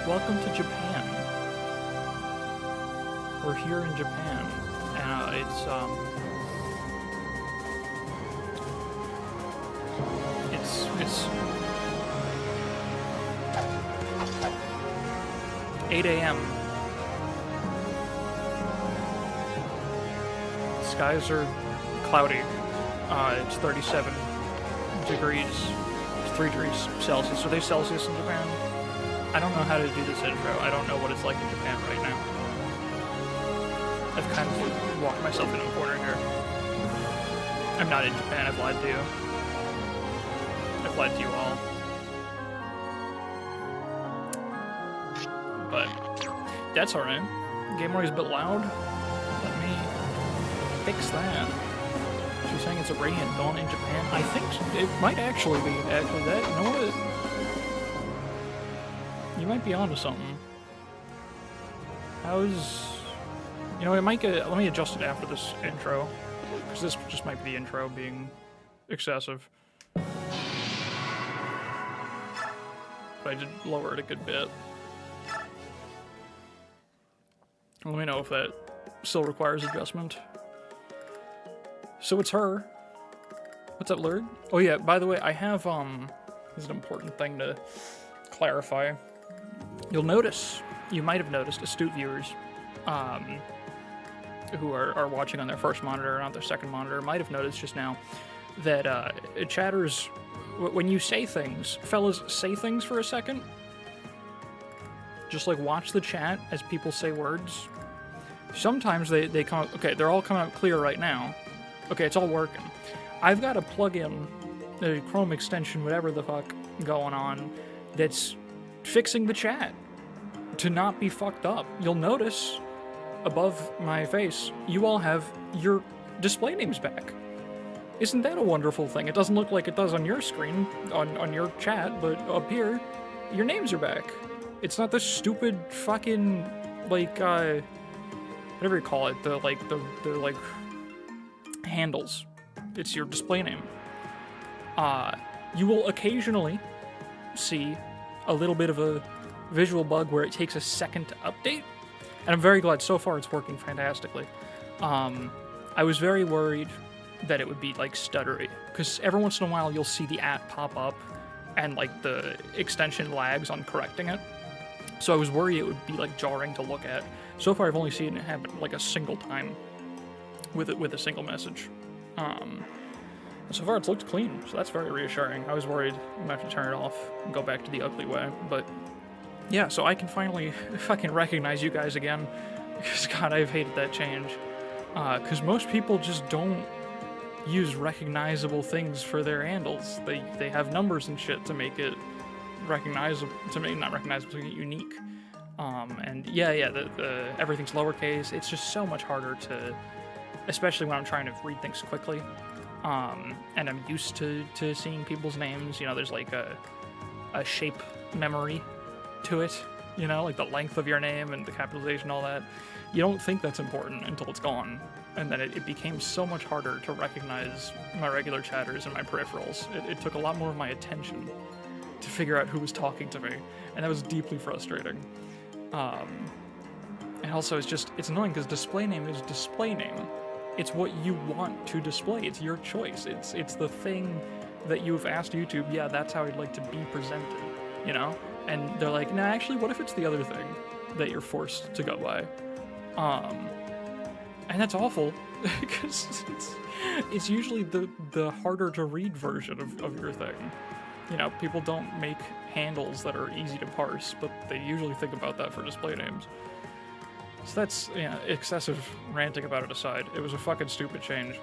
welcome to Japan. We're here in Japan, and it's 8 a.m. Skies are cloudy. It's 37 degrees. It's 3 degrees Celsius. Are they Celsius in Japan? I don't know how to do this intro. I don't know what it's like in Japan right now. I've kind of walked myself into a corner here. I'm not in Japan. I've lied to you. I've lied to you all. But that's alright. Game is a bit loud. Let me fix that. She's saying it's a radiant dawn in Japan. I think it might actually be that. You know what? You might be onto something. You know, it might get. Let me adjust it after this intro, because this just might be the intro being excessive. But I did lower it a good bit. Let me know if that still requires adjustment. So it's her. What's up, Lurd? Oh yeah, by the way, I have, this is an important thing to clarify. You'll notice, you might have noticed, astute viewers, who are watching on their first monitor, not their second monitor, might have noticed just now that, chatters, when you say things, fellas, say things for a second. Just, like, watch the chat as people say words. Sometimes they come out, okay, they're all coming out clear right now. Okay, it's all working. I've got a plugin, a Chrome extension, whatever the fuck going on, that's fixing the chat to not be fucked up. You'll notice above my face, you all have your display names back. Isn't that a wonderful thing? It doesn't look like it does on your screen, on your chat, but up here, your names are back. It's not this stupid fucking, like, whatever you call it, the handles. It's your display name. You will occasionally see a little bit of a visual bug where it takes a second to update, and I'm very glad so far it's working fantastically. I was very worried that it would be, like, stuttery, because every once in a while you'll see the @ pop up, and, like, the extension lags on correcting it. So I was worried it would be, like, jarring to look at. So far, I've only seen it happen, like, a single time with a single message. So far, it's looked clean, so that's very reassuring. I was worried I might have to turn it off and go back to the ugly way, but yeah, so I can finally fucking recognize you guys again, because, God, I've hated that change. Because most people just don't use recognizable things for their handles. They have numbers and shit to make it recognizable, not recognizable, to make it unique. And yeah, the everything's lowercase. It's just so much harder to, especially when I'm trying to read things quickly. And I'm used to seeing people's names. You know, there's like a shape memory to it. You know, like the length of your name and the capitalization, all that. You don't think that's important until it's gone. And then it became so much harder to recognize my regular chatters and my peripherals. It took a lot more of my attention to figure out who was talking to me, and that was deeply frustrating. And also, it's annoying because display name is display name. It's what you want to display. It's your choice. It's the thing that you've asked YouTube, yeah, that's how I'd like to be presented, you know? And they're like, nah, actually, what if it's the other thing that you're forced to go by? And that's awful, because it's usually the harder to read version of your thing. You know, people don't make handles that are easy to parse, but they usually think about that for display names. So that's, yeah, excessive ranting about it aside. It was a fucking stupid change.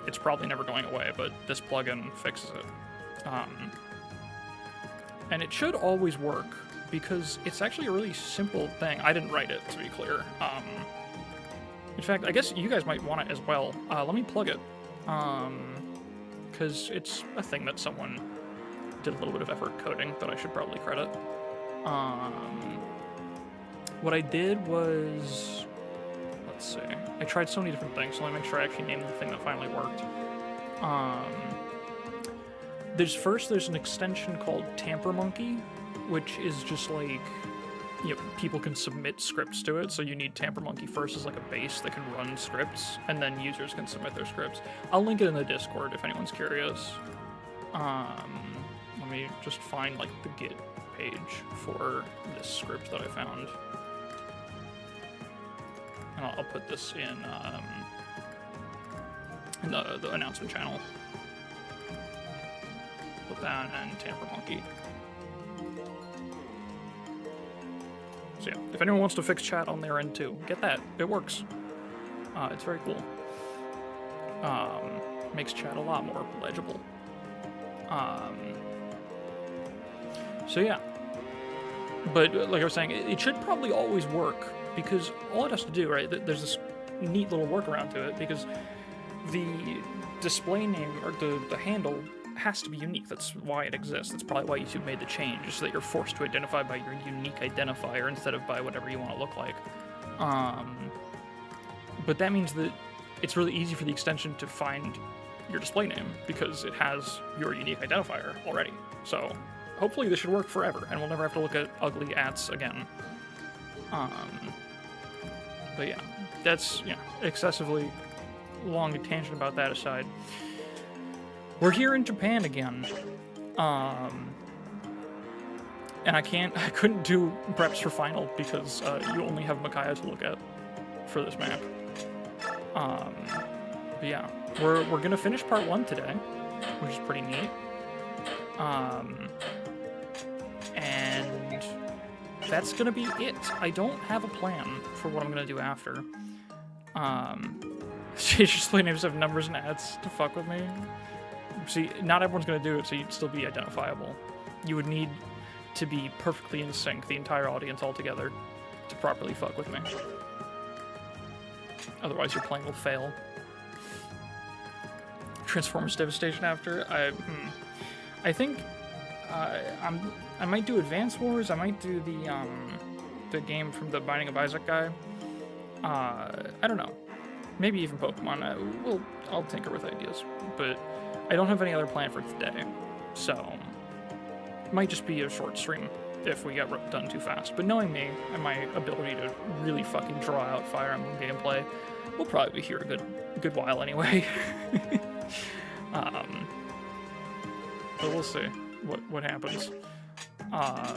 It's probably never going away, but this plugin fixes it. And it should always work, because it's actually a really simple thing. I didn't write it, to be clear. In fact, I guess you guys might want it as well. Let me plug it. Because it's a thing that someone did a little bit of effort coding that I should probably credit. What I did was, let's see, I tried so many different things, so let me make sure I actually named the thing that finally worked. There's an extension called Tamper Monkey, which is just like people can submit scripts to it, so you need Tamper Monkey first as like a base that can run scripts, and then users can submit their scripts. I'll link it in the Discord if anyone's curious. Let me just find like the Git page for this script that I found, and I'll put this in the announcement channel. Put that and Tamper Monkey. So yeah, if anyone wants to fix chat on their end too, get that. It works. It's very cool. Makes chat a lot more legible. So yeah. But like I was saying, it should probably always work, because all it has to do, right, there's this neat little workaround to it, because the display name, or the handle, has to be unique. That's why it exists. That's probably why YouTube made the change, so that you're forced to identify by your unique identifier instead of by whatever you want to look like. But that means that it's really easy for the extension to find your display name, because it has your unique identifier already. So hopefully this should work forever, and we'll never have to look at ugly ats again. But yeah, that's, excessively long tangent about that aside. We're here in Japan again, and I couldn't do preps for final because you only have Micaiah to look at for this map. But yeah, we're gonna finish part 1 today, which is pretty neat. And that's gonna be it. I don't have a plan for what I'm gonna do after. Just play names have numbers and ads to fuck with me. See, not everyone's going to do it, so you'd still be identifiable. You would need to be perfectly in sync, the entire audience all together, to properly fuck with me. Otherwise, your plan will fail. Transformers Devastation after? I think I might do Advance Wars. I might do the game from the Binding of Isaac guy. I don't know. Maybe even Pokemon. I'll tinker with ideas, but I don't have any other plan for today, so it might just be a short stream if we get done too fast. But knowing me and my ability to really fucking draw out Fire Emblem gameplay, we'll probably be here a good while anyway. But we'll see what happens. I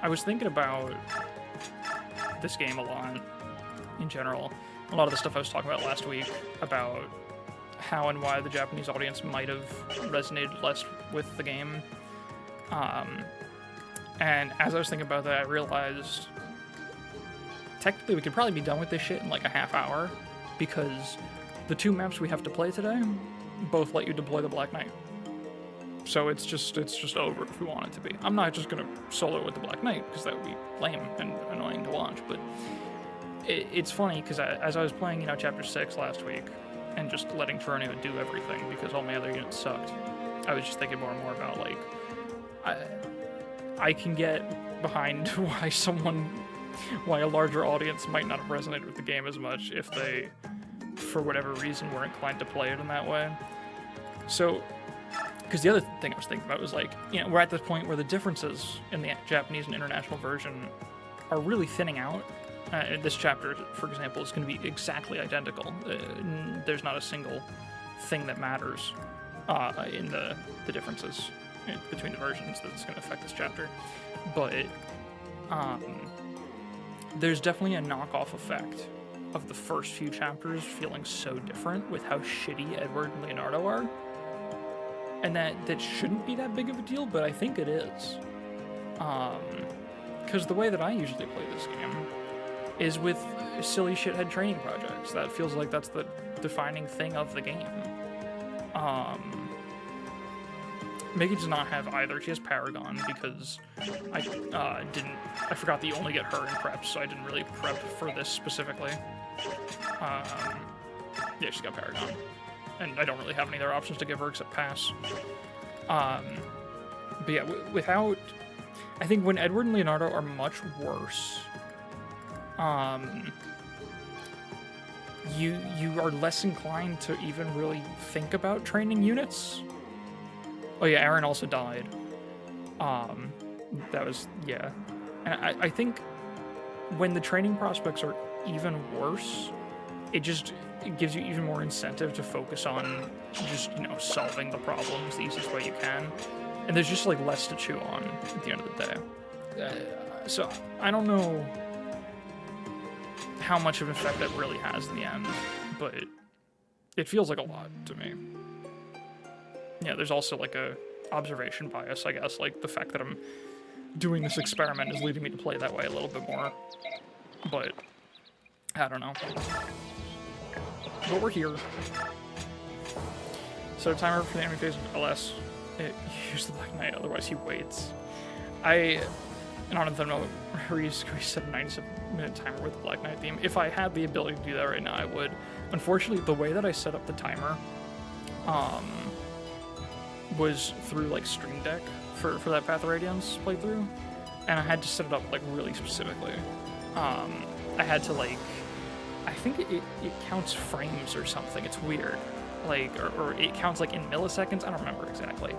was thinking about this game a lot in general. A lot of the stuff I was talking about last week about how and why the Japanese audience might have resonated less with the game. And as I was thinking about that, I realized technically we could probably be done with this shit in like a half hour, because the 2 maps we have to play today both let you deploy the Black Knight. So it's just over if we want it to be. I'm not just gonna solo with the Black Knight, because that would be lame and annoying to watch, but it's funny because as I was playing, Chapter 6 last week, and just letting Tornado do everything because all my other units sucked, I was just thinking more and more about, like, I can get behind why a larger audience might not have resonated with the game as much if they, for whatever reason, were inclined to play it in that way. So, because the other thing I was thinking about was, like, we're at this point where the differences in the Japanese and international version are really thinning out. This chapter, for example, is going to be exactly identical. There's not a single thing that matters in the differences between the versions that's going to affect this chapter. But there's definitely a knockoff effect of the first few chapters feeling so different with how shitty Edward and Leonardo are. And that shouldn't be that big of a deal, but I think it is. Because the way that I usually play this game is with silly shithead training projects. That feels like that's the defining thing of the game. Meggy does not have either. She has Paragon, because I forgot that you only get her in prep, so I didn't really prep for this specifically. Yeah, she's got Paragon. And I don't really have any other options to give her except pass. But yeah, without... I think when Edward and Leonardo are much worse, you are less inclined to even really think about training units. Oh yeah, Aaron also died. That was, yeah. And I think when the training prospects are even worse, it gives you even more incentive to focus on just, solving the problems the easiest way you can. And there's just, like, less to chew on at the end of the day. So I don't know how much of an effect that really has in the end, but it feels like a lot to me. Yeah, there's also, like, a observation bias, I guess. Like, the fact that I'm doing this experiment is leading me to play that way a little bit more. But I don't know. But we're here. So timer for the enemy phase of LS. Use the Black Knight, otherwise he waits. And on the note, we set a 97-minute timer with the Black Knight theme. If I had the ability to do that right now, I would. Unfortunately, the way that I set up the timer was through, like, Stream Deck for that Path of Radiance playthrough, and I had to set it up, like, really specifically. I had to, like, I think it counts frames or something. It's weird. Like, or it counts, like, in milliseconds. I don't remember exactly.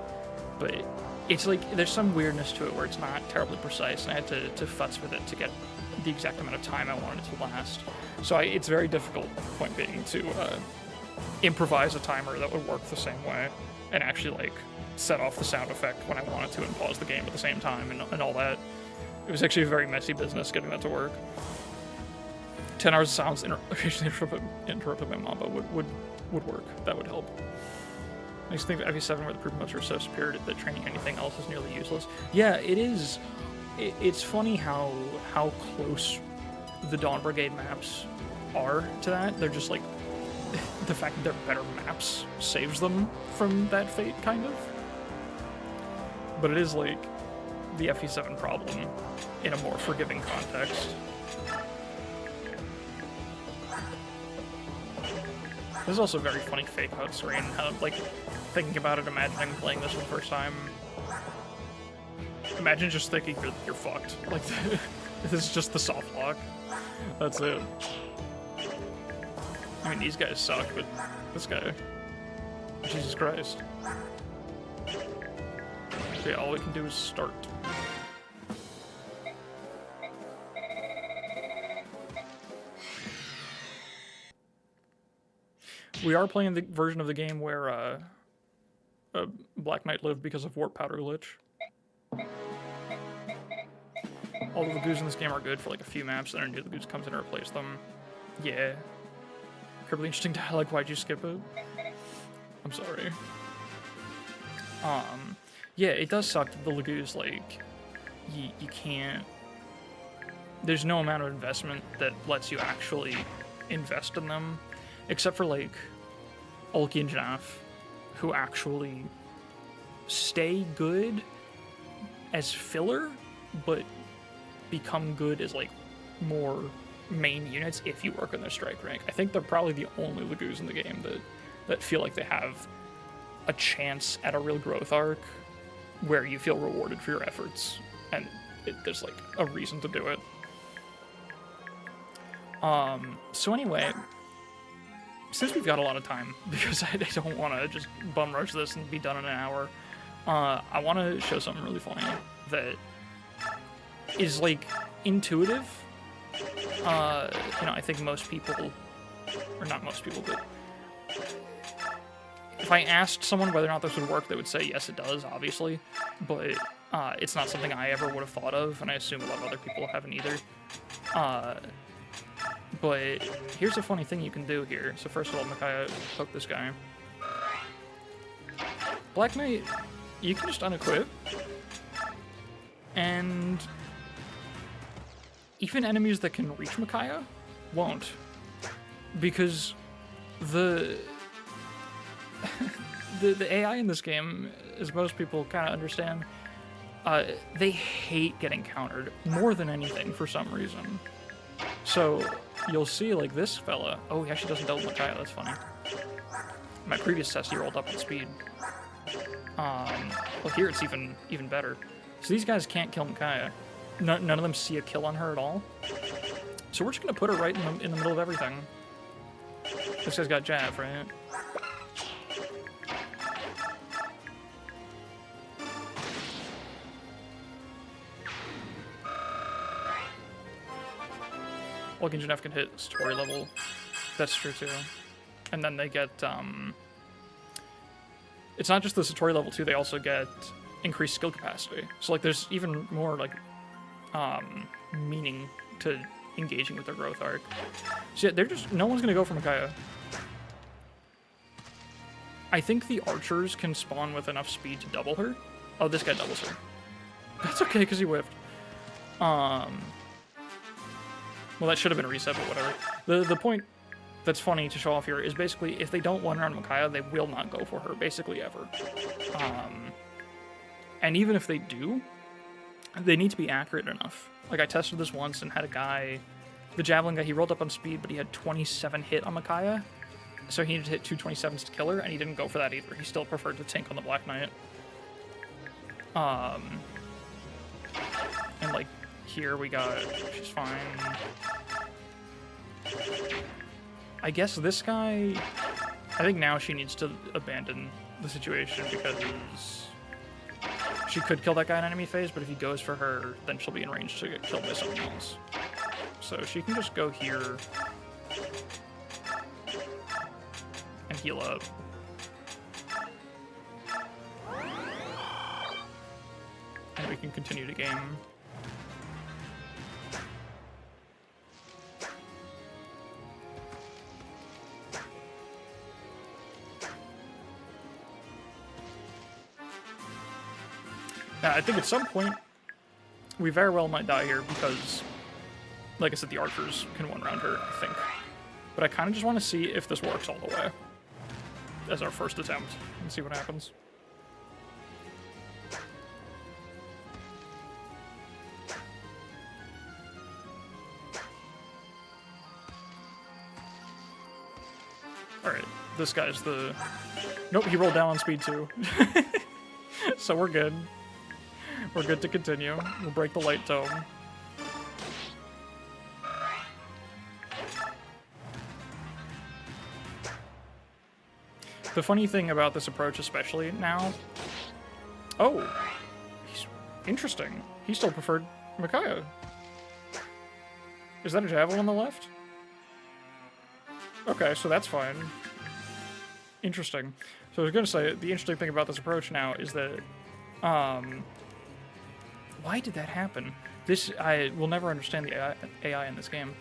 But it's, like, there's some weirdness to it where it's not terribly precise, and I had to futz with it to get the exact amount of time I wanted it to last. So it's very difficult, point being, to improvise a timer that would work the same way and actually, like, set off the sound effect when I wanted to and pause the game at the same time and all that. It was actually a very messy business getting that to work. 10 hours of silence occasionally interrupted by Mamba would work. That would help. Makes me think of FE7 where the proof modes are so superior that training anything else is nearly useless. Yeah, it is. It's funny how close the Dawn Brigade maps are to that. They're just like, the fact that they're better maps saves them from that fate, kind of. But it is like the FE7 problem in a more forgiving context. This is also a very funny fake out screen. Like, thinking about it, imagining playing this for the first time. Imagine just thinking you're fucked. Like, this is just the soft lock. That's it. I mean, these guys suck, but this guy, Jesus Christ. Okay, all we can do is start. We are playing the version of the game where Black Knight lived because of warp powder glitch. All of the goos in this game are good for like a few maps, and then new goos comes in and replace them. Yeah. Incredibly interesting dialogue. Why'd you skip it? I'm sorry. Yeah, it does suck that the Lagoos, like, you can't... There's no amount of investment that lets you actually invest in them, except for, like, Ulki and Janaf, who actually stay good as filler, but become good as, like, more main units if you work on their strike rank. I think they're probably the only Lagoos in the game that feel like they have a chance at a real growth arc where you feel rewarded for your efforts, and there's, like, a reason to do it. So anyway, since we've got a lot of time, because I don't want to just bum rush this and be done in an hour, I want to show something really funny that is, like, intuitive. You know, I think most people, or not most people, but if I asked someone whether or not this would work, they would say, yes, it does, obviously, but it's not something I ever would have thought of, and I assume a lot of other people haven't either. But here's a funny thing you can do here. So first of all, Micaiah, poke this guy. Black Knight, you can just unequip, and even enemies that can reach Micaiah won't, because the AI in this game, as most people kind of understand, they hate getting countered more than anything for some reason. So you'll see, like, this fella. Oh, he actually doesn't double Micaiah. That's funny. My previous test, he rolled up on speed. Well, here it's even better. So these guys can't kill Micaiah. None of them see a kill on her at all. So we're just gonna put her right in the middle of everything. This guy's got Jav, right? Well, Genjin F can hit story level. That's true too. And then they get, it's not just the Satori level too, they also get increased skill capacity. So like there's even more like, meaning to engaging with their growth arc. So yeah, they're just, no one's gonna go for Micaiah. I think the archers can spawn with enough speed to double her. Oh, this guy doubles her. That's okay, because he whiffed. Well, that should have been a reset, but whatever. The point that's funny to show off here is basically if they don't one-round Micaiah, they will not go for her, basically ever. And even if they do, they need to be accurate enough. Like, I tested this once and had a guy, the Javelin guy, he rolled up on speed, but he had 27 hit on Micaiah. So he needed to hit 227s to kill her, and he didn't go for that either. He still preferred to tank on the Black Knight. And like, here we got, she's fine. I guess this guy, I think now she needs to abandon the situation because she could kill that guy in enemy phase, but if he goes for her, then she'll be in range to get killed by someone else. So she can just go here and heal up. And we can continue to game. Now, I think at some point, we very well might die here because, like I said, the archers can one-round her, I think. But I kind of just want to see if this works all the way as our first attempt and see what happens. Alright, this guy's the... Nope, he rolled down on speed too. So we're good. We're good to continue. We'll break the light tome. The funny thing about this approach especially now... Oh! He's interesting. He still preferred Micaiah. Is that a Javelin on the left? Okay, so that's fine. Interesting. So I was going to say, the interesting thing about this approach now is that... why did that happen? This, I will never understand the AI in this game.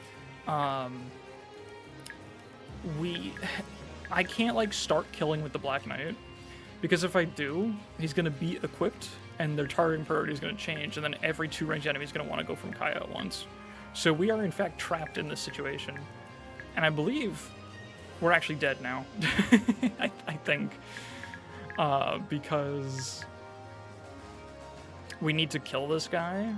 I can't, like, start killing with the Black Knight, because if I do, he's going to be equipped, and their targeting priority is going to change, and then every two ranged enemy is going to want to go from Kaya at once. So we are, in fact, trapped in this situation. And I believe we're actually dead now. I think. Because we need to kill this guy,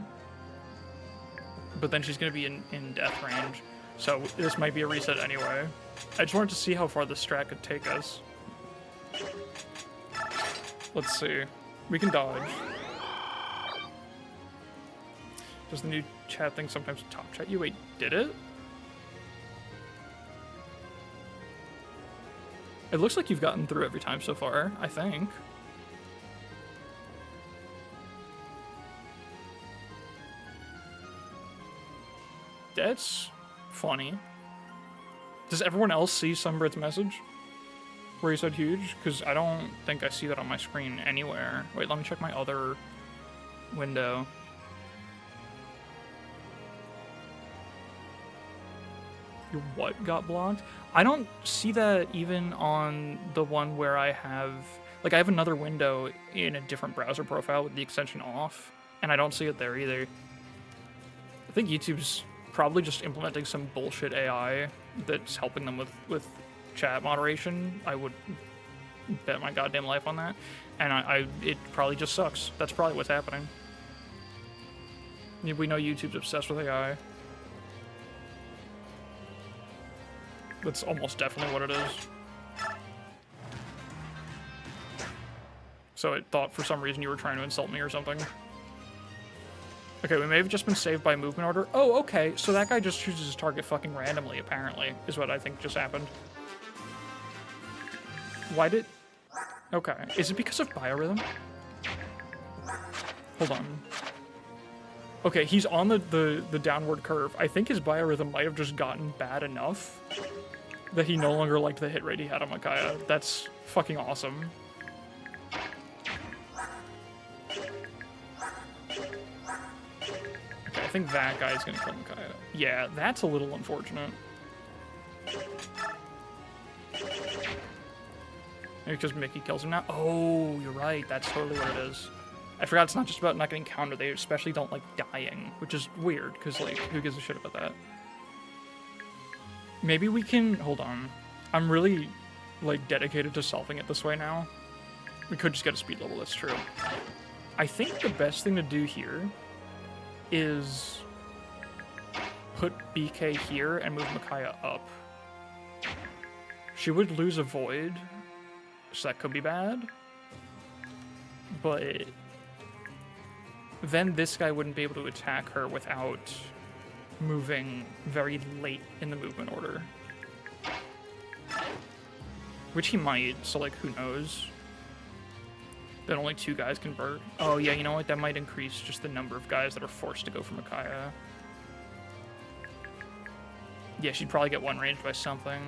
but then she's going to be in death range. So this might be a reset anyway. I just wanted to see how far this strat could take us. Let's see. We can dodge. Does the new chat thing sometimes top chat you? Wait, did it? It looks like you've gotten through every time so far, I think. That's funny. Does everyone else see Sunbird's message? Where he said huge? Because I don't think I see that on my screen anywhere. Wait, let me check my other window. Your what got blocked? I don't see that even on the one where I have... Like, I have another window in a different browser profile with the extension off, and I don't see it there either. I think YouTube's probably just implementing some bullshit AI that's helping them with chat moderation. I would bet my goddamn life on that. And it probably just sucks. That's probably what's happening. We know YouTube's obsessed with AI. That's almost definitely what it is. So it thought for some reason you were trying to insult me or something. Okay, we may have just been saved by movement order. Oh, okay, so that guy just chooses his target fucking randomly, apparently, is what I think just happened. Why did... Okay, is it because of biorhythm? Hold on. Okay, he's on the downward curve. I think his biorhythm might have just gotten bad enough that he no longer liked the hit rate he had on Micaiah. That's fucking awesome. Okay, I think that guy's gonna kill Micaiah. Yeah, that's a little unfortunate. Maybe because Mickey kills him now? Oh, you're right. That's totally what it is. I forgot it's not just about not getting countered. They especially don't like dying, which is weird, because, like, who gives a shit about that? Maybe we can... Hold on. I'm really, like, dedicated to solving it this way now. We could just get a speed level, that's true. I think the best thing to do here is put BK here and move Micaiah up. She would lose a void, so that could be bad. But then this guy wouldn't be able to attack her without moving very late in the movement order. Which he might, so like, who knows? Then only 2 guys convert. Oh yeah, you know what? That might increase just the number of guys that are forced to go for Micaiah. Yeah, she'd probably get one ranged by something.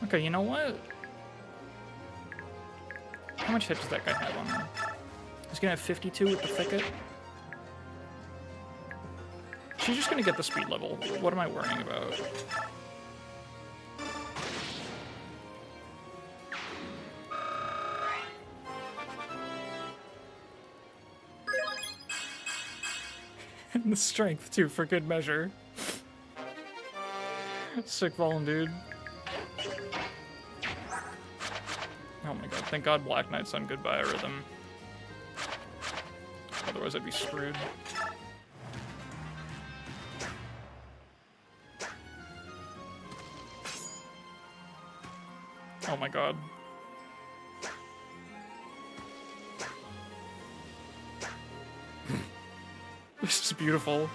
Okay, you know what? How much hit does that guy have on him? He's gonna have 52 with the thicket. She's just gonna get the speed level. What am I worrying about? And the strength, too, for good measure. Sick ballin', dude. Oh my god, thank god Black Knight's on good biorhythm. Otherwise I'd be screwed. Oh my god. This is beautiful.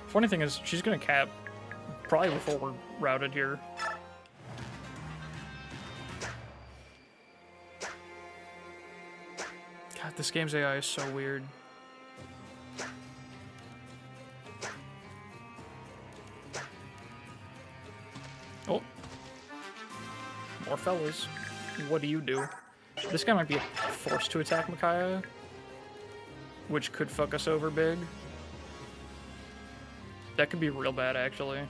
Funny thing is, she's gonna cap probably before we're routed here. God, this game's AI is so weird. Oh. More fellas. What do you do? This guy might be forced to attack Micaiah, which could fuck us over big. That could be real bad, actually.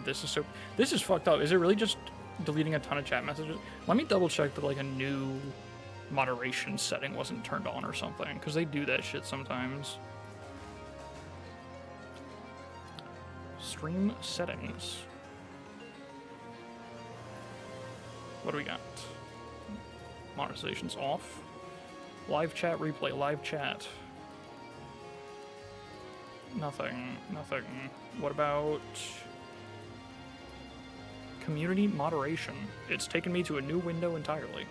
This is so... This is fucked up. Is it really just deleting a ton of chat messages? Let me double check that, like, a new moderation setting wasn't turned on or something, because they do that shit sometimes. Stream settings. What do we got? Monetization's off. Live chat replay, live chat. Nothing, nothing. What about community moderation? It's taken me to a new window entirely.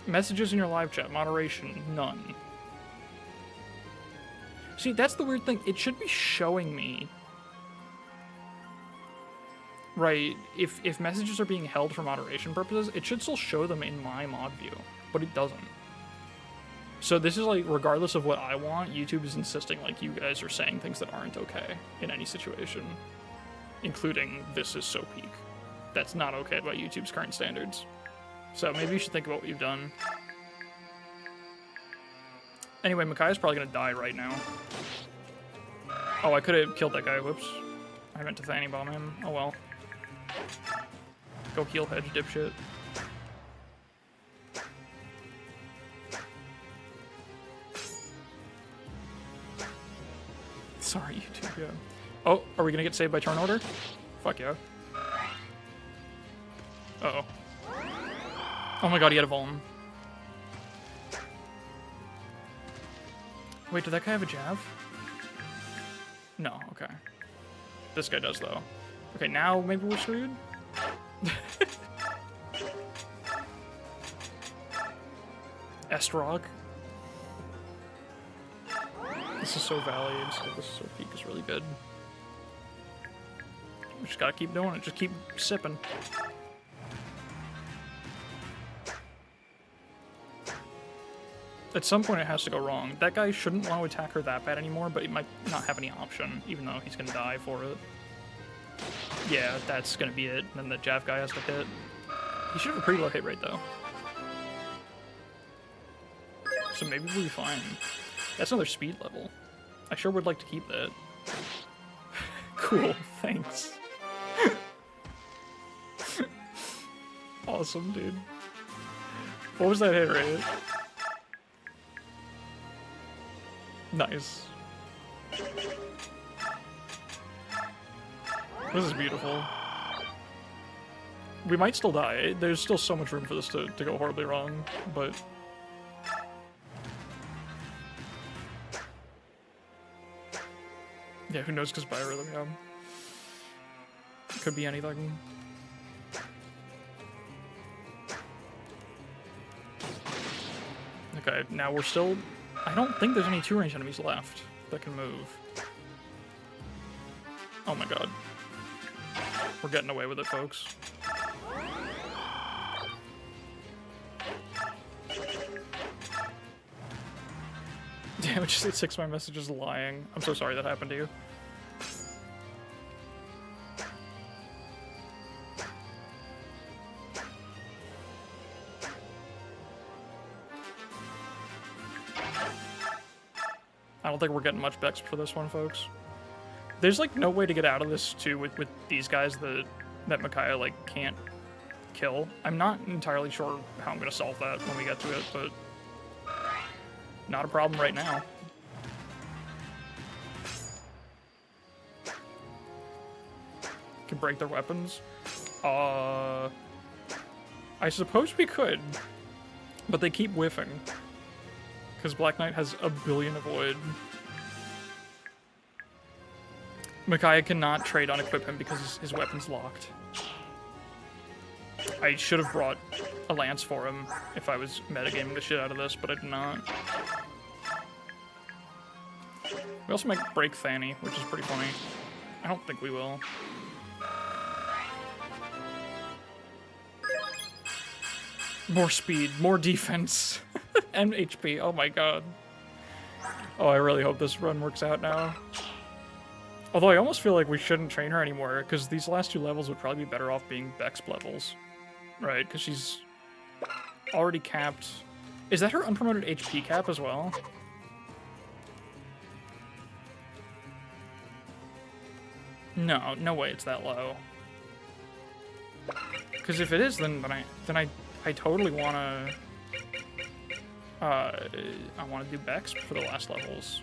Messages in your live chat, moderation, none. See, that's the weird thing. It should be showing me, right, if messages are being held for moderation purposes, it should still show them in my mod view, but it doesn't. So this is like, regardless of what I want, YouTube is insisting like you guys are saying things that aren't okay in any situation, including this is so peak. That's not okay by YouTube's current standards. So maybe you should think about what you've done. Anyway, Micaiah's probably gonna die right now. Oh, I could have killed that guy. Whoops. I meant to Fanny bomb him. Oh well. Go heal hedge, dipshit. Sorry, YouTube, yeah. Oh, are we gonna get saved by turn order? Fuck yeah. Uh-oh. Oh my god, he had a Vuln. Wait, did that guy have a Jav? No, okay. This guy does, though. Okay, now maybe we're screwed? Estrog. This is so Valley instead of this is so Peak is really good. We just gotta keep doing it. Just keep sipping. At some point it has to go wrong. That guy shouldn't want to attack her that bad anymore, but he might not have any option, even though he's gonna die for it. Yeah, that's gonna be it. Then the Jav guy has to hit. He should have a pretty low hit rate, though. So maybe we'll be fine. That's another speed level. I sure would like to keep that. Cool, thanks. Awesome, dude. What was that hit rate? Nice. This is beautiful. We might still die. There's still so much room for this to go horribly wrong, but... yeah, who knows, because biorhythm, yeah. Could be anything. Okay, now we're still... I don't think there's any 2-range enemies left that can move. Oh my god. We're getting away with it, folks. Damn, it just hit 6 my messages lying. I'm so sorry that happened to you. I don't think we're getting much Bex for this one, folks. There's like no way to get out of this too with these guys that Micaiah like can't kill. I'm not entirely sure how I'm gonna solve that when we get to it, but not a problem right now. Can break their weapons. I suppose we could, but they keep whiffing. Because Black Knight has a billion avoid. Micaiah cannot trade on equip him because his weapon's locked. I should have brought a lance for him if I was metagaming the shit out of this, but I did not. We also might break Fanny, which is pretty funny. I don't think we will. More speed, more defense, and HP. Oh my god. Oh, I really hope this run works out now. Although I almost feel like we shouldn't train her anymore, because these last 2 levels would probably be better off being Bex levels. Right, because she's already capped. Is that her unpromoted HP cap as well? No, no way it's that low. Because if it is, then I totally wanna I wanna do Bex for the last levels.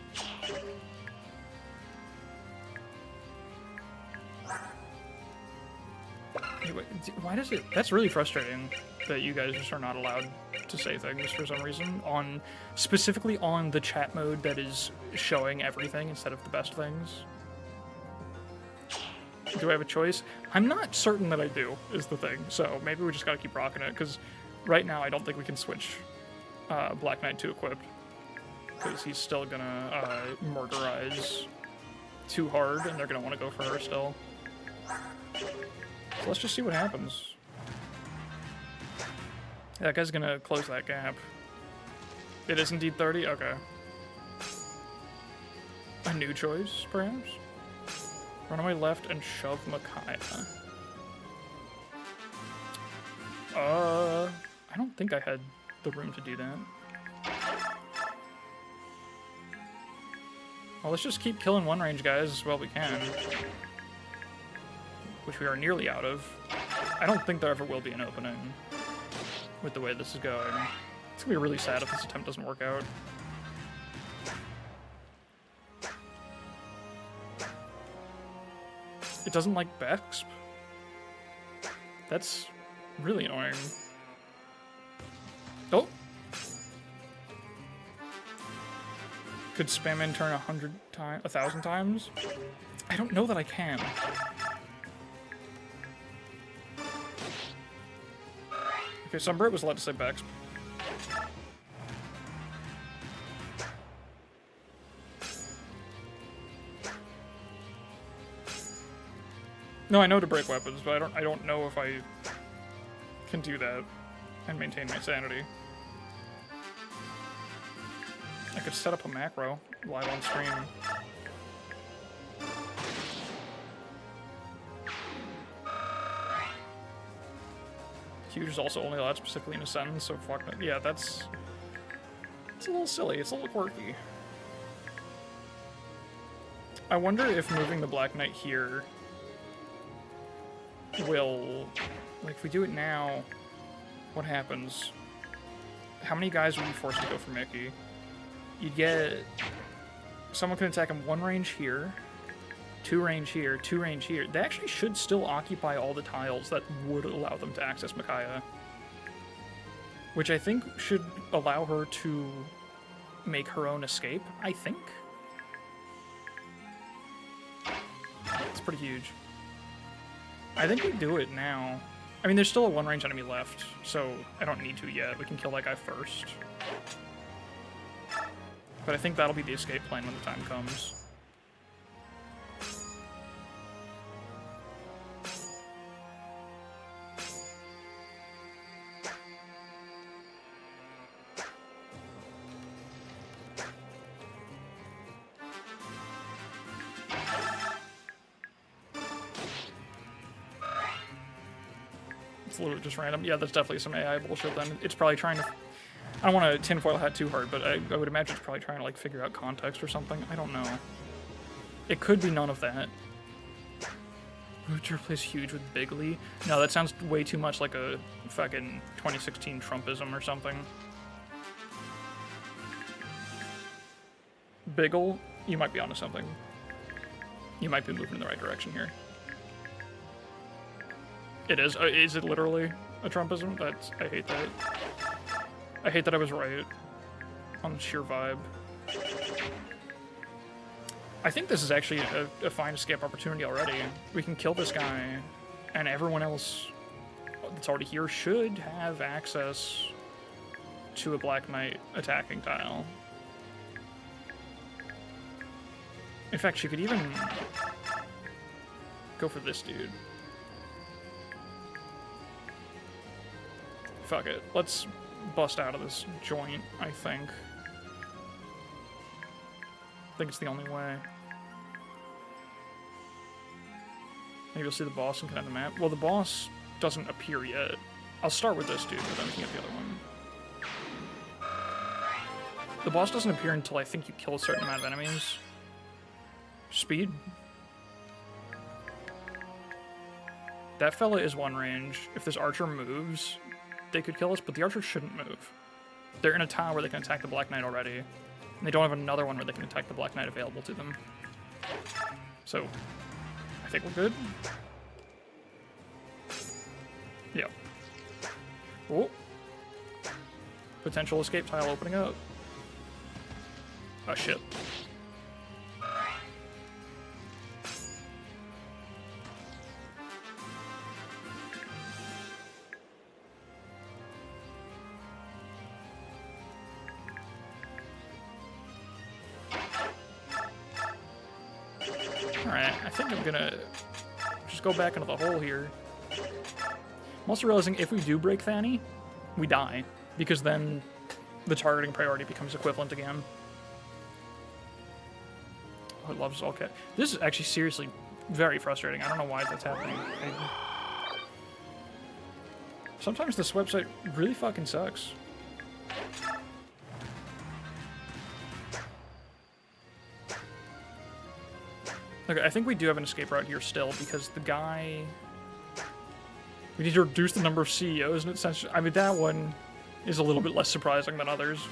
Anyway, why does it? That's really frustrating that you guys just are not allowed to say things for some reason on specifically on the chat mode that is showing everything instead of the best things. Do I have a choice? I'm not certain that I do, is the thing. So maybe we just gotta keep rocking it, because right now I don't think we can switch Black Knight to equipped, because he's still gonna murderize too hard, and they're gonna want to go for her still. So let's just see what happens. That guy's gonna close that gap. It is indeed 30? Okay. A new choice, perhaps? Run away left and shove Micaiah. I don't think I had the room to do that. Well, let's just keep killing 1-range guys as well as we can. Which we are nearly out of. I don't think there ever will be an opening with the way this is going. It's gonna be really sad if this attempt doesn't work out. It doesn't like Bex? That's really annoying. Oh! Could spam in turn 1,000 times? I don't know that I can. Okay, Sunbird was allowed to say Bex. No, I know to break weapons, but I don't know if I can do that and maintain my sanity. I could set up a macro live on stream. Huge is also only allowed specifically in a sentence, so fuck that. Yeah, it's a little silly. It's a little quirky. I wonder if moving the Black Knight here will... Like, if we do it now, what happens? How many guys would be forced to go for Mickey? You'd get... Someone can attack him 1 range here, 2 range here, 2 range here. They actually should still occupy all the tiles that would allow them to access Micaiah. Which I think should allow her to make her own escape, I think. It's pretty huge. I think we do it now. I mean, there's still a 1-range enemy left, so I don't need to yet. We can kill that guy first. But I think that'll be the escape plan when the time comes. It's a little just random. Yeah, that's definitely some AI bullshit then. It's probably trying to... I don't want to tinfoil hat too hard, but I would imagine it's probably trying to, like, figure out context or something. I don't know. It could be none of that. Would you replace huge with bigly? No, that sounds way too much like a fucking 2016 Trumpism or something. Biggle, you might be onto something. You might be moving in the right direction here. It is. Is it literally a Trumpism? I hate that. I hate that I was right on the sheer vibe. I think this is actually a fine escape opportunity already. We can kill this guy, and everyone else that's already here should have access to a Black Knight attacking tile. In fact, she could even go for this dude. Fuck it. Let's bust out of this joint, I think. I think it's the only way. Maybe you'll see the boss and kind of the map. Well, the boss doesn't appear yet. I'll start with this dude, but then we can get the other one. The boss doesn't appear until I think you kill a certain amount of enemies. Speed. That fella is 1 range. If this archer moves, they could kill us, but the archer shouldn't move. They're in a tile where they can attack the Black Knight already. And they don't have another one where they can attack the Black Knight available to them. So, I think we're good. Yeah. Oh. Potential escape tile opening up. Oh, shit. Alright, I think I'm gonna just go back into the hole here. I'm also realizing if we do break Fanny, we die, because then the targeting priority becomes equivalent again. Oh, it loves all cat. This is actually seriously very frustrating. I don't know why that's happening. Sometimes this website really fucking sucks. Okay, I think we do have an escape route here still, because the guy... We need to reduce the number of CEOs, and it's... I mean, that one is a little bit less surprising than others.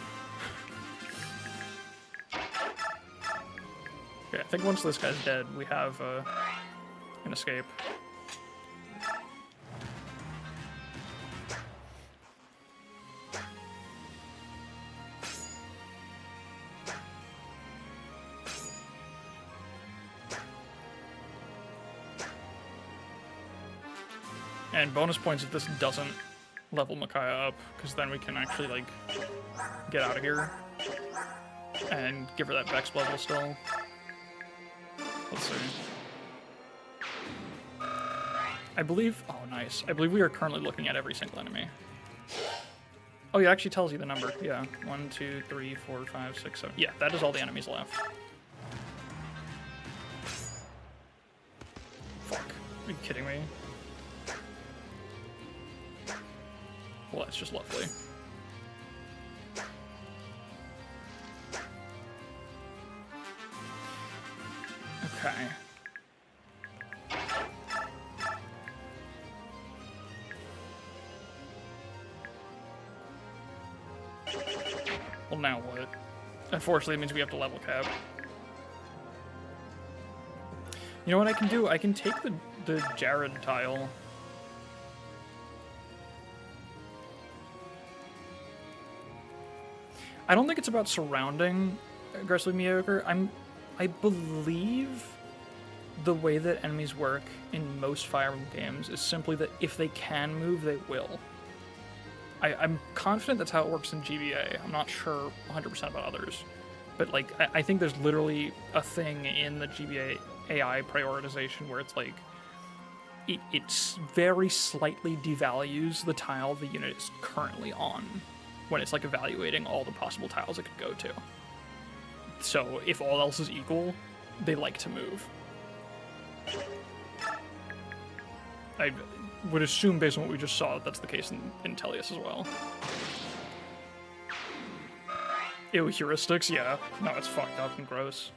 Okay, I think once this guy's dead, we have an escape. And bonus points if this doesn't level Micaiah up, because then we can actually, like, get out of here and give her that Vex level still. Let's see. I believe... Oh, nice. I believe we are currently looking at every single enemy. Oh, it actually tells you the number. Yeah. 1, 2, 3, 4, 5, 6, 7. Yeah, that is all the enemies left. Fuck. Are you kidding me? Well, that's just lovely. Okay. Well, now what? Unfortunately, it means we have to level cap. You know what I can do? I can take the Jared tile. I don't think it's about surrounding aggressively mediocre. I believe the way that enemies work in most Fire Emblem games is simply that if they can move, they will. I'm confident that's how it works in GBA. I'm not sure 100% about others. But, like, I think there's literally a thing in the GBA AI prioritization where it's like, it's very slightly devalues the tile the unit is currently on when it's, like, evaluating all the possible tiles it could go to. So, if all else is equal, they like to move. I would assume, based on what we just saw, that's the case in Tellius as well. Ew, heuristics? Yeah. No, it's fucked up and gross.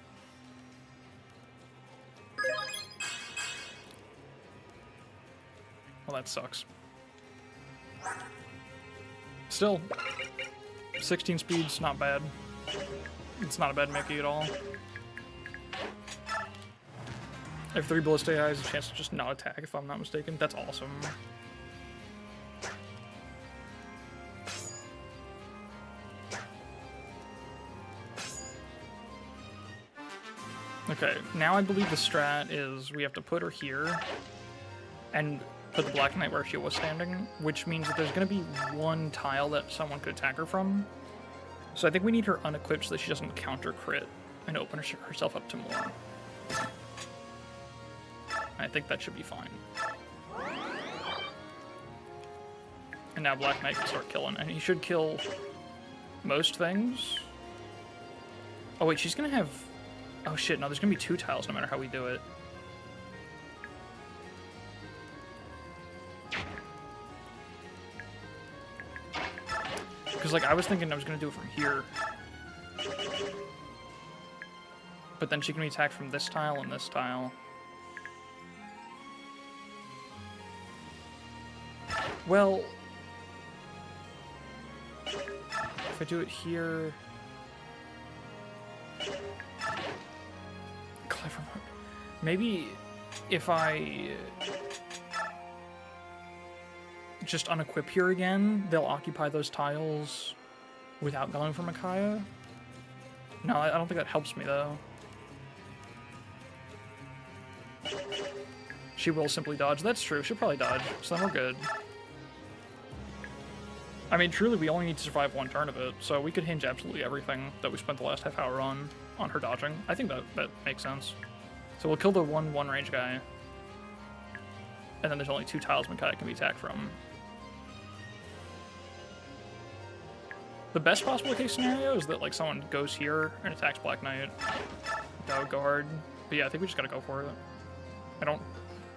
Well, that sucks. Still, 16 speed's not bad. It's not a bad Mickey at all. If 3 Ballista AI has a chance to just not attack, if I'm not mistaken. That's awesome. Okay, now I believe the strat is we have to put her here and put the Black Knight where she was standing, which means that there's going to be one tile that someone could attack her from. So I think we need her unequipped so that she doesn't counter crit and open herself up to more. I think that should be fine. And now Black Knight can start killing, and he should kill most things. Oh wait, she's gonna have... Oh shit, no, there's gonna be 2 tiles no matter how we do it. Because, like, I was thinking I was gonna do it from here. But then she can be attacked from this tile and this tile. Well, if I do it here... Clever Mark. Maybe if I just unequip here again, they'll occupy those tiles without going for Micaiah? No, I don't think that helps me, though. She will simply dodge. That's true. She'll probably dodge, so then we're good. I mean, truly, we only need to survive 1 turn of it, so we could hinge absolutely everything that we spent the last half hour on her dodging. I think that makes sense. So we'll kill the one range guy, and then there's only 2 tiles Micaiah can be attacked from. The best possible case scenario is that, like, someone goes here and attacks Black Knight. That would go hard. But yeah, I think we just gotta go for it. I don't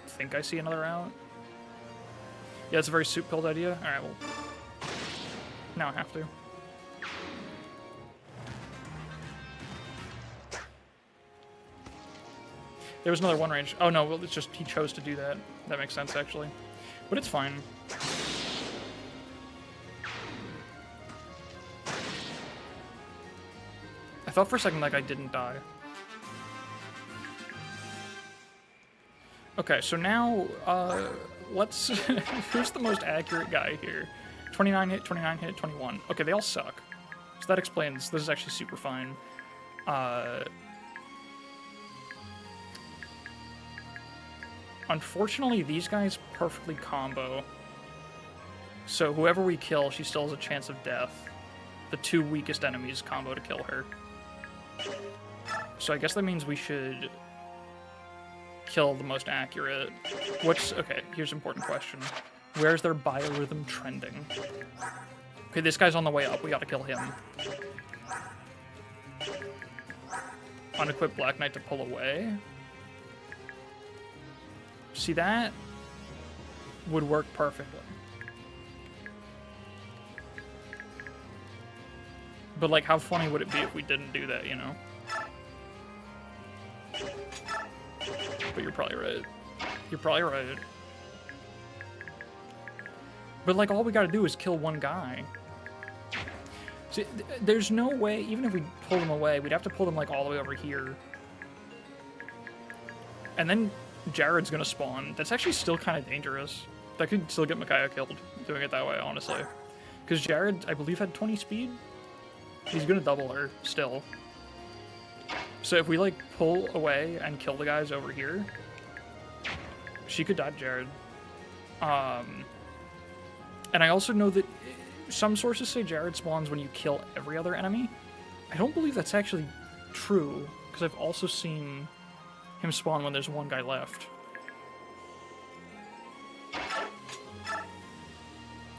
think I see another route. Yeah, it's a very soup-pilled idea. Alright, well... Now I have to. There was another 1 range. Oh no, well, it's just he chose to do that. That makes sense, actually. But it's fine. I thought for a second like I didn't die. Okay, so now, let's... Who's the most accurate guy here? 29 hit, 29 hit, 21. Okay, they all suck. So that explains... This is actually super fine. Unfortunately, these guys perfectly combo. So whoever we kill, she still has a chance of death. The 2 weakest enemies combo to kill her. So I guess that means we should kill the most accurate. Okay, here's an important question. Where's their biorhythm trending? Okay, this guy's on the way up. We gotta kill him. Unequip Black Knight to pull away. See, that would work perfectly. But, like, how funny would it be if we didn't do that, you know? But you're probably right. You're probably right. But, like, all we gotta do is kill one guy. See, there's no way, even if we pull them away, we'd have to pull them, like, all the way over here. And then Jared's gonna spawn. That's actually still kind of dangerous. That could still get Micaiah killed, doing it that way, honestly. Because Jared, I believe, had 20 speed. He's gonna double her, still. So if we, like, pull away and kill the guys over here, she could dodge Jared. And I also know that some sources say Jared spawns when you kill every other enemy. I don't believe that's actually true, because I've also seen him spawn when there's one guy left.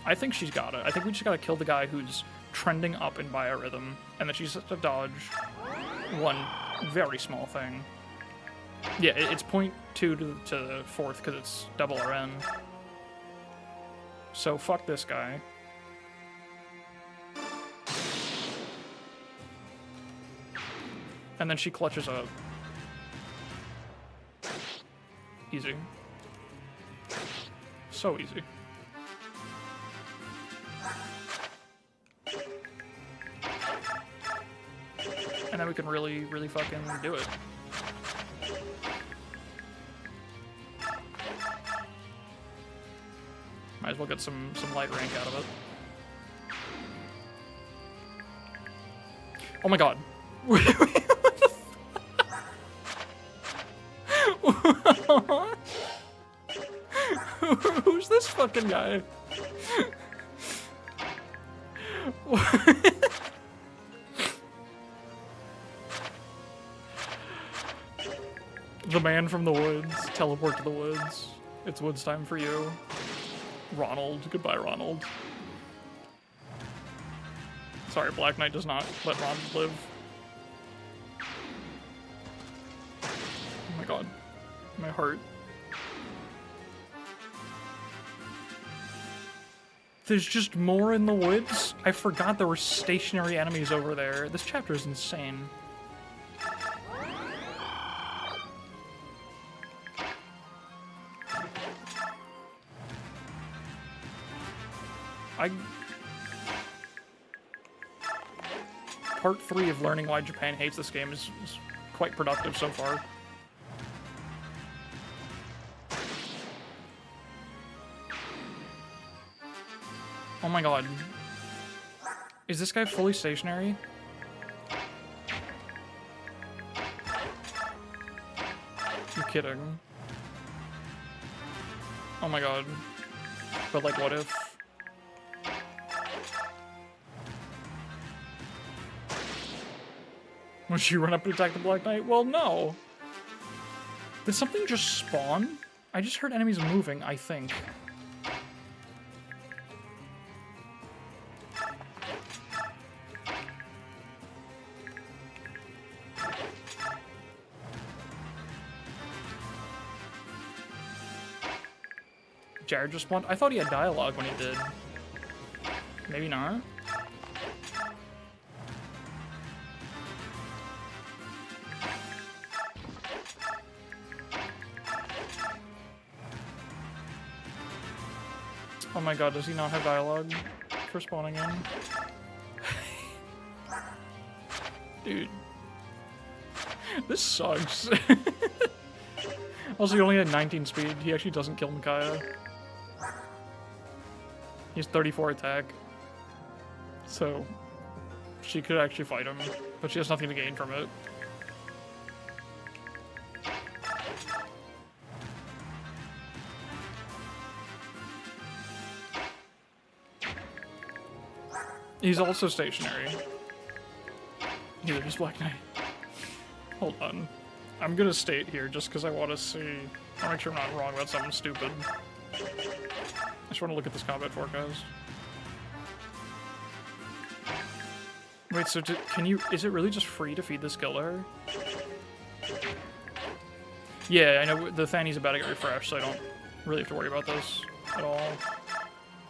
I think she's got it. I think we just gotta kill the guy who's trending up in biorhythm, and then she's to dodge one very small thing. Yeah, it's 0.2 to the 4th because it's double RN. So fuck this guy. And then she clutches up. Easy. So easy. And then we can really, really fucking do it. Might as well get some light rank out of it. Oh my god. Who's this fucking guy? The man from the woods. Teleport to the woods. It's woods time for you. Ronald. Goodbye, Ronald. Sorry, Black Knight does not let Ronald live. Oh my god. My heart. There's just more in the woods? I forgot there were stationary enemies over there. This chapter is insane. Part 3 of learning why Japan hates this game is quite productive so far. Oh my god. Is this guy fully stationary? You're kidding. Oh my god. But like, what if? Would she run up and attack the Black Knight? Well, no. Did something just spawn? I just heard enemies moving, I think. Jared just spawned? I thought he had dialogue when he did. Maybe not. Oh my god, does he not have dialogue for spawning in? Dude. This sucks. Also, he only had 19 speed. He actually doesn't kill Micaiah. He has 34 attack. So, she could actually fight him, but she has nothing to gain from it. He's also stationary. Neither is Black Knight. Hold on. I'm gonna state here just because I want to see. I want to make sure I'm not wrong about something stupid. I just want to look at this combat forecast. Wait, so can you? Is it really just free to feed this skill to her? Yeah, I know the Fanny's about to get refreshed, so I don't really have to worry about this at all.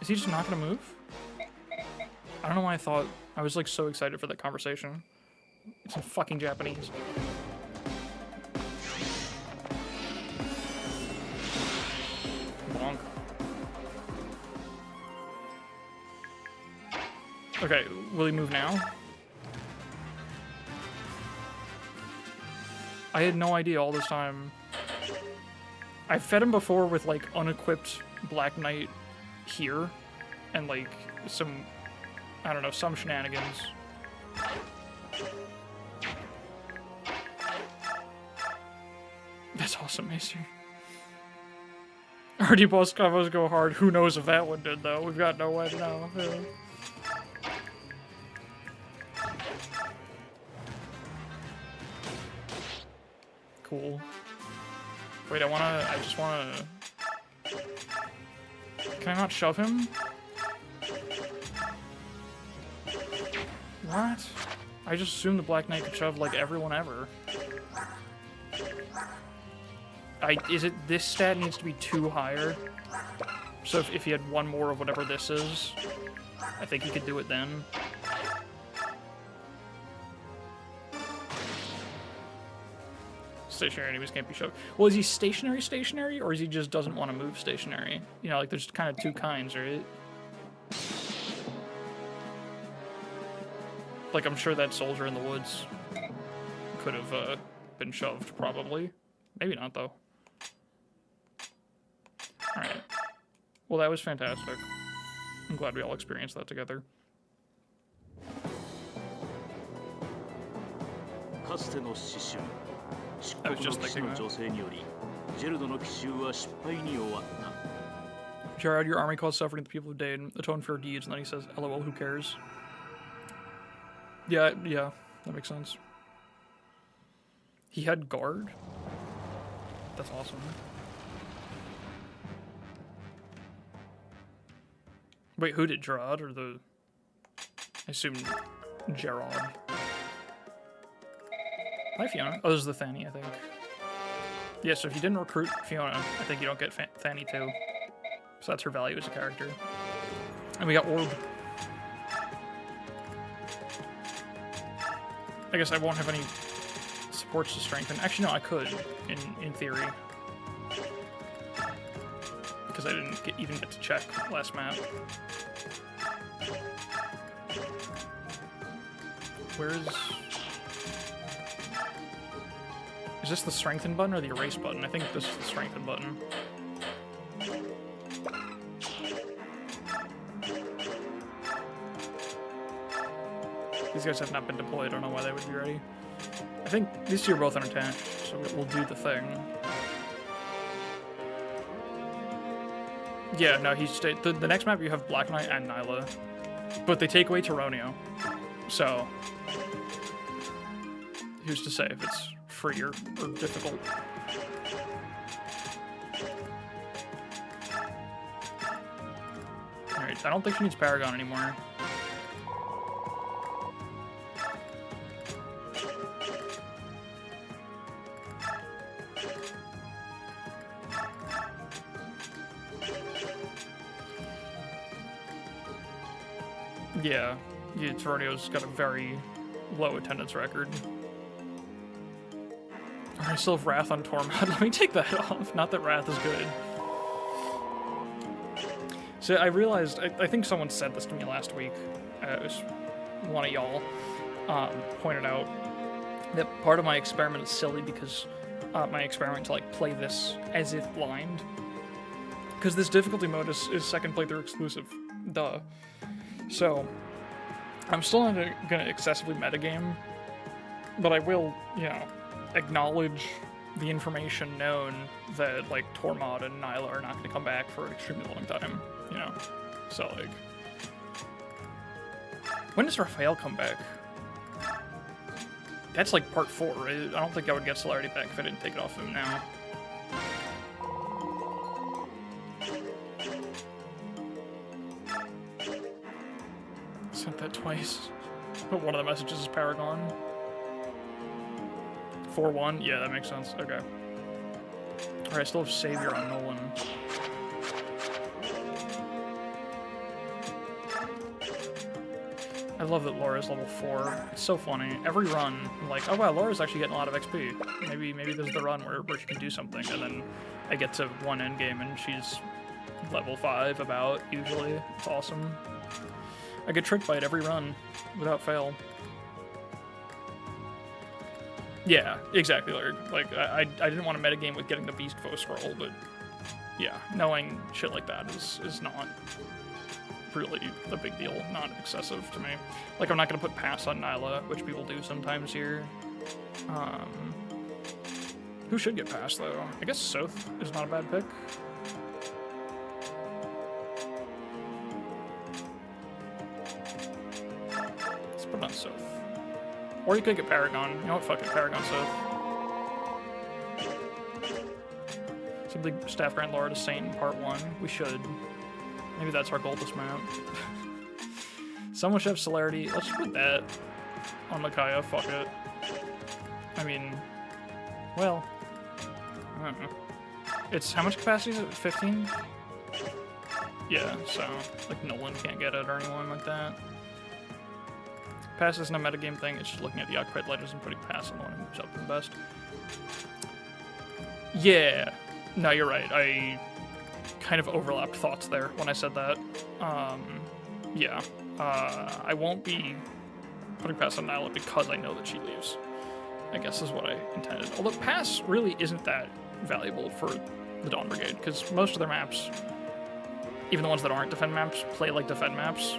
Is he just not gonna move? I don't know why I was like so excited for that conversation. It's in fucking Japanese. Bonk. Okay, will he move now? I had no idea all this time. I fed him before with like unequipped Black Knight here and like some, I don't know, some shenanigans. That's awesome, Maester. RD boss combos go hard. Who knows if that one did though? We've got no way to know. Yeah. Cool. Wait, I just wanna... Can I not shove him? What? I just assumed the Black Knight could shove like everyone ever. This stat needs to be 2 higher. So if he had 1 more of whatever this is, I think he could do it then. Stationary enemies can't be shoved. Well, is he stationary, or is he just doesn't want to move stationary? You know, like there's kind of 2 kinds, right? Like, I'm sure that soldier in the woods could have been shoved, probably. Maybe not, though. Alright. Well, that was fantastic. I'm glad we all experienced that together. I was just thinking that. Gerard, your army caused suffering to the people of Dane, atone for your deeds, and then he says, LOL, who cares? Yeah, that makes sense. He had guard? That's awesome. Wait, who did Gerard, or the... I assume Gerard. Hi, Fiona. Oh, this is the Fanny, I think. Yeah, so if you didn't recruit Fiona, I think you don't get Fanny too. So that's her value as a character. And we got Orb. I guess I won't have any supports to strengthen. Actually, no, I could, in theory. Because I didn't even get to check last map. Where's... Is this the strengthen button or the erase button? I think this is the strengthen button. These guys have not been deployed. I don't know why they would be ready. I think these 2 are both unattached, so we'll do the thing. Yeah, no, he's stayed. The next map you have Black Knight and Nyla, but they take away Tyronio. So, who's to say if it's free or difficult? Alright, I don't think she needs Paragon anymore. Yeah, Tyronio's got a very low attendance record. I still have Wrath on Tormod. Let me take that off. Not that Wrath is good. So I realized, I think someone said this to me last week. It was one of y'all pointed out that part of my experiment is silly because my experiment to like play this as if blind. Because this difficulty mode is second playthrough exclusive. Duh. So, I'm still not gonna excessively metagame, but I will, you know, acknowledge the information known that, like, Tormod and Nyla are not gonna come back for an extremely long time, you know? So, like... When does Raphael come back? That's like part 4. I don't think I would get celerity back if I didn't take it off him now. Sent that twice. But one of the messages is Paragon. 4-1? Yeah, that makes sense. Okay. Alright, I still have Savior on Nolan. I love that Laura's level 4. It's so funny. Every run, I'm like, oh wow, Laura's actually getting a lot of XP. Maybe this is the run where she can do something, and then I get to one endgame and she's level 5 about, usually. It's awesome. I get tricked by it every run, without fail. Yeah, exactly, like I didn't want to metagame with getting the Beast Foe scroll, but yeah, knowing shit like that is not really a big deal, not excessive to me. Like, I'm not going to put pass on Nyla, which people do sometimes here. Who should get pass, though? I guess Soth is not a bad pick. Let's put it on Soth. Or you could get Paragon. You know what? Fuck it, Paragon Soth. Simply staff grant Laura to Saint in part 1. We should. Maybe that's our goal this map. Someone should have celerity. Let's just put that on Micaiah. Fuck it. I mean, well, I don't know. It's, how much capacity is it? 15? Yeah, so, like, Nolan can't get it or anyone like that. Pass isn't a metagame thing, it's just looking at the occupied ledgers and putting pass on the one who moves up the best. Yeah. No, you're right. I kind of overlapped thoughts there when I said that. Yeah. I won't be putting pass on Nyla because I know that she leaves, I guess is what I intended. Although pass really isn't that valuable for the Dawn Brigade, because most of their maps, even the ones that aren't defend maps, play like defend maps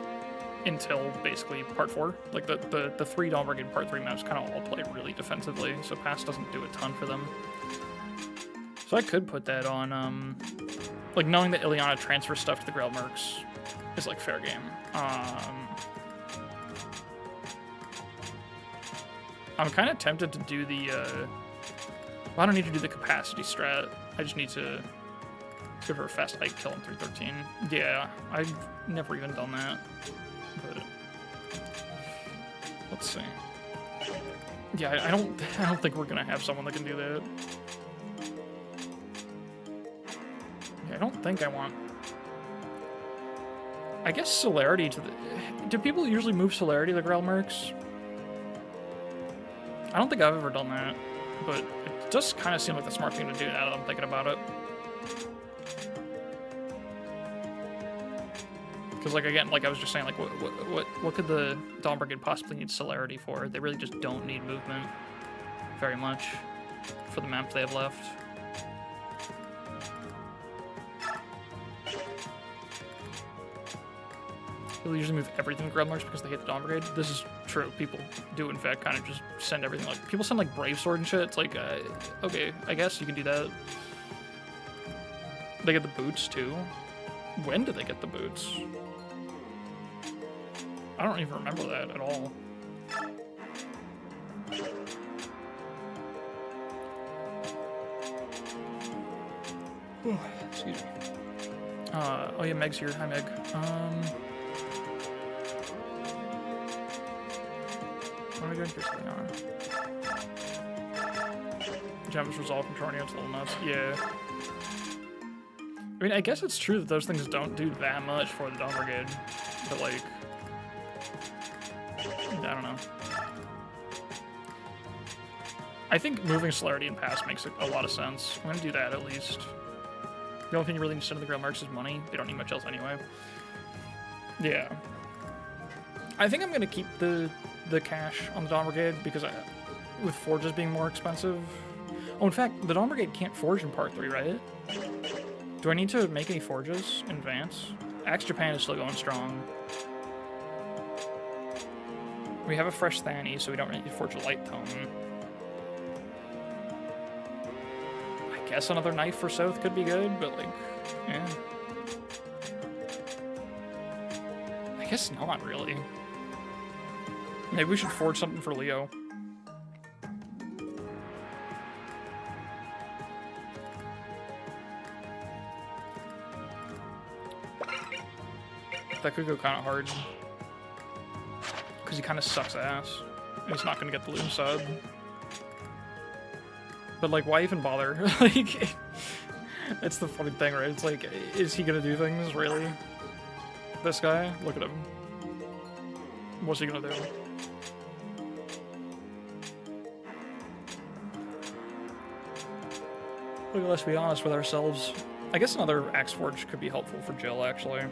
until basically part 4. Like the 3 Dawn Brigade part 3 maps kind of all play really defensively, so pass doesn't do a ton for them. So I could put that on, like, knowing that Ileana transfers stuff to the Greil Mercs is like fair game. I'm kind of tempted to do the, well, I don't need to do the capacity strat. I just need to give her a fast hike kill in 313. Yeah, I've never even done that. But let's see. Yeah, I don't think we're gonna have someone that can do that. Yeah, I don't think I want. I guess celerity to the. Do people usually move celerity to the Greil Mercs? I don't think I've ever done that, but it does kind of seem like the smart thing to do now that I'm thinking about it. Because, like, again, like I was just saying, like, what could the Dawn Brigade possibly need celerity for? They really just don't need movement very much for the map they have left. People usually move everything to Greil Mercs because they hate the Dawn Brigade. This is true. People do, in fact, kind of just send everything. Like, people send, like, Brave Sword and shit. It's like, okay, I guess you can do that. They get the boots, too. When do they get the boots? I don't even remember that at all. Excuse me. Oh yeah, Meg's here. Hi, Meg. What am I doing here? Gems resolve from Tornado, it's a little nuts. Yeah. I mean, I guess it's true that those things don't do that much for the Dawn Brigade, but, like, I don't know. I think moving celerity and pass makes a lot of sense. I'm gonna do that at least. The only thing you really need to send to the Greil Mercs is money. They don't need much else anyway. Yeah. I think I'm gonna keep the cash on the Dawn Brigade because with forges being more expensive. Oh, in fact, the Dawn Brigade can't forge in part 3, right? Do I need to make any forges in advance? Axe Japan is still going strong. We have a fresh Thani, so we don't really need to forge a light tome. I guess another knife for South could be good, but, like, yeah. I guess not really. Maybe we should forge something for Leo. that could go kind of hard. Because he kind of sucks ass. And he's not going to get the loom side. But, like, why even bother? Like, it's the funny thing, right? It's like, is he going to do things, really? This guy? Look at him. What's he going to do? Look, let's be honest with ourselves. I guess another Axe Forge could be helpful for Jill, actually.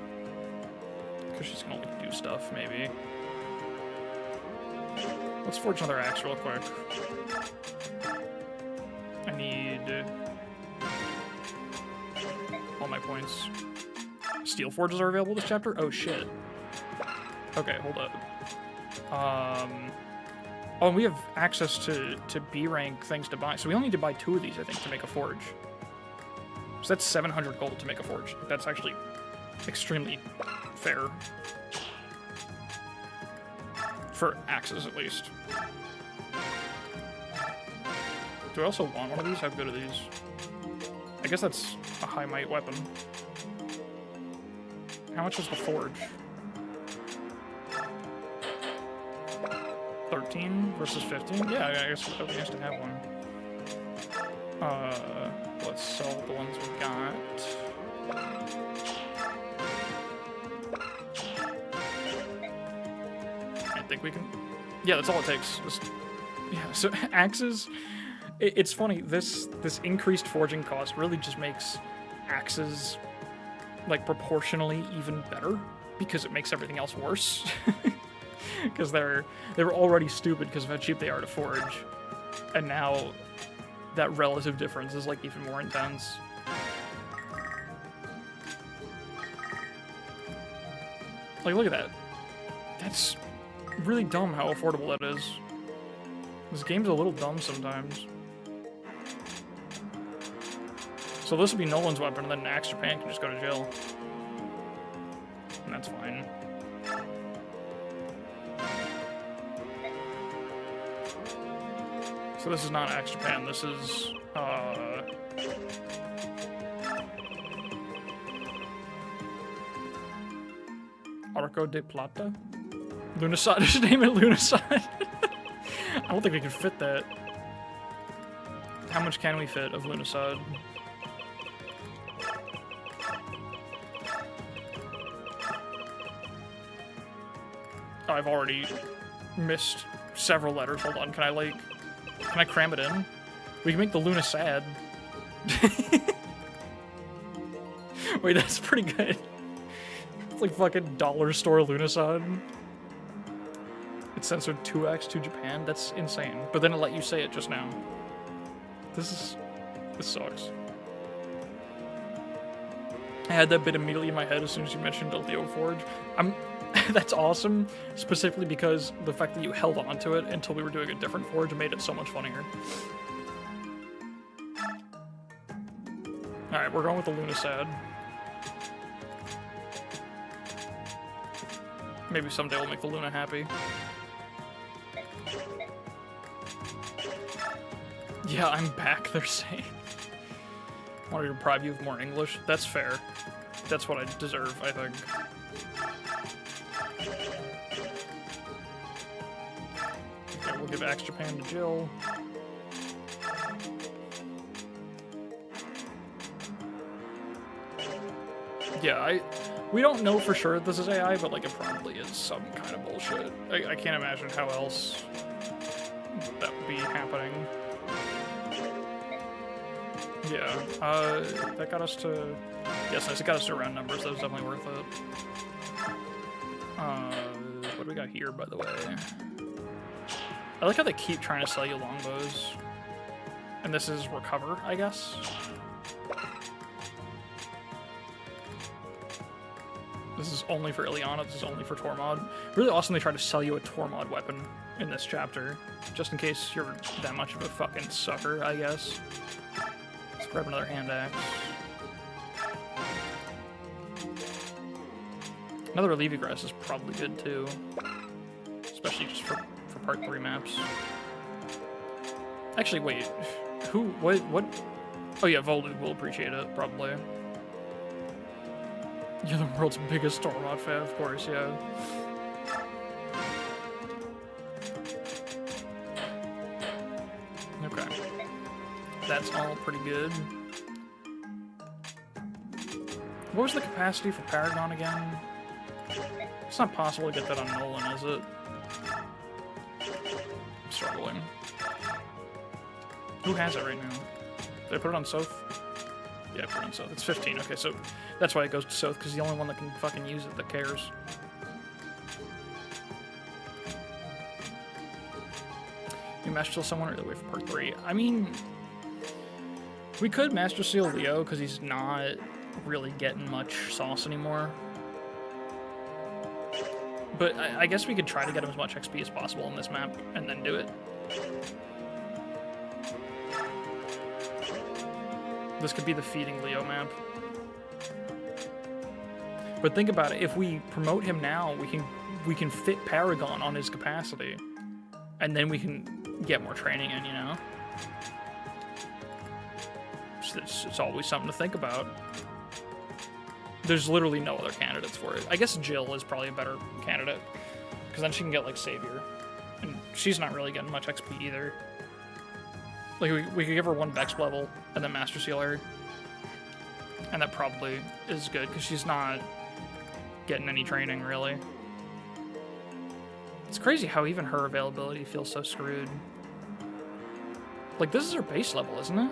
Because she's going to like, do stuff, maybe. Let's forge another axe real quick. I need all my points. Steel forges are available this chapter? Oh shit. Okay, hold up. Oh, and we have access to B rank things to buy. So we only need to buy 2 of these, I think, to make a forge. So that's 700 gold to make a forge. That's actually extremely fair. For axes, at least. Do I also want one of these? How good are these? I guess that's a high might weapon. How much is the forge? 13 versus 15? Yeah, I guess it would be nice to have one. Let's sell the ones we got. I think we can... Yeah, that's all it takes. Just... Yeah, so axes... It's funny, this increased forging cost really just makes axes, like, proportionally even better, because it makes everything else worse. Because they were already stupid because of how cheap they are to forge, and now that relative difference is, like, even more intense. Like, look at that. That's really dumb how affordable that is. This game's a little dumb sometimes. So this would be Nolan's weapon, and then Axe Japan can just go to jail. And that's fine. So this is not Axe Japan, this is, Arco de Plata? Lunasad, just name it Lunasad. I don't think we can fit that. How much can we fit of Lunasad? Oh, I've already missed several letters. Hold on, can I cram it in? We can make the Luna sad. Wait, that's pretty good. It's like fucking dollar store Lunasad. It's censored 2x to Japan. That's insane. But then it let you say it just now. This sucks. I had that bit immediately in my head as soon as you mentioned Leo Forge. That's awesome, specifically because the fact that you held on to it until we were doing a different forge made it so much funnier. Alright, we're going with the Lunasad. Maybe someday we'll make the Luna happy. Yeah, I'm back, they're saying. Wanted to deprive you of more English? That's fair. That's what I deserve, I think. Okay, we'll give Axe Japan to Jill. Yeah, we don't know for sure this is AI, but like it probably is some kind of bullshit. I can't imagine how else that would be happening. Yeah, that got us to... Yes, nice, it got us to round numbers. That was definitely worth it. What do we got here, by the way? I like how they keep trying to sell you longbows. And this is recover, I guess? This is only for Ileana, this is only for Tormod. Really awesome they try to sell you a Tormod weapon in this chapter. Just in case you're that much of a fucking sucker, I guess. Let's grab another hand axe. Another Allevigrass is probably good too. Especially just for part 3 maps. Actually, wait. What? Oh yeah, Volug will appreciate it, probably. You're the world's biggest Tormod fan, of course, yeah. Okay. That's all pretty good. What was the capacity for Paragon again? It's not possible to get that on Nolan, is it? I'm struggling. Who has it right now? Did I put it on Soth? Yeah, I put it on Soth. It's 15. Okay, so that's why it goes to Soth, because he's the only one that can fucking use it that cares. You Master Seal someone or the way for part 3? I mean, we could Master Seal Leo, because he's not really getting much sauce anymore. But I guess we could try to get him as much XP as possible on this map, and then do it. This could be the feeding Leo map. But think about it, if we promote him now, we can fit Paragon on his capacity. And then we can get more training in, you know? It's always something to think about. There's literally no other candidates for it. I guess Jill is probably a better candidate, because then she can get, like, Savior. And she's not really getting much XP either. Like, we could give her 1 Bex level, and then Master Seal her. And that probably is good, because she's not getting any training, really. It's crazy how even her availability feels so screwed. Like, this is her base level, isn't it?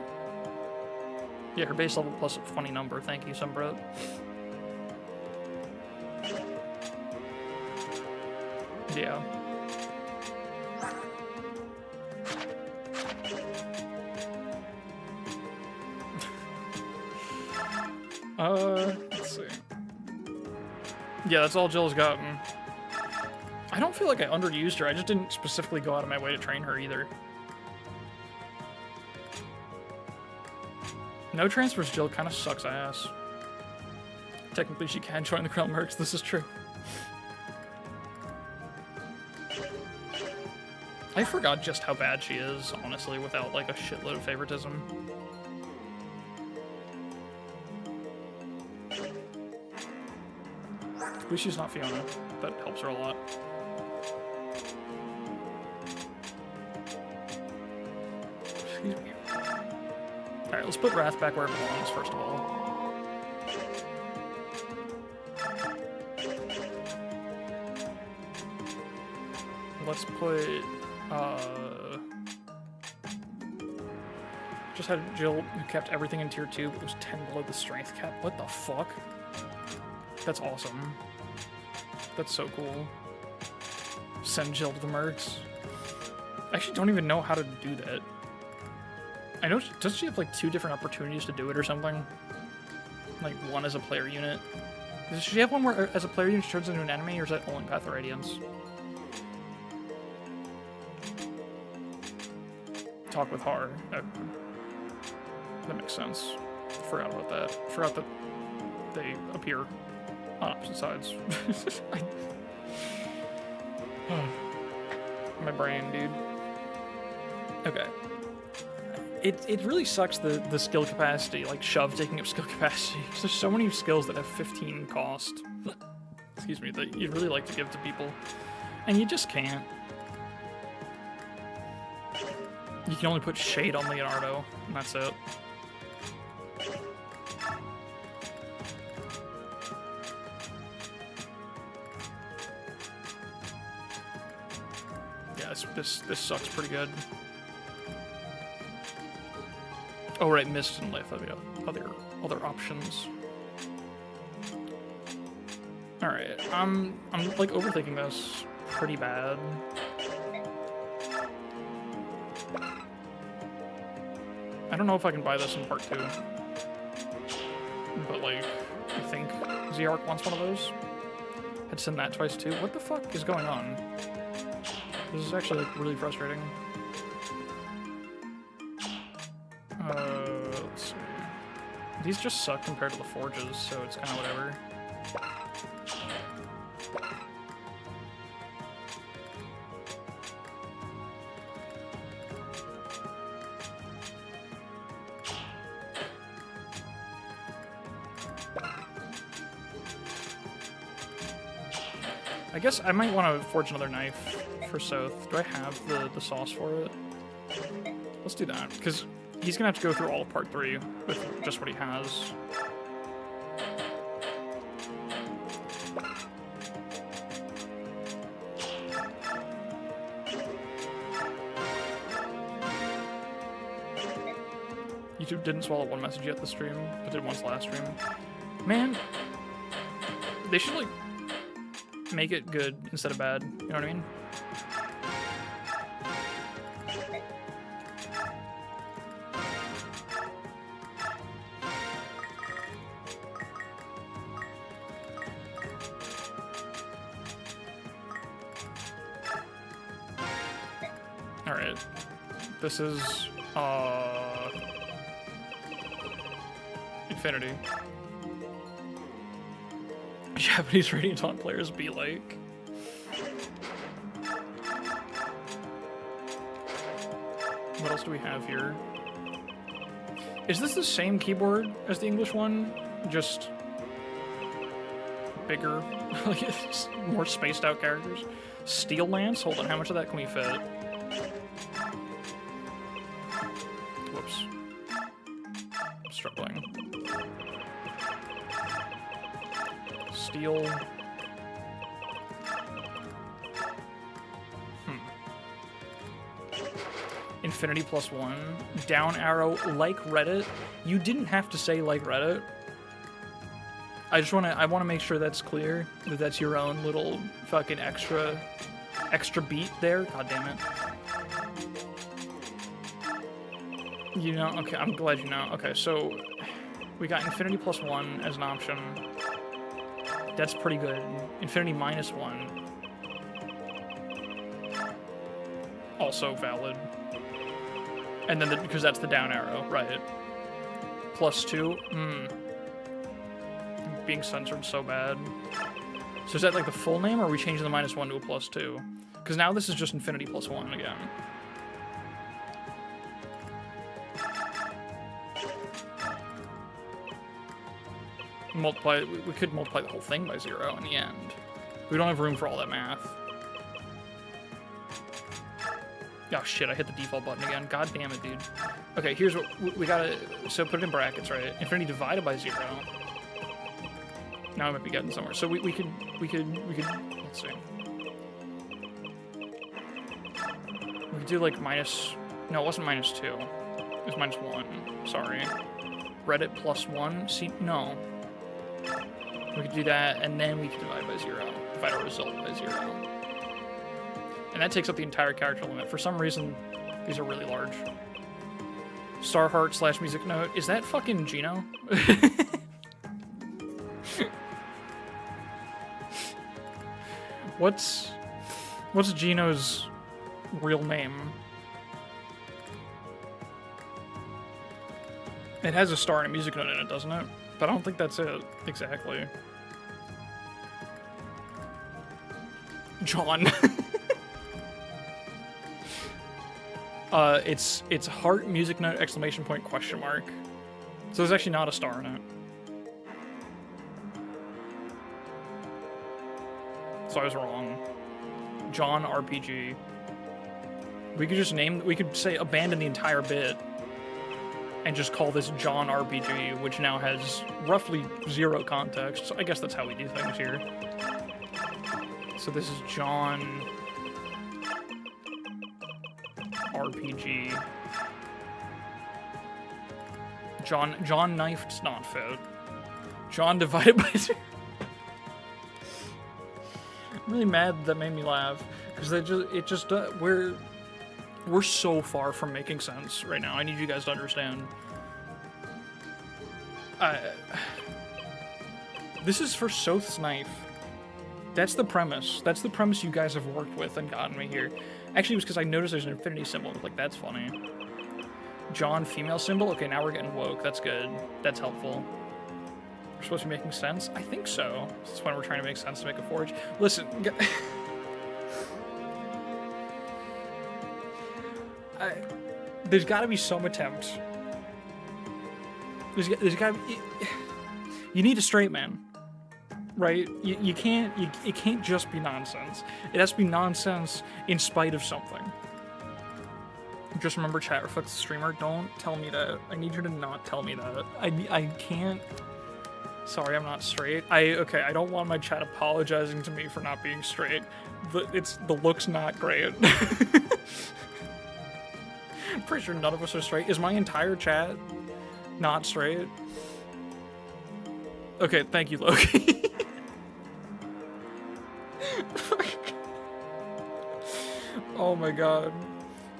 Yeah, her base level plus a funny number. Thank you, Sunbro. Yeah. Let's see. Yeah, that's all Jill's gotten. I don't feel like I underused her. I just didn't specifically go out of my way to train her either. No transfers Jill kind of sucks ass. Technically, she can join the Greil Mercs. This is true. I forgot just how bad she is, honestly, without, like, a shitload of favoritism. At least she's not Fiona. That helps her a lot. Excuse me. Alright, let's put Wrath back where it belongs, first of all. Let's put, just had Jill who kept everything in tier 2, but it was 10 below the strength cap. What the fuck? That's awesome. That's so cool. Send Jill to the Mercs. I actually don't even know how to do that. I know, doesn't she have like 2 different opportunities to do it or something? Like one as a player unit. Does she have one where as a player unit she turns into an enemy, or is that only Path of Radiance? Talk with Har. Okay. That makes sense. Forgot about that. Forgot that they appear on opposite sides. My brain, dude. Okay. It really sucks the skill capacity, like Shove taking up skill capacity. Because there's so many skills that have 15 cost. Excuse me, that you'd really like to give to people. And you just can't. You can only put Shade on Leonardo, and that's it. Yeah, this sucks pretty good. Oh right, Mist and Life. Other options. All right, I'm like overthinking this pretty bad. I don't know if I can buy this in part 2, but like, I think Z-Arc wants one of those. I'd send that twice too. What the fuck is going on? This is actually like really frustrating. Let's see. These just suck compared to the forges, so it's kind of whatever. I guess I might want to forge another knife for Soth. Do I have the sauce for it? Let's do that, because he's going to have to go through all of part 3 with just what he has. YouTube didn't swallow one message yet this stream, but did once last stream. Man, they should, like, make it good instead of bad. You know what I mean? Alright. This is, Infinity. Japanese Radiant Taunt players be like. What else do we have here? Is this the same keyboard as the English one? Just bigger? More spaced out characters? Steel Lance? Hold on, how much of that can we fit? Whoops. I'm struggling. Steel. Infinity +1. Down arrow, like Reddit. You didn't have to say like Reddit. I want to make sure that's clear, that that's your own little fucking extra beat there. God damn it. You know, okay, I'm glad you know. Okay, so we got Infinity +1 as an option. That's pretty good. Infinity -1. Also valid. And then, because that's the down arrow, right. +2, Being censored so bad. So is that like the full name, or are we changing the -1 to a +2? Because now this is just Infinity +1 again. Multiply, we could multiply the whole thing by 0 in the end. We don't have room for all that math. Oh shit, I hit the default button again. God damn it, dude. Okay, here's what we gotta, so put it in brackets, right? Infinity divided by 0. Now I might be getting somewhere. So we could, let's see. We could do like no, it wasn't -2. It was -1, sorry. Reddit +1, see, no. We could do that, and then we could divide by 0. Divide our result by 0. And that takes up the entire character limit. For some reason, these are really large. Starheart / music note. Is that fucking Gino? What's Gino's real name? It has a star and a music note in it, doesn't it? But I don't think that's it, exactly. John. It's heart, music note, ! question mark. So there's actually not a star in it. So I was wrong. John RPG. We could just we could say abandon the entire bit and just call this John RPG, which now has roughly 0 context. So I guess that's how we do things here. So this is John RPG. John knifed's not fit. John divided by 0. I'm really mad that made me laugh, because we're so far from making sense right now. I need you guys to understand. This is for Soth's knife. That's the premise. That's the premise you guys have worked with and gotten me here. Actually, it was because I noticed there's an infinity symbol. Like, that's funny. John, female symbol? Okay, now we're getting woke. That's good. That's helpful. We're supposed to be making sense? I think so. That's when we're trying to make sense to make a forge. Listen. There's got to be some attempt. There's got to be... You need a straight man. right? You can't, it can't just be nonsense. It has to be nonsense in spite of something. Just remember, chat reflects the streamer. Don't tell me that. I need you to not tell me that. I can't. Sorry, I'm not straight. Okay, I don't want my chat apologizing to me for not being straight. The look's not great. I'm pretty sure none of us are straight. Is my entire chat not straight? Okay, thank you, Loki. Oh my god.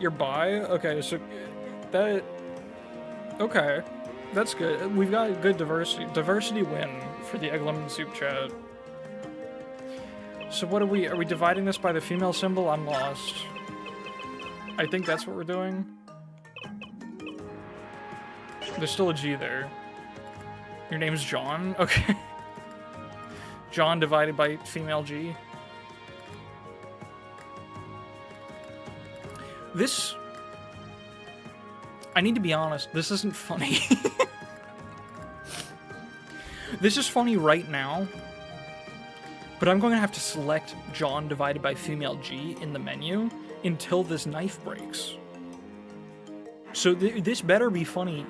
You're bi? Okay, so that... Okay, that's good. We've got good diversity. Diversity win for the egg lemon soup chat. So what are we dividing this by the female symbol? I'm lost. I think that's what we're doing. There's still a G there. Your name's John? Okay. John divided by female G. This... I need to be honest, this isn't funny. This is funny right now, but I'm going to have to select John divided by female G in the menu until this knife breaks. So this better be funny,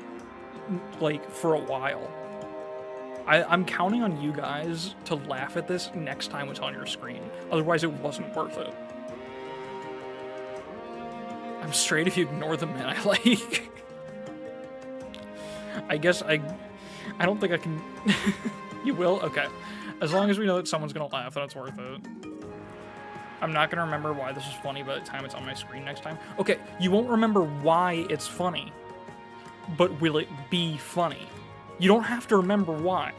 like, for a while. I'm counting on you guys to laugh at this next time it's on your screen. Otherwise, it wasn't worth it. I'm straight if you ignore the men I like. I guess I don't think I can... You will? Okay. As long as we know that someone's gonna laugh, then it's worth it. I'm not gonna remember why this is funny by the time it's on my screen next time. Okay, you won't remember why it's funny, but will it be funny? You don't have to remember why.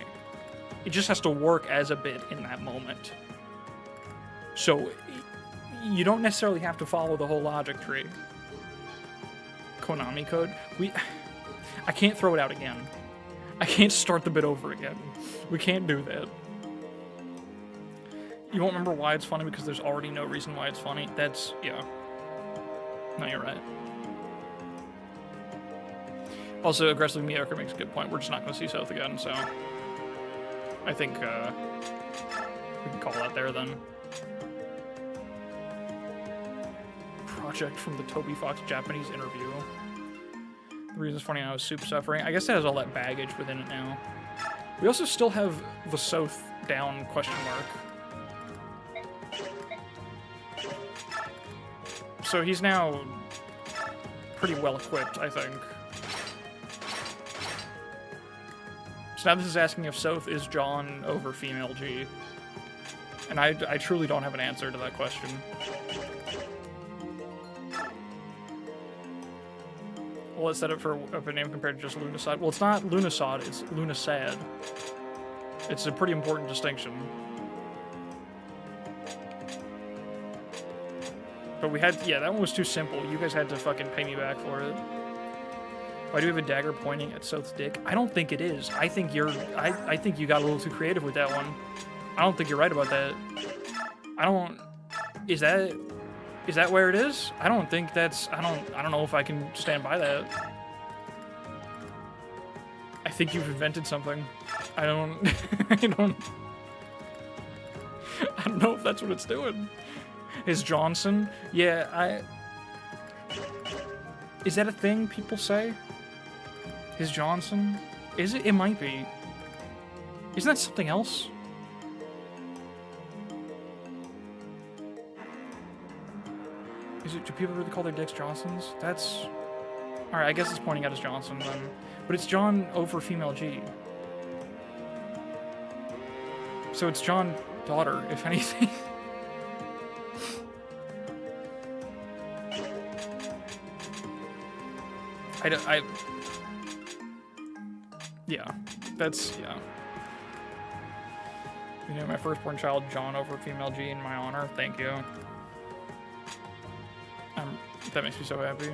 It just has to work as a bit in that moment. So, you don't necessarily have to follow the whole logic tree. Konami code? I can't throw it out again. I can't start the bit over again. We can't do that. You won't remember why it's funny because there's already no reason why it's funny. That's, yeah. No, you're right. Also, aggressively mediocre makes a good point. We're just not going to see South again, so... I think, we can call that there, then. Project from the Toby Fox Japanese interview. The reason it's funny now is soup suffering. I guess it has all that baggage within it now. We also still have the South down, question mark. So he's now pretty well equipped, I think. So now this is asking if South is John over female G. And I truly don't have an answer to that question. Well, let's set it for a name compared to just Lunasad. Well, it's not Lunasad, it's Lunasad. It's a pretty important distinction. But we had, yeah, that one was too simple. You guys had to fucking pay me back for it. Why do we have a dagger pointing at South's dick? I don't think it is. I think I think you got a little too creative with that one. I don't think you're right about that. Is that where it is? I don't think that's, I don't know if I can stand by that. I think you've invented something. I don't know if that's what it's doing. Is Johnson? Yeah, is that a thing people say? Is Johnson? Is it? It might be. Isn't that something else? Is it, do people really call their dicks Johnsons? That's... Alright, I guess it's pointing out as Johnson then. But it's John over female G. So it's John daughter, if anything. Yeah, that's, yeah. You know, my firstborn child, John over female G in my honor. Thank you. That makes me so happy.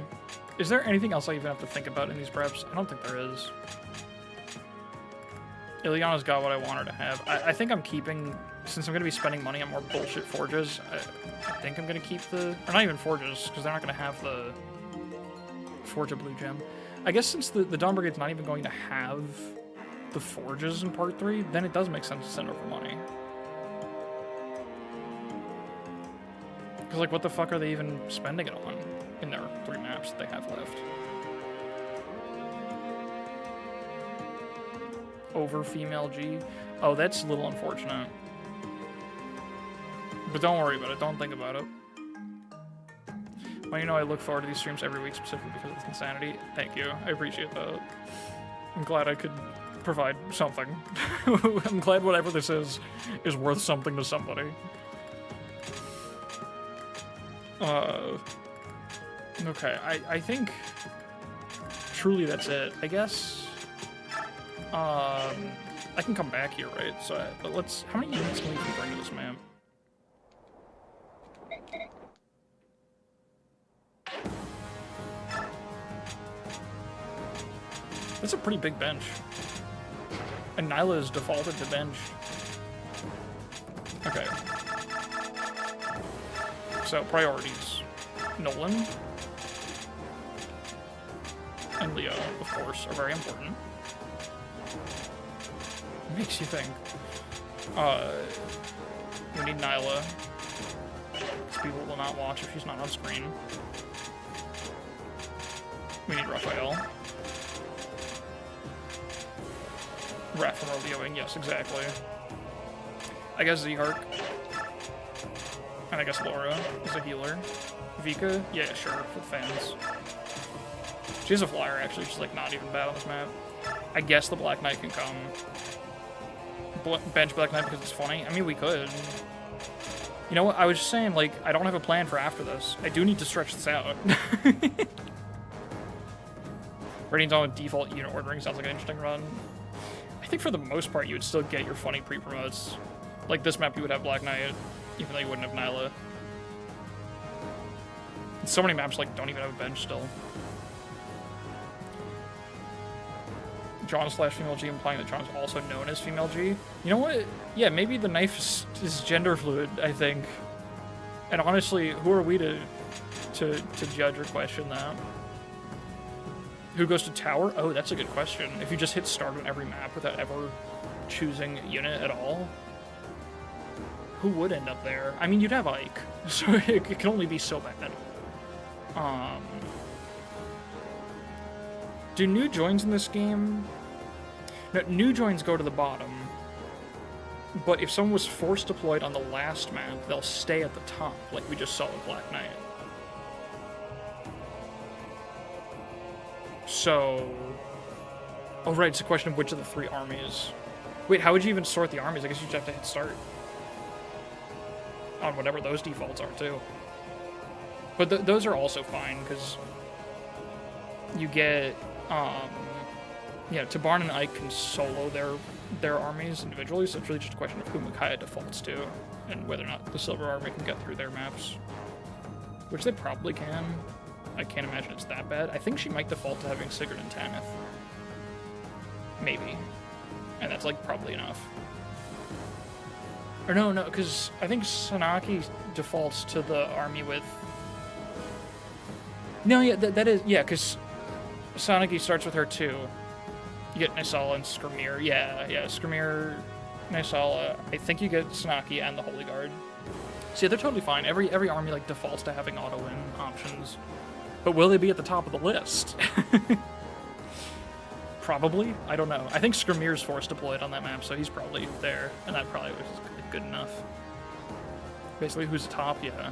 Is there anything else I even have to think about in these preps? I don't think there is. Ileana's got what I want her to have. I think I'm keeping, since I'm going to be spending money on more bullshit forges, I think I'm going to keep the, or not even forges, because they're not going to have the forge a blue gem. I guess since the Dawn Brigade's not even going to have the forges in part 3, then it does make sense to send over money. Because, like, what the fuck are they even spending it on in their 3 maps that they have left? Over female G? Oh, that's a little unfortunate. But don't worry about it. Don't think about it. Well, you know, I look forward to these streams every week specifically because of this insanity. Thank you. I appreciate that. I'm glad I could provide something. I'm glad whatever this is worth something to somebody. Okay, I think truly that's it. I guess I can come back here, right? So, but let's. How many units can we even bring to this map? That's a pretty big bench. And Nyla is defaulted to bench. Okay. So, priorities. Nolan. And Leo, of course, are very important. Makes you think. We need Nyla. Because people will not watch if she's not on screen. We need Raphael. Rat from Rodeoing, yes, exactly. I guess Z-Hark. And I guess Laura is a healer. Vika? Yeah, sure, for the fans. She has a flyer, actually. She's, like, not even bad on this map. I guess the Black Knight can come. Bench Black Knight because it's funny? I mean, we could. You know what? I was just saying, like, I don't have a plan for after this. I do need to stretch this out. Ratings on default unit ordering sounds like an interesting run. I think for the most part, you would still get your funny pre-promotes. Like this map, you would have Black Knight, even though you wouldn't have Nyla. And so many maps like don't even have a bench still. John/female G implying that John is also known as female G. You know what? Yeah, maybe the knife is gender fluid, I think. And honestly, who are we to judge or question that? Who goes to tower? Oh, that's a good question. If you just hit start on every map without ever choosing unit at all, who would end up there? I mean, you'd have Ike, so it can only be so bad. Do new joins in this game? No, new joins go to the bottom, but if someone was force deployed on the last map, they'll stay at the top, like we just saw with Black Knight. So... Oh, right, it's a question of which of the 3 armies. Wait, how would you even sort the armies? I guess you'd have to hit start. On whatever those defaults are, too. But those are also fine, because... You get... Yeah, Tabarn and Ike can solo their armies individually, so it's really just a question of who Micaiah defaults to, and whether or not the Silver Army can get through their maps. Which they probably can. I can't imagine it's that bad. I think she might default to having Sigurd and Tanith. Maybe. And that's, like, probably enough. Or no, because I think Sanaki defaults to the army with... No, yeah, that is... Yeah, because Sanaki starts with her, too. You get Nysala and Skirmir. Yeah, Skirmir, Nysala. I think you get Sanaki and the Holy Guard. So yeah, they're totally fine. Every army, like, defaults to having auto-win options. But will they be at the top of the list? Probably. I don't know. I think Skirmir's force deployed on that map, so he's probably there, and that probably was good enough. Basically, who's the top? Yeah.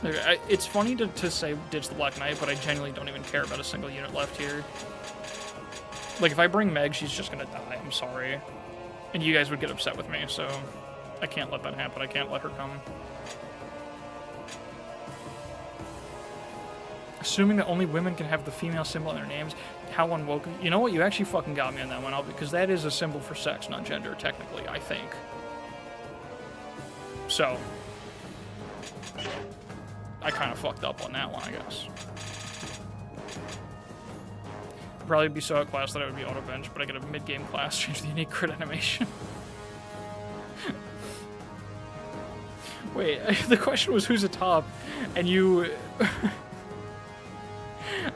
Okay, it's funny to say ditch the Black Knight, but I genuinely don't even care about a single unit left here. Like, if I bring Meg, she's just gonna die. I'm sorry. And you guys would get upset with me, so I can't let that happen. I can't let her come. Assuming that only women can have the female symbol in their names, how unwoke. You know what? You actually fucking got me on that one, because that is a symbol for sex, not gender, technically, I think. So, I kind of fucked up on that one, I guess. Probably be so outclassed that I would be auto bench, but I get a mid-game class, change the unique crit animation. Wait, the question was who's a top, and you...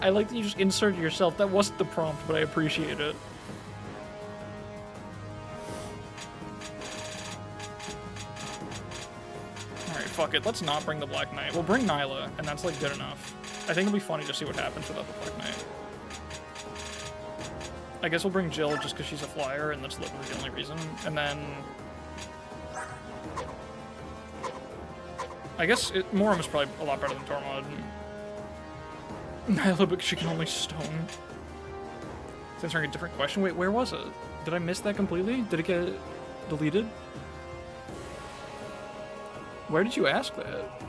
I like that you just inserted yourself. That wasn't the prompt, but I appreciate it. fuck it. Let's not bring the Black Knight. We'll bring Nyla, and that's, like, good enough. I think it'll be funny to see what happens without the Black Knight. I guess we'll bring Jill just because she's a flyer, and that's literally the only reason. And then... I guess Moram is probably a lot better than Tormod. Nyla, but she can only stone. It's answering a different question. Wait, where was it? Did I miss that completely? Did it get deleted? Where did you ask that?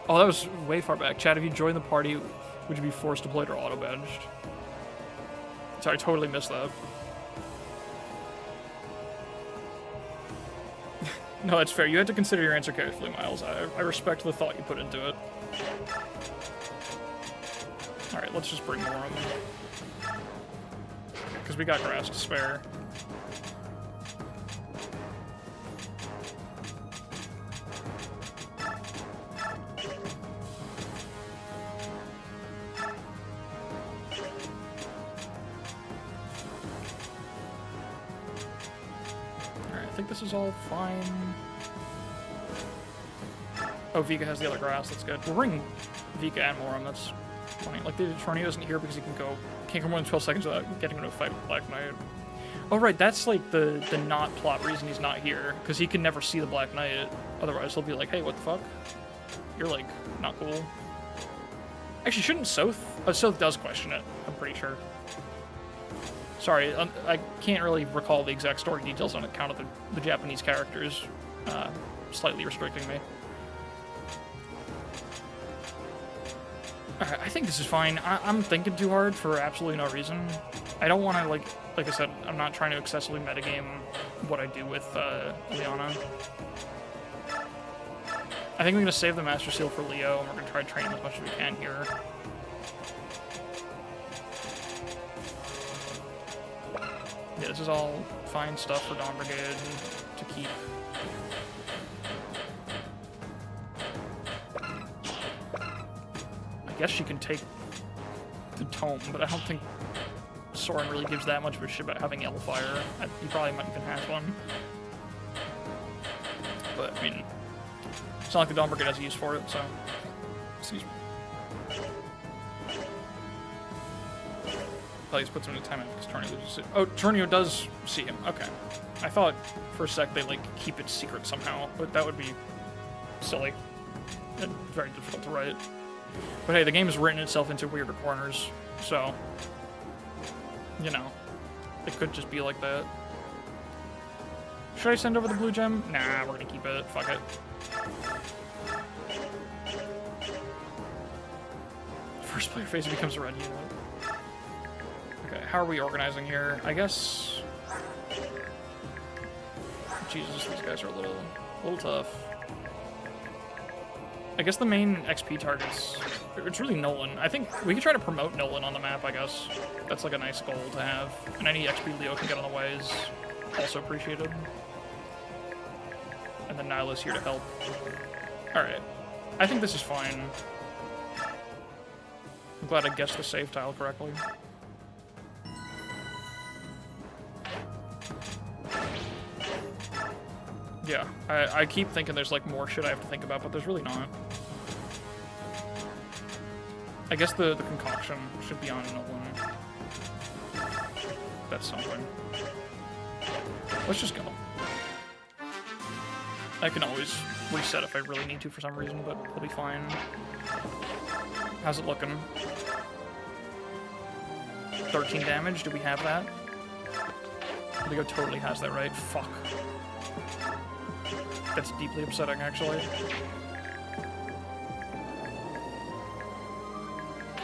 Oh, that was way far back. Chad, if you joined the party, would you be forced deployed or auto-badged? Sorry, I totally missed that. No, that's fair. You had to consider your answer carefully, Miles. I respect the thought you put into it. Alright, let's just bring more of them. Because we got grass to spare. I think this is all fine. Oh, Vika has the other grass, that's good. We'll bring Vika and Moram, that's funny. Like, the Tornado isn't here because he can't come more than 12 seconds without getting into a fight with Black Knight. Oh, right, that's like the not plot reason he's not here, because he can never see the Black Knight. Otherwise, he'll be like, hey, what the fuck? You're, like, not cool. Actually, shouldn't Soth? Oh, Soth does question it, I'm pretty sure. Sorry, I can't really recall the exact story details on account of the Japanese characters slightly restricting me. Alright, I think this is fine. I'm thinking too hard for absolutely no reason. I don't want to, like I said, I'm not trying to excessively metagame what I do with Liana. I think we're going to save the Master Seal for Leo, and we're going to try to train him as much as we can here. Yeah, this is all fine stuff for Dawn Brigade to keep. I guess she can take the tome, but I don't think Soren really gives that much of a shit about having Yellowfire. He probably might even have one. But, I mean, it's not like the Dawn Brigade has a use for it, so... Excuse me. Please put some time in because Tornio loses it. Oh, Tornio does see him. Okay. I thought for a sec they, like, keep it secret somehow, but that would be silly and very difficult to write. But hey, the game has written itself into weirder corners, so, you know, it could just be like that. Should I send over the blue gem? Nah, we're gonna keep it. Fuck it. First player phase becomes a red unit. Okay, how are we organizing here? I guess... Jesus, these guys are a little tough. I guess the main XP targets... It's really Nolan. I think we could try to promote Nolan on the map, I guess. That's like a nice goal to have. And any XP Leo can get on the way is also appreciated. And then Nyla's here to help. Alright. I think this is fine. I'm glad I guessed the save tile correctly. Yeah, I keep thinking there's, like, more shit I have to think about, but there's really not. I guess the concoction should be on Nolan. That's something. Let's just go. I can always reset if I really need to for some reason, but we'll be fine. How's it looking? 13 damage, do we have that? Leo totally has that, right? Fuck. That's deeply upsetting, actually.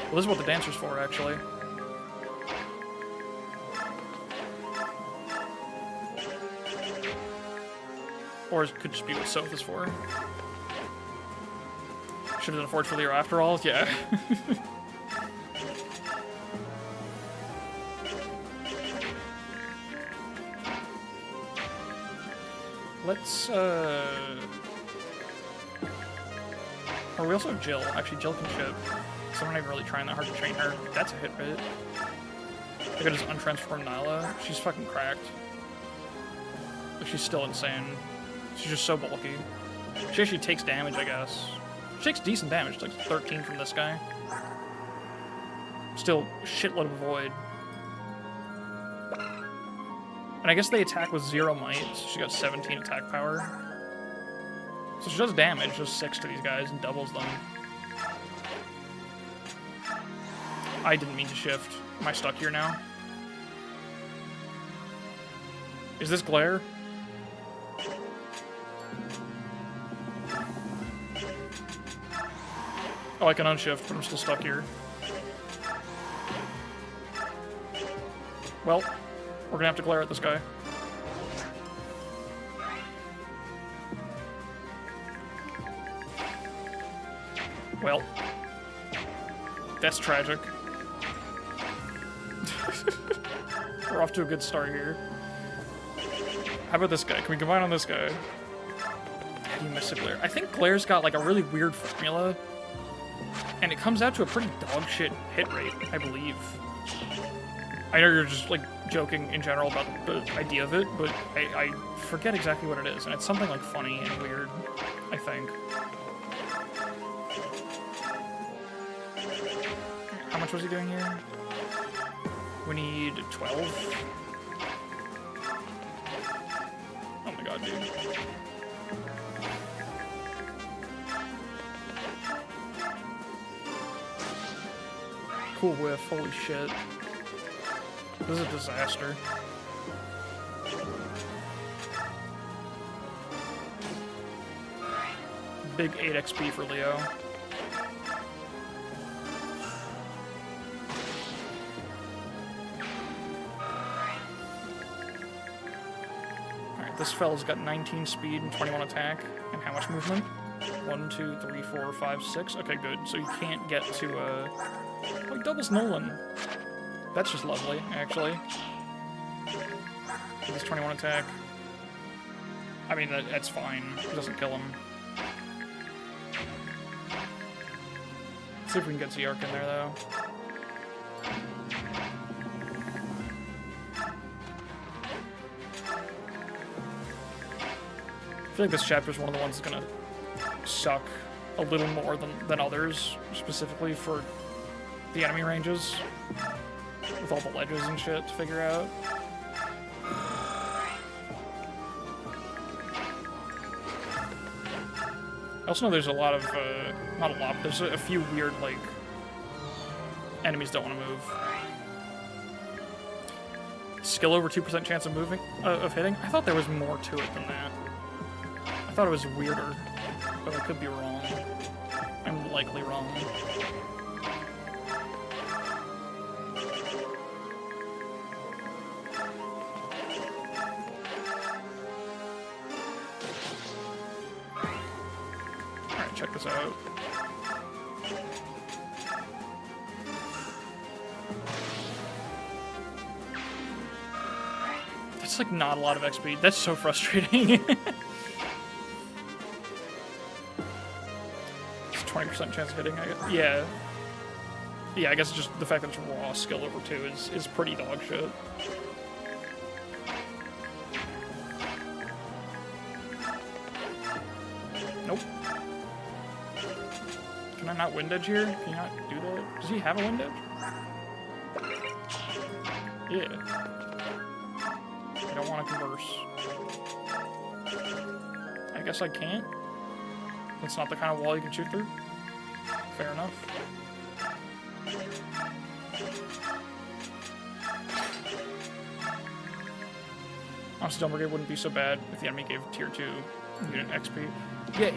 Well, this is what the dancer's for, actually. Or it could just be what Soth is for. Should have done a Forge for Leo after all? Yeah. Let's, Or we also have Jill. Actually, Jill can ship. So I'm not even really trying that hard to train her. That's a hit rate. I could just untransform Nyla. She's fucking cracked. But she's still insane. She's just so bulky. She actually takes damage, I guess. She takes decent damage, like 13 from this guy. Still, shitload of void. And I guess they attack with 0 might, so she got 17 attack power. So she does damage, does 6 to these guys, and doubles them. I didn't mean to shift. Am I stuck here now? Is this glare? Oh, I can unshift, but I'm still stuck here. Well, we're gonna have to glare at this guy. Well, that's tragic. We're off to a good start here. How about this guy? Can we combine on this guy? How do you miss a glare? I think glare's got like a really weird formula, and it comes out to a pretty dog shit hit rate, I believe. I know you're just like joking in general about the idea of it, but I forget exactly what it is, and it's something like funny and weird, I think. How much was he doing here? We need 12. Oh my god, dude. Cool whiff, holy shit. This is a disaster. Big 8 XP for Leo. Alright, this fella's got 19 speed and 21 attack. And how much movement? 1, 2, 3, 4, 5, 6. Okay, good. So you can't get to, oh, he doubles Nolan. That's just lovely, actually. He's 21 attack. I mean, that's fine. It doesn't kill him. Let's see if we can get Zerk in there, though. I feel like this chapter is one of the ones that's gonna suck a little more than others, specifically for the enemy ranges. With all the ledges and shit to figure out. I also know there's a lot of, not a lot, but there's a few weird, like, enemies don't want to move. Skill over 2% chance of moving, of hitting? I thought there was more to it than that. I thought it was weirder, but I could be wrong. I'm likely wrong. Check this out. That's like not a lot of XP. That's so frustrating. It's 20% chance of hitting, I guess. Yeah. Yeah, I guess just the fact that it's raw skill over 2 is pretty dog shit. Nope. Can I not wind edge here? Can you not do that? Does he have a wind edge? Yeah. I don't want to converse. I guess I can't. That's not the kind of wall you can shoot through. Fair enough. Honestly, Dawn Brigade wouldn't be so bad if the enemy gave tier 2 unit XP. Yeah,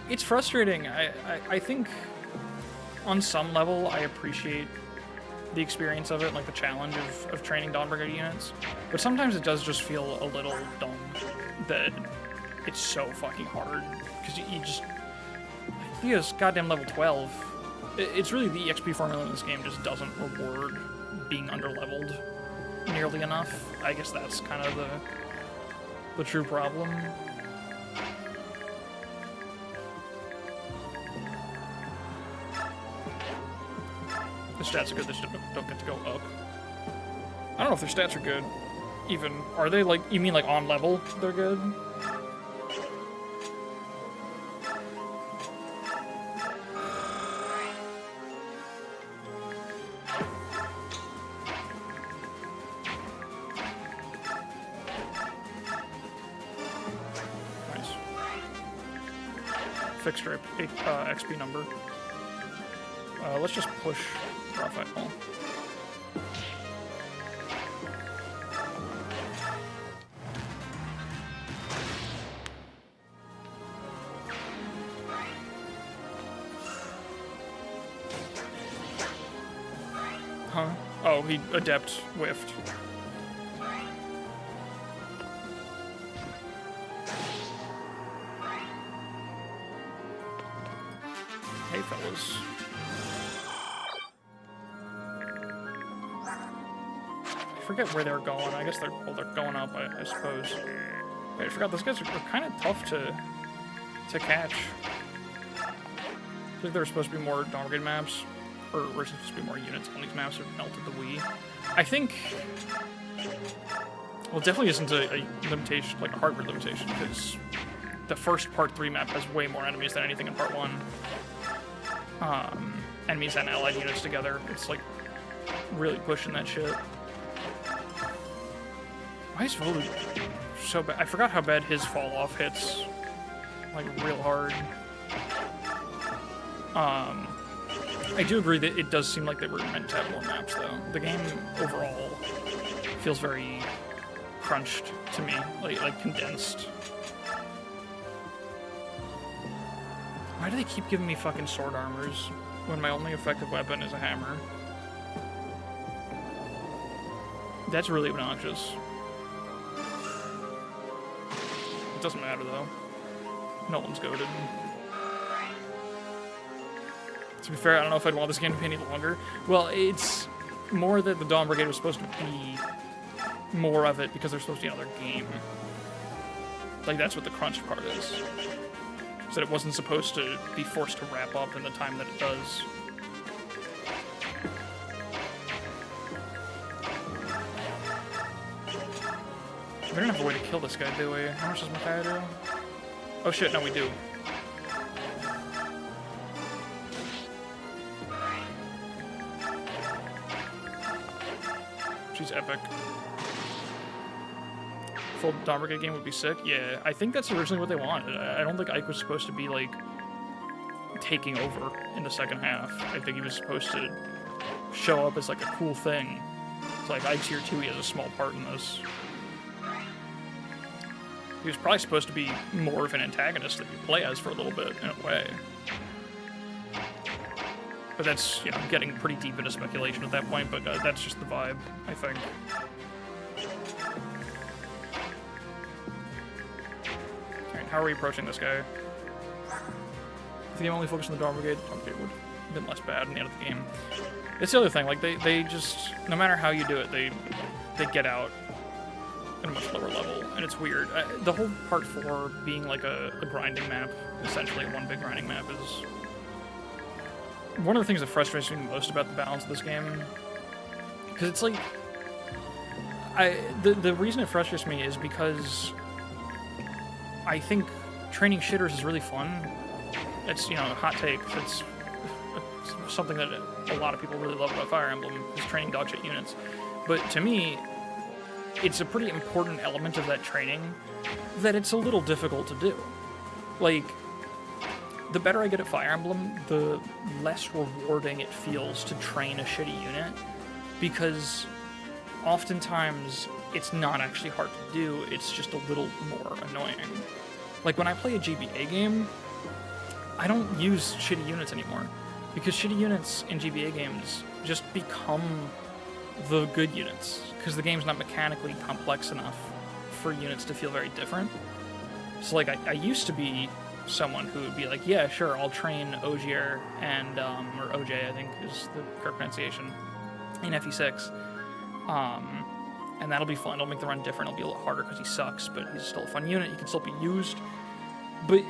it's frustrating. I think on some level I appreciate the experience of it, like the challenge of training Dawn Brigade units, but sometimes it does just feel a little dumb that it's so fucking hard, because you just, Theo's goddamn level 12. It's really the XP formula in this game just doesn't reward being underleveled nearly enough. I guess that's kind of the true problem. The stats are good, they just don't get to go up. I don't know if their stats are good, even. Are they, like, you mean, like, on level they're good? fixed her XP number. Let's just push Raphael. Huh? Oh, he adept whiffed. Hey, fellas. I forget where they're going. I guess they're going up, I suppose. Wait, I forgot those guys are kind of tough to catch. I think there were supposed to be more Dawn Brigade maps, or were supposed to be more units on these maps that melted the Wii. I think, well, it definitely isn't a limitation, like a hardware limitation, because the first Part 3 map has way more enemies than anything in Part 1. Enemies and allied units together. It's like really pushing that shit. Why is Volu so bad? I forgot how bad his fall off hits, like real hard. I do agree that it does seem like they were meant to have more maps, though. The game overall feels very crunched to me, like condensed. Why do they keep giving me fucking sword armors when my only effective weapon is a hammer? That's really obnoxious. It doesn't matter, though. No one's goated. To be fair, I don't know if I'd want this game to be any longer. Well, it's more that the Dawn Brigade was supposed to be more of it because there's supposed to be another game. Like, that's what the crunch part is. So it wasn't supposed to be forced to wrap up in the time that it does. We don't have a way to kill this guy, do we? How much does Makai do? Oh shit, no, we do. She's epic. Full Dawn Brigade game would be sick. Yeah, I think that's originally what they wanted. I don't think Ike was supposed to be, like, taking over in the second half. I think he was supposed to show up as, like, a cool thing. It's like, Ike's here too, he has a small part in this. He was probably supposed to be more of an antagonist that you play as for a little bit, in a way. But that's, you know, getting pretty deep into speculation at that point, but that's just the vibe, I think. Alright, how are we approaching this guy? If the game only focused on the Dawn Brigade, okay, it would have been less bad in the end of the game. It's the other thing, like, they just, no matter how you do it, they get out at a much lower level, and it's weird. The whole Part 4 being like a grinding map, essentially one big grinding map, is one of the things that frustrates me most about the balance of this game. Because it's like, the reason it frustrates me is because I think training shitters is really fun. It's, you know, a hot take. It's something that a lot of people really love about Fire Emblem, is training dogshit units. But to me, it's a pretty important element of that training that it's a little difficult to do. Like, the better I get at Fire Emblem, the less rewarding it feels to train a shitty unit, because oftentimes it's not actually hard to do, it's just a little more annoying. Like, when I play a GBA game, I don't use shitty units anymore, because shitty units in GBA games just become the good units, because the game's not mechanically complex enough for units to feel very different. So, like, I used to be someone who would be like, yeah, sure, I'll train Ogier and, or OJ, I think is the correct pronunciation, in FE6. And that'll be fun. It'll make the run different. It'll be a little harder because he sucks, but he's still a fun unit. He can still be used. But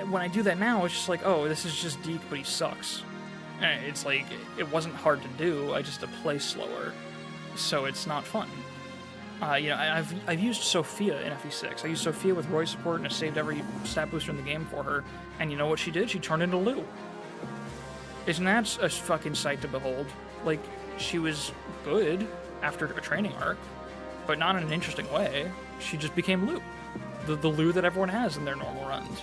when I do that now, it's just like, oh, this is just Deke, but he sucks. And it's like, it wasn't hard to do. I just had to play slower. So it's not fun. You know, I've used Sophia in FE6. I used Sophia with Roy support, and I saved every stat booster in the game for her. And you know what she did? She turned into Lou. Isn't that a fucking sight to behold? Like, she was good after a training arc, but not in an interesting way. She just became Lou. The Lou that everyone has in their normal runs.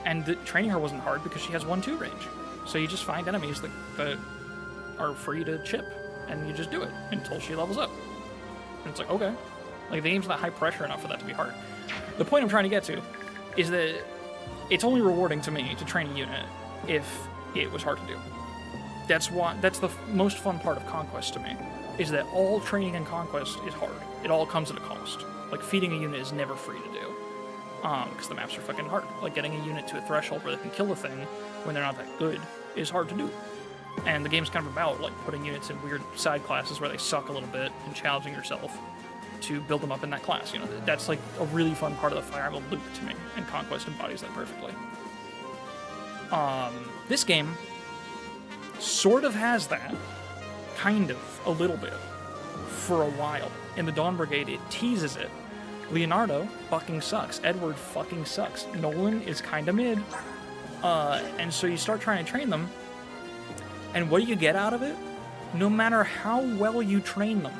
And training her wasn't hard because she has 1-2 range. So you just find enemies that are free to chip, and you just do it until she levels up. And it's like, okay. Like, the game's not high pressure enough for that to be hard. The point I'm trying to get to is that it's only rewarding to me to train a unit if it was hard to do. That's the most fun part of Conquest to me, is that all training in Conquest is hard. It all comes at a cost. Like, feeding a unit is never free to do. Because the maps are fucking hard. Like, getting a unit to a threshold where they can kill a thing when they're not that good is hard to do. And the game's kind of about, like, putting units in weird side classes where they suck a little bit and challenging yourself to build them up in that class. You know, that's, like, a really fun part of the Fire Emblem loop to me, and Conquest embodies that perfectly. This game sort of has that, kind of, a little bit, for a while. In the Dawn Brigade, it teases it. Leonardo fucking sucks. Edward fucking sucks. Nolan is kinda mid. And so you start trying to train them, and what do you get out of it? No matter how well you train them,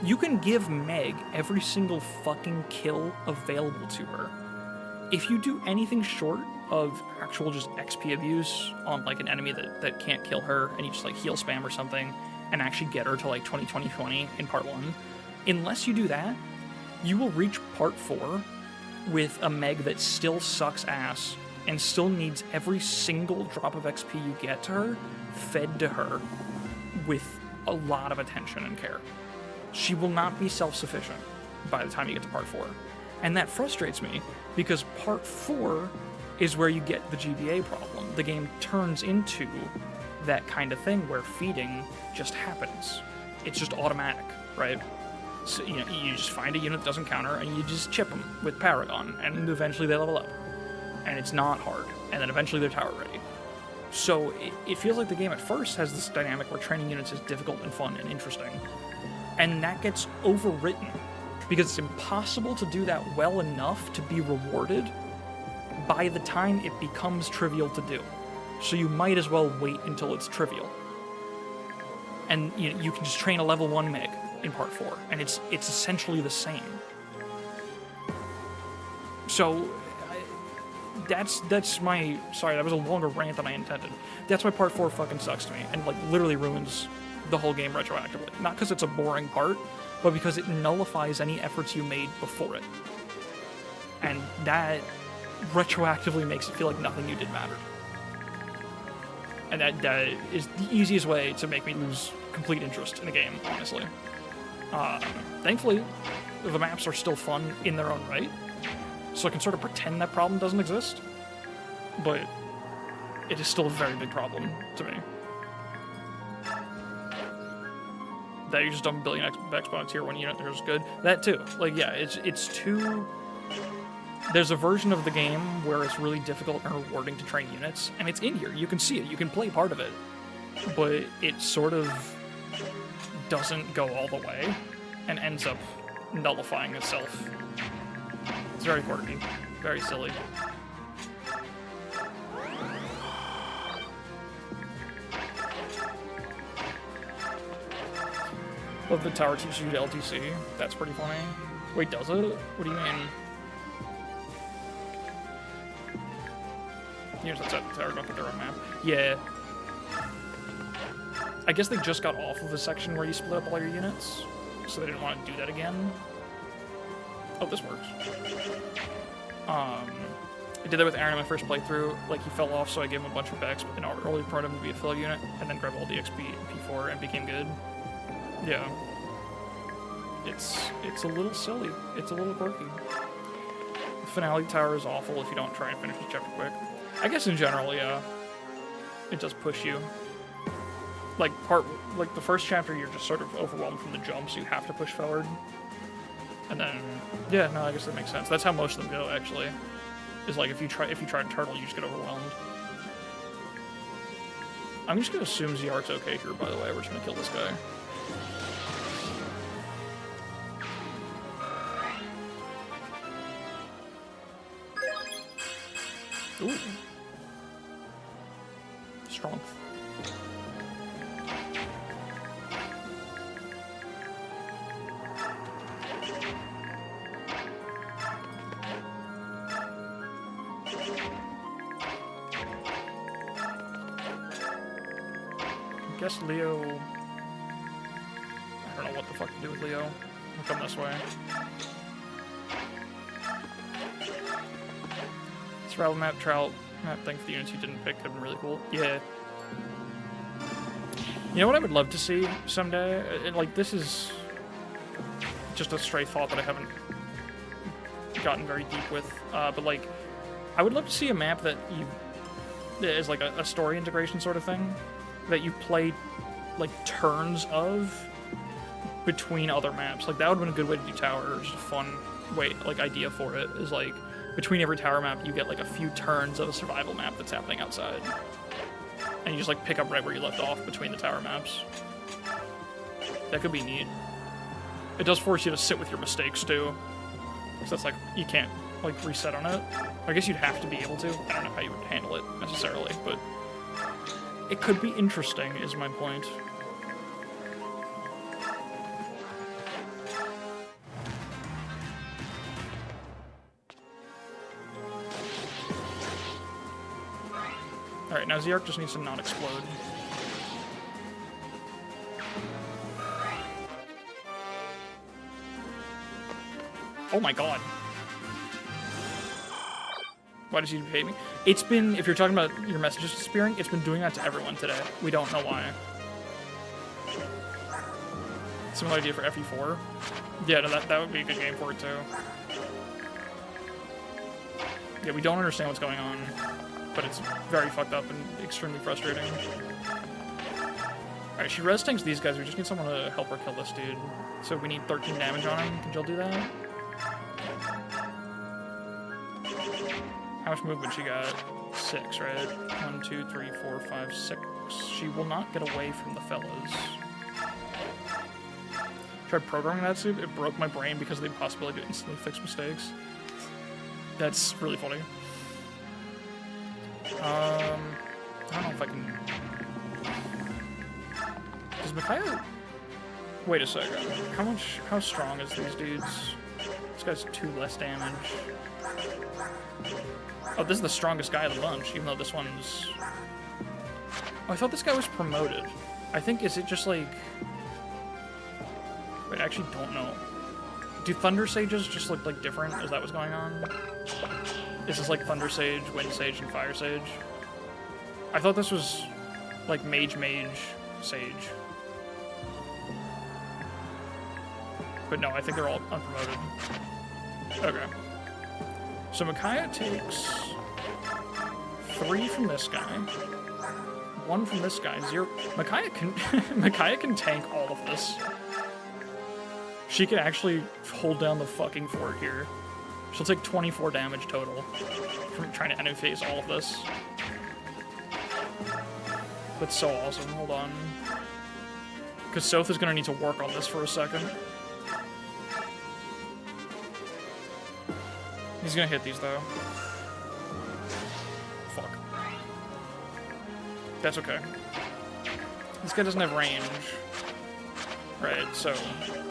you can give Meg every single fucking kill available to her. If you do anything short of actual just XP abuse on, like, an enemy that can't kill her, and you just, like, heal spam or something, and actually get her to, like, 20-20-20 in part 1, unless you do that, you will reach part 4 with a Meg that still sucks ass and still needs every single drop of XP you get to her fed to her with a lot of attention and care. She will not be self-sufficient by the time you get to part 4. And that frustrates me, because part 4 is where you get the GBA problem. The game turns into that kind of thing where feeding just happens. It's just automatic, right? So, you know, you just find a unit that doesn't counter, and you just chip them with Paragon, and eventually they level up. And it's not hard, and then eventually they're tower ready. So it feels like the game at first has this dynamic where training units is difficult and fun and interesting, and that gets overwritten, because it's impossible to do that well enough to be rewarded by the time it becomes trivial to do. So you might as well wait until it's trivial. And you can just train a level 1 Meg in part 4, and it's essentially the same. So that's my... Sorry, that was a longer rant than I intended. That's why part 4 fucking sucks to me, and, like, literally ruins the whole game retroactively. Not because it's a boring part, but because it nullifies any efforts you made before it. And that retroactively makes it feel like nothing you did mattered. And that is the easiest way to make me lose complete interest in a game, honestly. Thankfully, the maps are still fun in their own right, so I can sort of pretend that problem doesn't exist, but it is still a very big problem to me. That you just dump a billion exponents here when unit is good. That too. Like, yeah, it's too... There's a version of the game where it's really difficult and rewarding to train units, and it's in here. You can see it. You can play part of it. But it sort of doesn't go all the way and ends up nullifying itself. It's very quirky. Very silly. Love the tower teaches you to LTC. That's pretty funny. Wait, does it? What do you mean? Here's that tower, don't put their own map. Yeah. I guess they just got off of the section where you split up all your units, so they didn't want to do that again. Oh, this works. I did that with Aaron in my first playthrough. Like, he fell off, so I gave him a bunch of Bex in early promoted him to be a fill unit, and then grabbed all the XP in P4 and became good. Yeah. It's a little silly. It's a little quirky. The finale tower is awful if you don't try and finish the chapter quick. I guess in general, yeah. It does push you. Like, the first chapter, you're just sort of overwhelmed from the jump, so you have to push forward. And then, yeah, no, I guess that makes sense. That's how most of them go, actually. Is like, if you try to turtle, you just get overwhelmed. I'm just gonna assume Ziart's okay here, by the way. We're just gonna kill this guy. Ooh. Strong. guess Leo... I don't know what the fuck to do with Leo. I'll come this way. Survival map, trial map thing for the units you didn't pick could have been really cool. Yeah. You know what I would love to see someday? Like, this is just a stray thought that I haven't gotten very deep with. But, like, I would love to see a map that you... is like a story integration sort of thing. That you play, like, turns of between other maps. Like, that would have been a good way to do tower. Just a fun way, like, idea for it. Is, like, between every tower map, you get, like, a few turns of a survival map that's happening outside. And you just, like, pick up right where you left off between the tower maps. That could be neat. It does force you to sit with your mistakes, too. So that's, like, you can't, like, reset on it. I guess you'd have to be able to. I don't know how you would handle it, necessarily, but... it could be interesting, is my point. Alright, now Zerk just needs to not explode. Oh my god. Why does he hate me? It's been, if you're talking about your messages disappearing, it's been doing that to everyone today. We don't know why. Similar idea for FE4. Yeah, no, that would be a good game for it too. Yeah, we don't understand what's going on, but it's very fucked up and extremely frustrating. Alright, she res tanks these guys. We just need someone to help her kill this dude. So we need 13 damage on him. Can Jill do that? How much movement she got? 6, right? 1, 2, 3, 4, 5, 6. She will not get away from the fellas. Tried programming that suit. It broke my brain because of the possibility to instantly fix mistakes. That's really funny. I don't know if I can... Does Micaiah... Wait a second. How strong is these dudes? This guy's 2 less damage. Oh, this is the strongest guy of the bunch, even though this one's... Oh, I thought this guy was promoted. I think, is it just like... Wait, I actually don't know. Do Thunder Sages just look like different? Is that what's going on? Is this like Thunder Sage, Wind Sage, and Fire Sage? I thought this was like Mage, Sage. But no, I think they're all unpromoted. Okay. So Micaiah takes 3 from this guy, 1 from this guy, 0. Micaiah can tank all of this. She can actually hold down the fucking fort here. She'll take 24 damage total from trying to enemy phase all of this. That's so awesome. Hold on. Because Soth is going to need to work on this for a second. He's gonna hit these, though. Fuck. That's okay. This guy doesn't have range. Right, so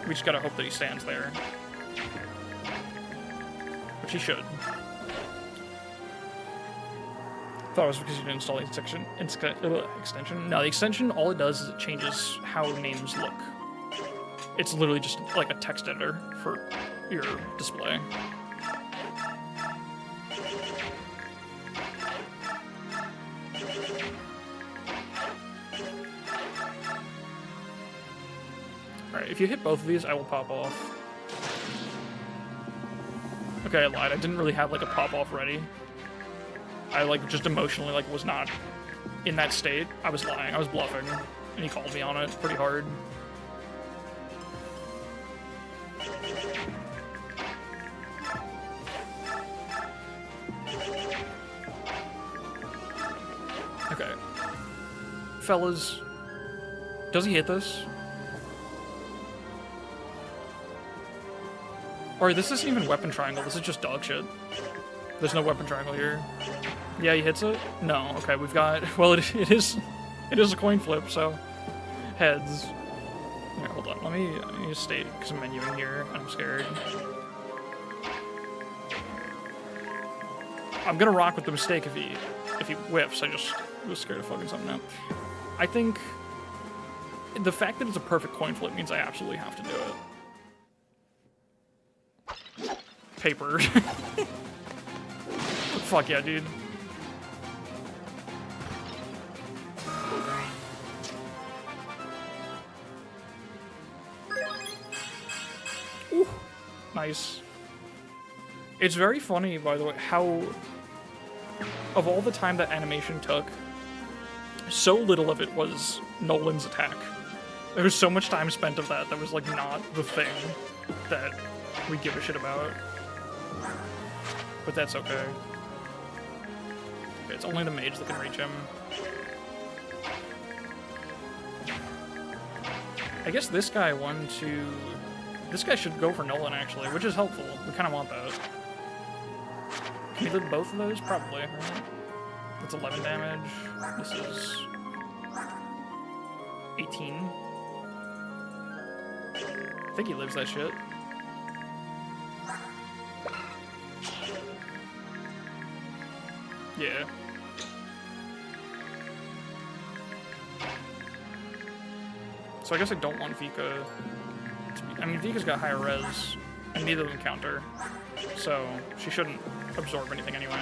we just gotta hope that he stands there. Which he should. Thought it was because you didn't install the extension. No, the extension, all it does is it changes how names look. It's literally just like a text editor for your display. Alright, if you hit both of these, I will pop off. Okay, I lied. I didn't really have, like, a pop-off ready. I, like, just emotionally, like, was not in that state. I was lying. I was bluffing. And he called me on it pretty hard. Okay. Fellas, does he hit this? Or this isn't even weapon triangle, this is just dog shit. There's no weapon triangle here. Yeah, he hits it? No, okay, we've got... Well, it is a coin flip, so... Heads. Here, hold on, let me just state, because I'm menuing here, and I'm scared. I'm gonna rock with the mistake if he whiffs. I just was scared of fucking something up. I think the fact that it's a perfect coin flip means I absolutely have to do it. Paper. Fuck yeah, dude. Ooh, nice. It's very funny, by the way, how of all the time that animation took, so little of it was Nolan's attack. There was so much time spent of that was like not the thing that we give a shit about. But that's okay. Okay, it's only the mage that can reach him. I guess this guy this guy should go for Nolan actually, which is helpful. We kind of want that. Can we live both of those? Probably, right? That's 11 damage. This is 18. I think he lives that shit. Yeah. So I guess I don't want Vika to be... I mean, Vika's got higher res, and neither of them counter. So she shouldn't absorb anything anyway.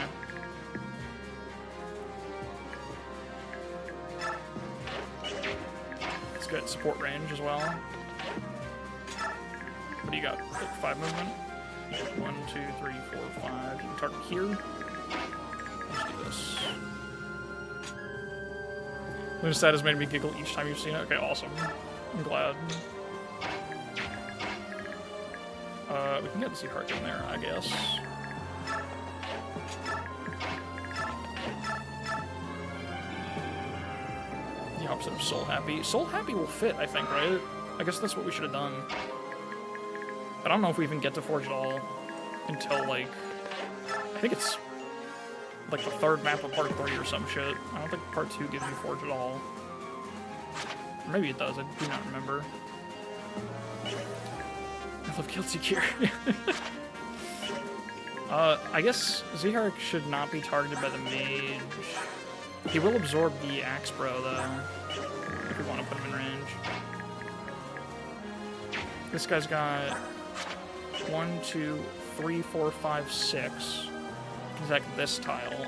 It's good support range as well. What do you got? Like 5 movement? 1, 2, 3, 4, 5. You can target here. Let's do this. Moonstad has made me giggle each time you've seen it. Okay, awesome. I'm glad. We can get the Seaheart in there, I guess. The opposite of Soul Happy. Soul Happy will fit, I think, right? I guess that's what we should have done. I don't know if we even get to Forge at all until, like... I think it's like the 3rd map of Part 3 or some shit. I don't think Part 2 gives you Forge at all. Or maybe it does, I do not remember. I love Guilty Gear. I guess Zihar should not be targeted by the mage. He will absorb the Axe Bro, though, if we want to put him in range. This guy's got 1, 2, 3, 4, 5, 6. Exact this tile.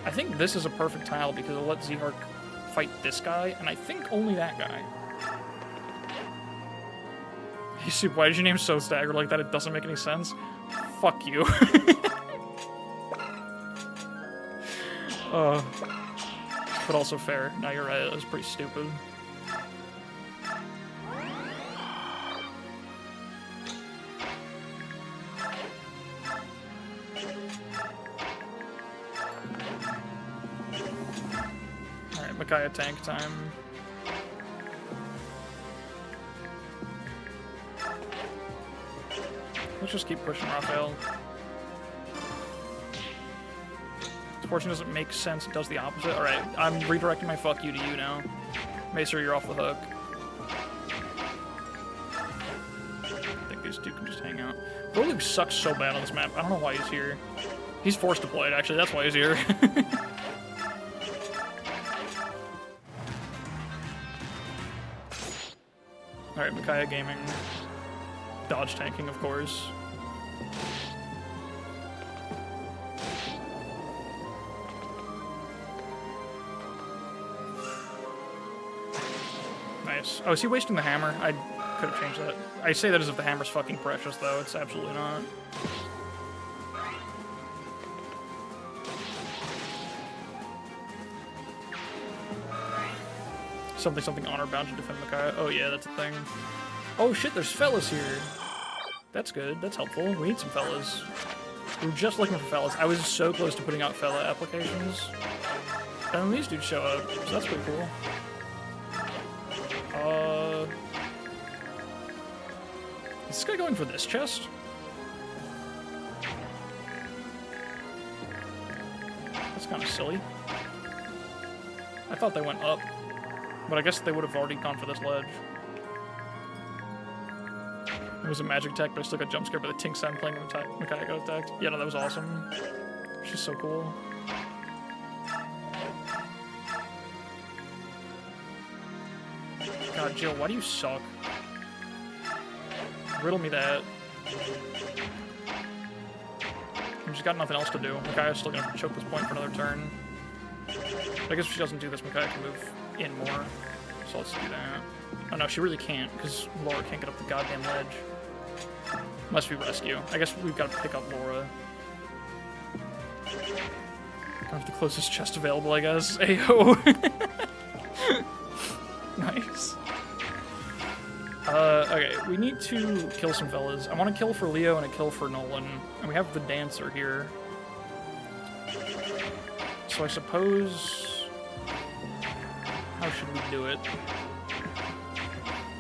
I think this is a perfect tile because it'll let Zihar fight this guy, and I think only that guy. Hey, Soup, why did you name So Staggered like that? It doesn't make any sense. Fuck you. But also fair. No, you're right. That was pretty stupid. Alright, Micaiah tank time. Let's just keep pushing Raphael. Fortune doesn't make sense, it does the opposite. Alright, I'm redirecting my fuck you to you now. Macer, you're off the hook. I think these two can just hang out. Golub sucks so bad on this map. I don't know why he's here. He's forced deployed, actually, that's why he's here. Alright, Micaiah Gaming. Dodge tanking, of course. Nice. Oh, is he wasting the hammer? I could have changed that. I say that as if the hammer's fucking precious, though. It's absolutely not. Something honor bound to defend Micaiah. Oh yeah, that's a thing. Oh shit, there's fellas here. That's good. That's helpful. We need some fellas. We were just looking for fellas. I was so close to putting out fella applications. And then these dudes show up, so that's pretty cool. Is this guy going for this chest? That's kind of silly. I thought they went up, but I guess they would have already gone for this ledge. It was a magic attack, but I still got jump scared by the Tink sound playing when Micaiah got attacked. Yeah, no, that was awesome. She's so cool. God, Jill, why do you suck? Riddle me that. I've just got nothing else to do. Micaiah's still gonna choke this point for another turn. I guess if she doesn't do this, Micaiah can move in more. So let's do that. Oh no, she really can't, because Laura can't get up the goddamn ledge. Unless we rescue. I guess we've got to pick up Laura. Gonna have the closest chest available, I guess. Ayo. Nice. Okay, we need to kill some fellas. I want to kill for Leo and a kill for Nolan. And we have the dancer here. So I suppose... How should we do it?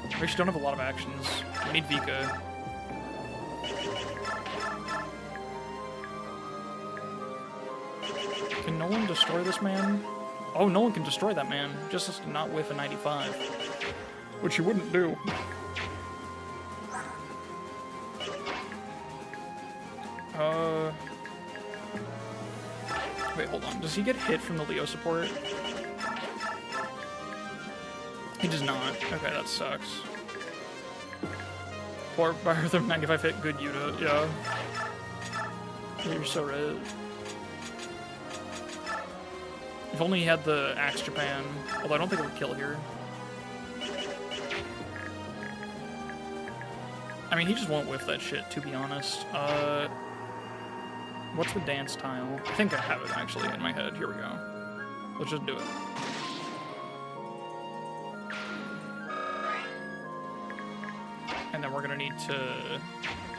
We actually don't have a lot of actions. We need Vika. Can Nolan destroy this man? Oh, Nolan can destroy that man. Just as to not whiff a 95. Which he wouldn't do. Wait, hold on. Does he get hit from the Leo support? He does not. Okay, that sucks. Poor Bar with 95 hit, good Yuta, yeah. You're so right. If only he had the Axe Japan. Although I don't think it would kill here. I mean, he just won't whiff that shit, to be honest. What's the dance tile? I think I have it, actually, in my head. Here we go. Let's just do it. And then we're gonna need to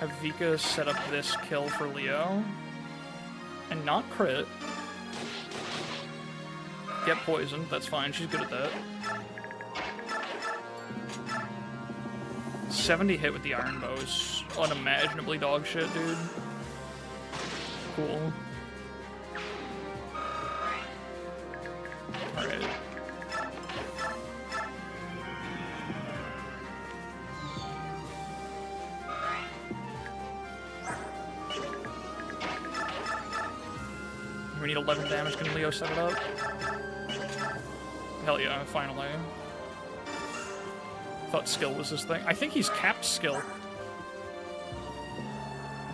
have Vika set up this kill for Leo. And not crit. Get poisoned, that's fine, she's good at that. 70 hit with the iron bow is unimaginably dog shit, dude. Cool. Alright. We need 11 damage. Can Leo set it up? Hell yeah, finally. Thought skill was this thing. I think he's capped skill.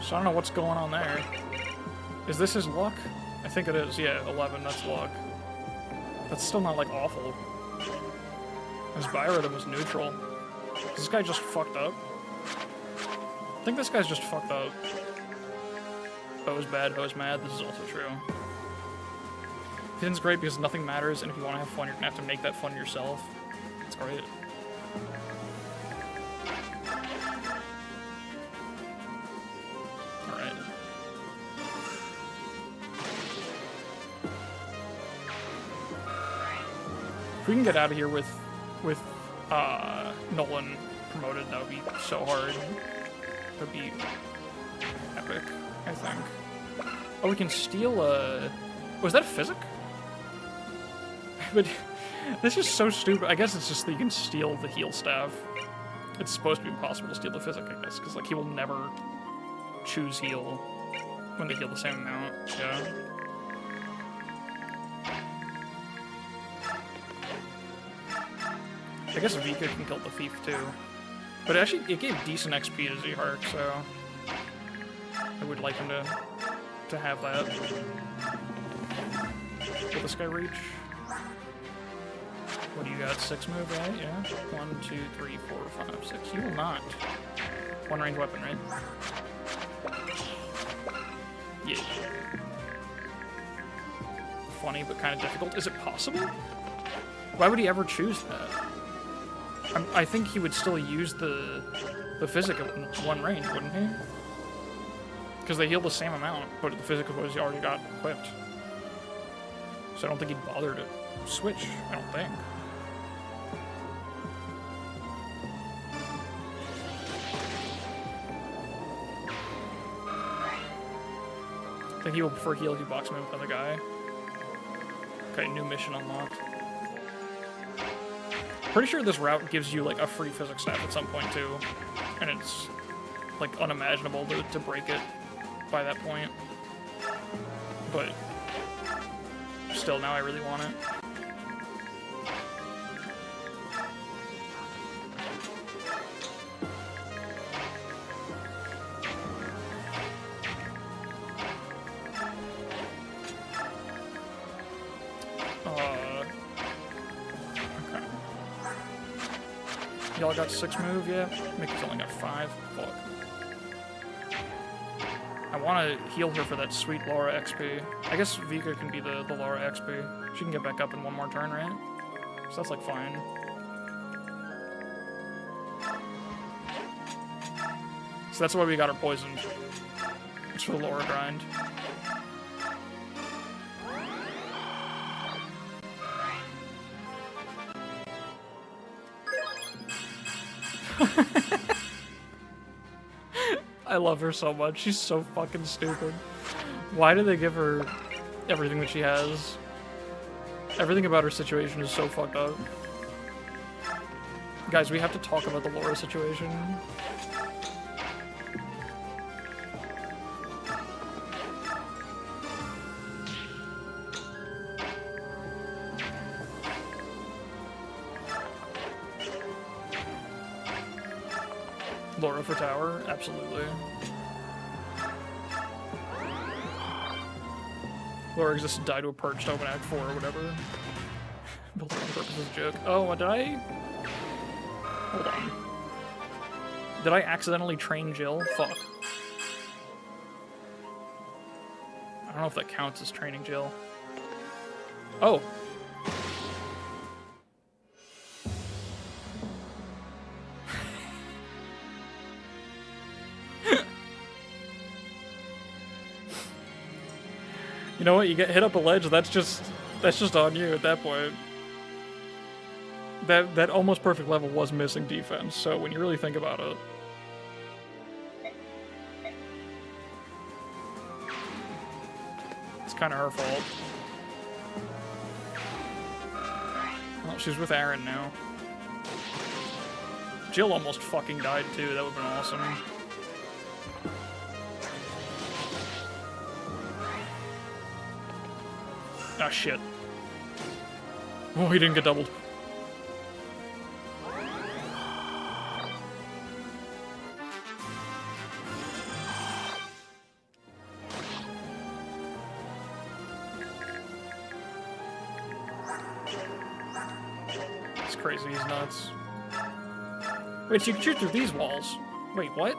So I don't know what's going on there. Is this his luck? I think it is. Yeah, 11, that's luck. That's still not, like, awful. His biorhythm was neutral. Is this guy just fucked up? I think this guy's just fucked up. Bo's bad, Bo's mad. This is also true. Finn's great because nothing matters, and if you want to have fun, you're going to have to make that fun yourself. It's great. Alright. If we can get out of here with Nolan promoted, that would be so hard. That would be epic, I think. Oh, we can steal a... Was that a physic? But this is so stupid. I guess it's just that you can steal the heal staff. It's supposed to be impossible to steal the physic, I guess, because like he will never choose heal when they heal the same amount. Yeah. I guess Vika can kill the thief too, but actually it gave decent XP to Z-Hark, so I would like him to have that. Will this guy reach? What do you got? 6 move, right? Yeah. 1, 2, 3, 4, 5, 6. You will not. 1 range weapon, right? Yeah. Funny, but kind of difficult. Is it possible? Why would he ever choose that? I think he would still use the physic at 1 range, wouldn't he? Because they heal the same amount, but the physic was he already got equipped. So I don't think he'd bother to switch, I don't think. I think he will prefer heal if you box him in with another guy. Okay, new mission unlocked. Pretty sure this route gives you like a free physics staff at some point too. And it's like unimaginable to break it by that point. But still, now I really want it. Y'all got 6 move, yeah? Mickey's only got 5. Fuck. I want to heal her for that sweet Laura XP. I guess Vika can be the Laura XP. She can get back up in 1 more turn, right? So that's like fine. So that's why we got her poisoned. It's for the Laura grind. I love her so much. She's so fucking stupid. Why do they give her everything that she has? Everything about her situation is so fucked up. Guys, we have to talk about the Laura situation. Laura for tower? Absolutely. Laura exists to die to a perch to open Act 4 or whatever. Built on purpose as a joke. Oh, did I? Hold on. Did I accidentally train Jill? Fuck. I don't know if that counts as training Jill. Oh. You know what? You get hit up a ledge. That's just on you at that point. That almost perfect level was missing defense. So when you really think about it, it's kind of her fault. Well, she's with Aaron now. Jill almost fucking died too. That would've been awesome. Ah, shit. Oh, he didn't get doubled. It's crazy, he's nuts. Wait, so you can shoot through these walls. Wait, what?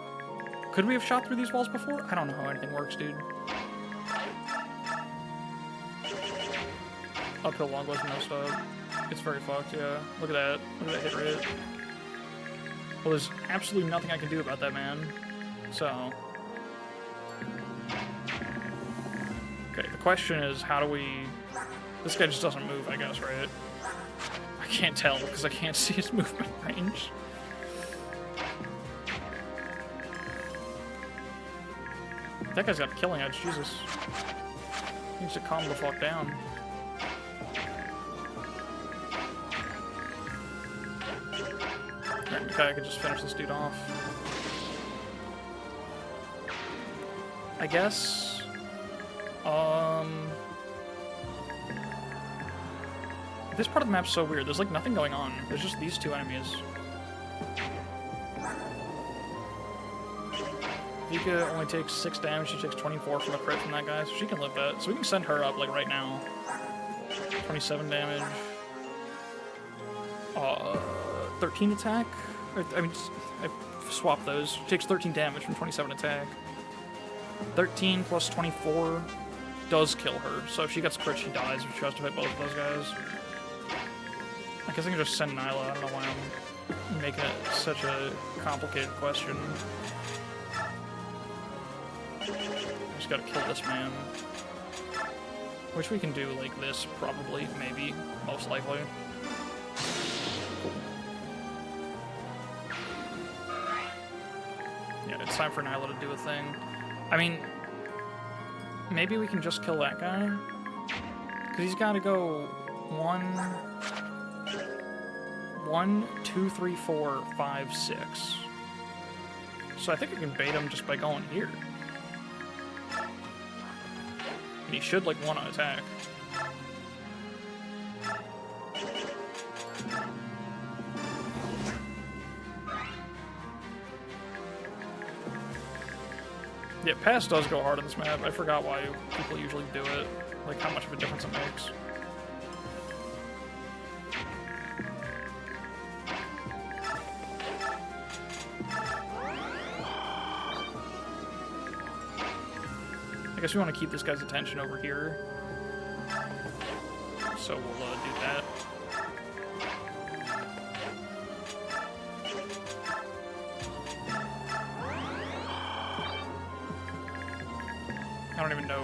Could we have shot through these walls before? I don't know how anything works, dude. Uphill longbow's messed up. It's very fucked, yeah. Look at that. Look at that hit rate. Well, there's absolutely nothing I can do about that, man. So. Okay, the question is, how do we... This guy just doesn't move, I guess, right? I can't tell, because I can't see his movement range. That guy's got a killing edge, Jesus. He needs to calm the fuck down. Okay, I could just finish this dude off. I guess... This part of the map's so weird. There's like nothing going on. There's just these 2 enemies. Vika only takes 6 damage. She takes 24 from a crit from that guy, so she can live that. So we can send her up like right now. 27 damage. 13 attack? I mean, I swapped those. She takes 13 damage from 27 attack. 13 plus 24 does kill her. So if she gets crit, she dies if she has to hit both of those guys. I guess I can just send Nyla. I don't know why I'm making it such a complicated question. I just gotta kill this man. Which we can do like this, probably, maybe, most likely. Cool. Yeah, it's time for Nyla to do a thing. I mean, maybe we can just kill that guy? Because he's gotta go 1, 2, 3, 4, 5, 6. So I think I can bait him just by going here. And he should, like, want to attack. Yeah, pass does go hard on this map. I forgot why people usually do it. Like, how much of a difference it makes. I guess we want to keep this guy's attention over here. So we'll do that. I don't even know.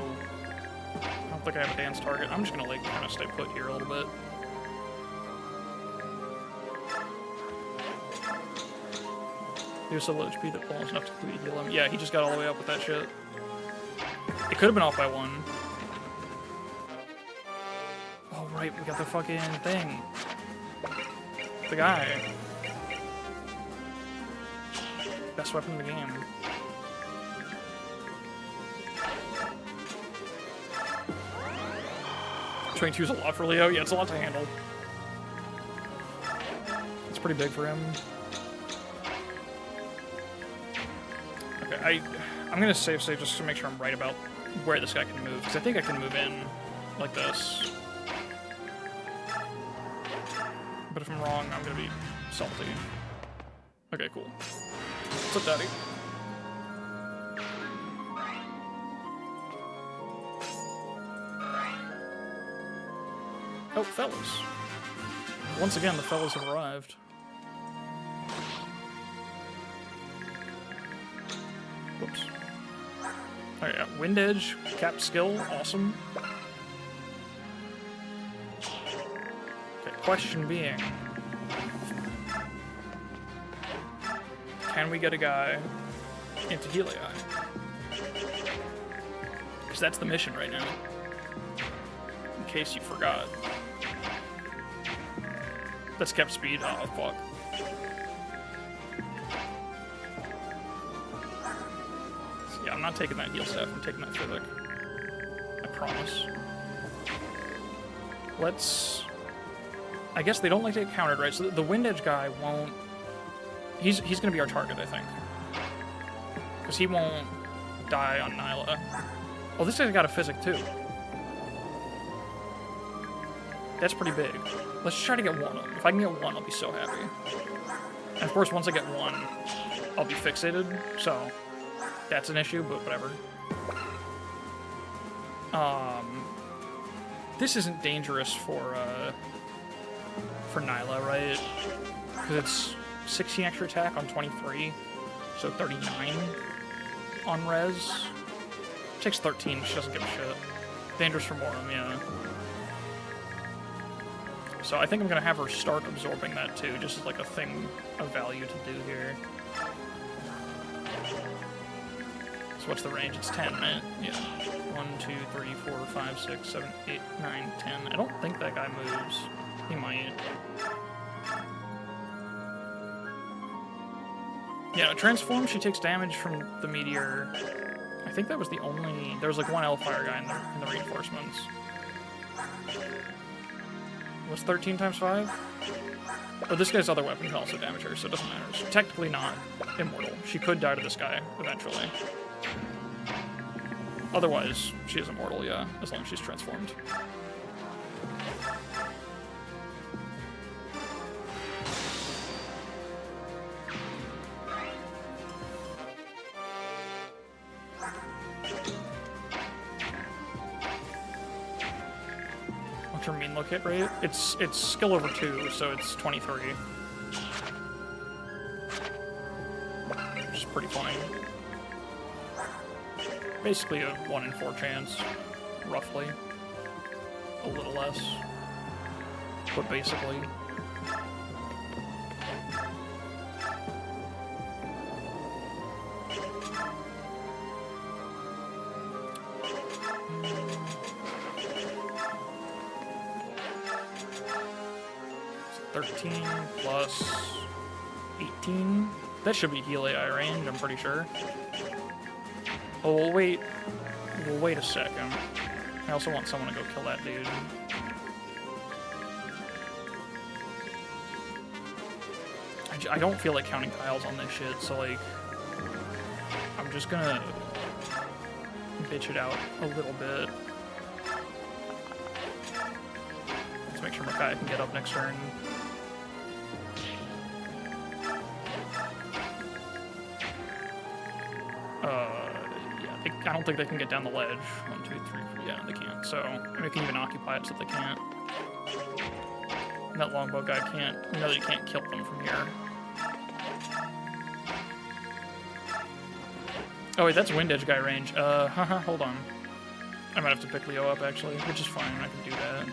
I don't think I have a dance target. I'm just gonna like kind of stay put here a little bit. He was so low HP that falls enough to completely heal him. Yeah, he just got all the way up with that shit. It could have been off by 1. Oh right, we got the fucking thing. The guy. Best weapon in the game. 22 is a lot for Leo. Yeah, it's a lot to handle. It's pretty big for him. Okay, I'm gonna save just to make sure I'm right about where this guy can move, because I think I can move in like this. But if I'm wrong, I'm gonna be salty. Okay, cool. What's up, Daddy? Oh, fellas. Once again, the fellas have arrived. Whoops. Oh yeah, Wind Edge, cap skill, awesome. Okay, question being, can we get a guy into Helii? Because that's the mission right now. In case you forgot. That's kept speed. Oh, fuck. So, yeah, I'm not taking that heal staff. I'm taking that physic. I promise. Let's... I guess they don't like to get countered, right? So the Wind Edge guy won't... He's going to be our target, I think. Because he won't die on Nyla. Oh, this guy's got a physic, too. That's pretty big. Let's try to get 1. If I can get 1, I'll be so happy. And of course, once I get 1, I'll be fixated. So, that's an issue, but whatever. This isn't dangerous for Nyla, right? Because it's 16 extra attack on 23, so 39 on res. Takes 13, she doesn't give a shit. Dangerous for Morum, yeah. So I think I'm going to have her start absorbing that too, just as like a thing of value to do here. So what's the range? It's 10, right? Yeah. 1, 2, 3, 4, 5, 6, 7, 8, 9, 10. I don't think that guy moves. He might. Yeah, transform, she takes damage from the meteor. I think that was the only... There was like one Hellfire guy in the reinforcements. Was 13 times 5? Oh, this guy's other weapon can also damage her, so it doesn't matter. She's technically not immortal. She could die to this guy, eventually. Otherwise, she is immortal, yeah, as long as she's transformed. What's her mean look hit rate? It's skill over 2, so it's 23. Which is pretty funny. Basically a 1 in 4 chance, roughly. A little less, but basically. It's 13 plus 18. That should be Helii range, I'm pretty sure. Oh, we'll wait a second. I also want someone to go kill that dude. I don't feel like counting tiles on this shit, so like, I'm just gonna bitch it out a little bit. Let's make sure Makai can get up next turn. I don't think they can get down the ledge. 1, 2, 3, 4. Yeah, they can't. So we can even occupy it so they can't. And that longbow guy can't. We know that he can't kill them from here. Oh wait, that's wind edge guy range. Hold on. I might have to pick Leo up actually, which is fine. I can do that.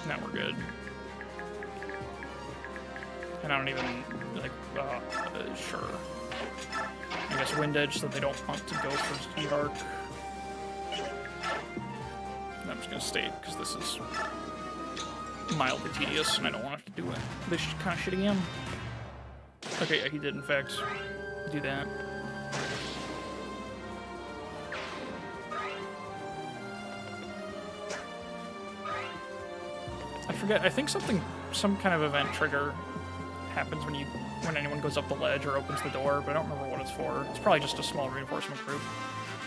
Now we're good. And I don't even, like, sure. I guess wind edge so they don't want to go for speed arc. And I'm just gonna stay, because this is mildly tedious, and I don't want to have to do it. This kind of shit again. Okay, yeah, he did, in fact, do that. I forget, I think some kind of event trigger happens when anyone goes up the ledge or opens the door, but I don't remember what it's for. It's probably just a small reinforcement group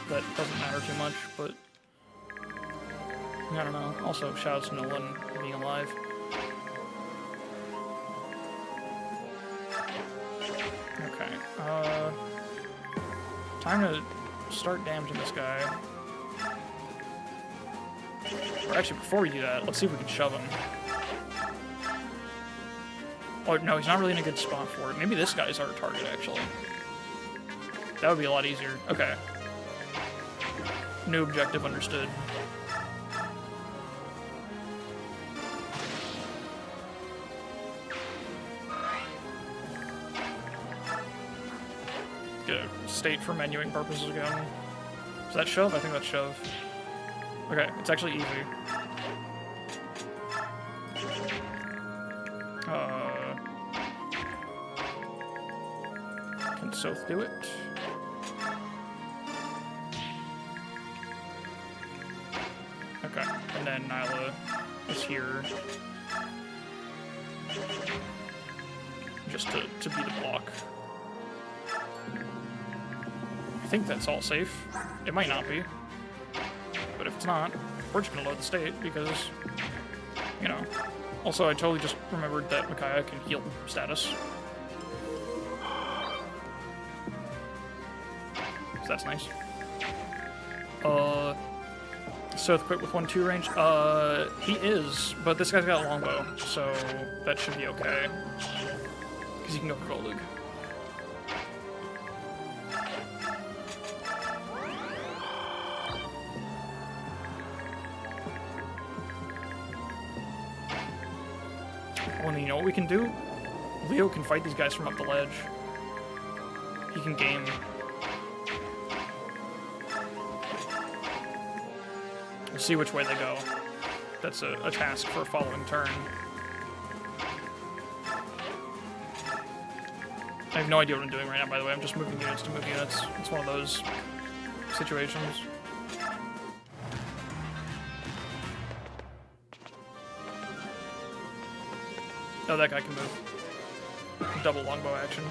that doesn't matter too much, but I don't know. Also, shoutouts to Nolan for being alive. Okay, time to start damaging this guy. Or actually, before we do that, let's see if we can shove him. Oh, no, he's not really in a good spot for it. Maybe this guy's our target, actually. That would be a lot easier. Okay. New objective understood. Get a state for menuing purposes again. Is that shove? I think that's shove. Okay, it's actually easy. Can Soth do it? Okay, and then Nyla is here. Just to be the block. I think that's all safe. It might not be. But if it's not, we're just gonna load the state because, you know. Also, I totally just remembered that Micaiah can heal status. So that's nice. Soth quit with 1-2 range? He is, but this guy's got a longbow, so that should be okay. Because he can go for Volug. Well, you know what we can do? Leo can fight these guys from up the ledge. He can game. We'll see which way they go. That's a task for a following turn. I have no idea what I'm doing right now, by the way. I'm just moving units to move units. It's one of those situations. Oh, that guy can move. Double longbow action.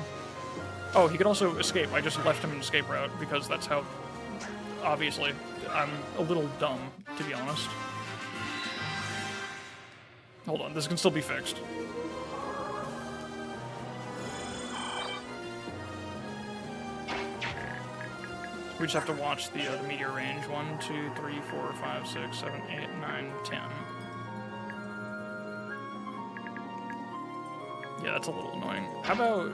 Oh, he could also escape. I just left him in escape route because that's how... Obviously, I'm a little dumb, to be honest. Hold on, this can still be fixed. We just have to watch the meteor range. 1, 2, 3, 4, 5, 6, 7, 8, 9, 10. Yeah, that's a little annoying. How about...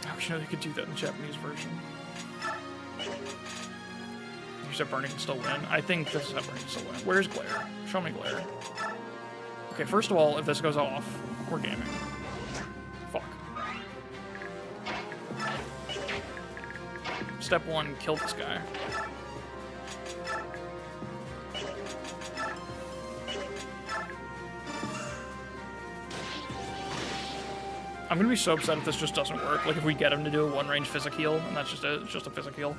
Oh, you know, they could do that in the Japanese version. You said Bernie can still win? I think this is how Bernie can still win. Where's Glare? Show me Glare. Okay, first of all, if this goes off, we're gaming. Fuck. Step 1, kill this guy. I'm gonna be so upset if this just doesn't work. Like if we get him to do a 1-range physic heal, and that's just it. It's just a physic heal.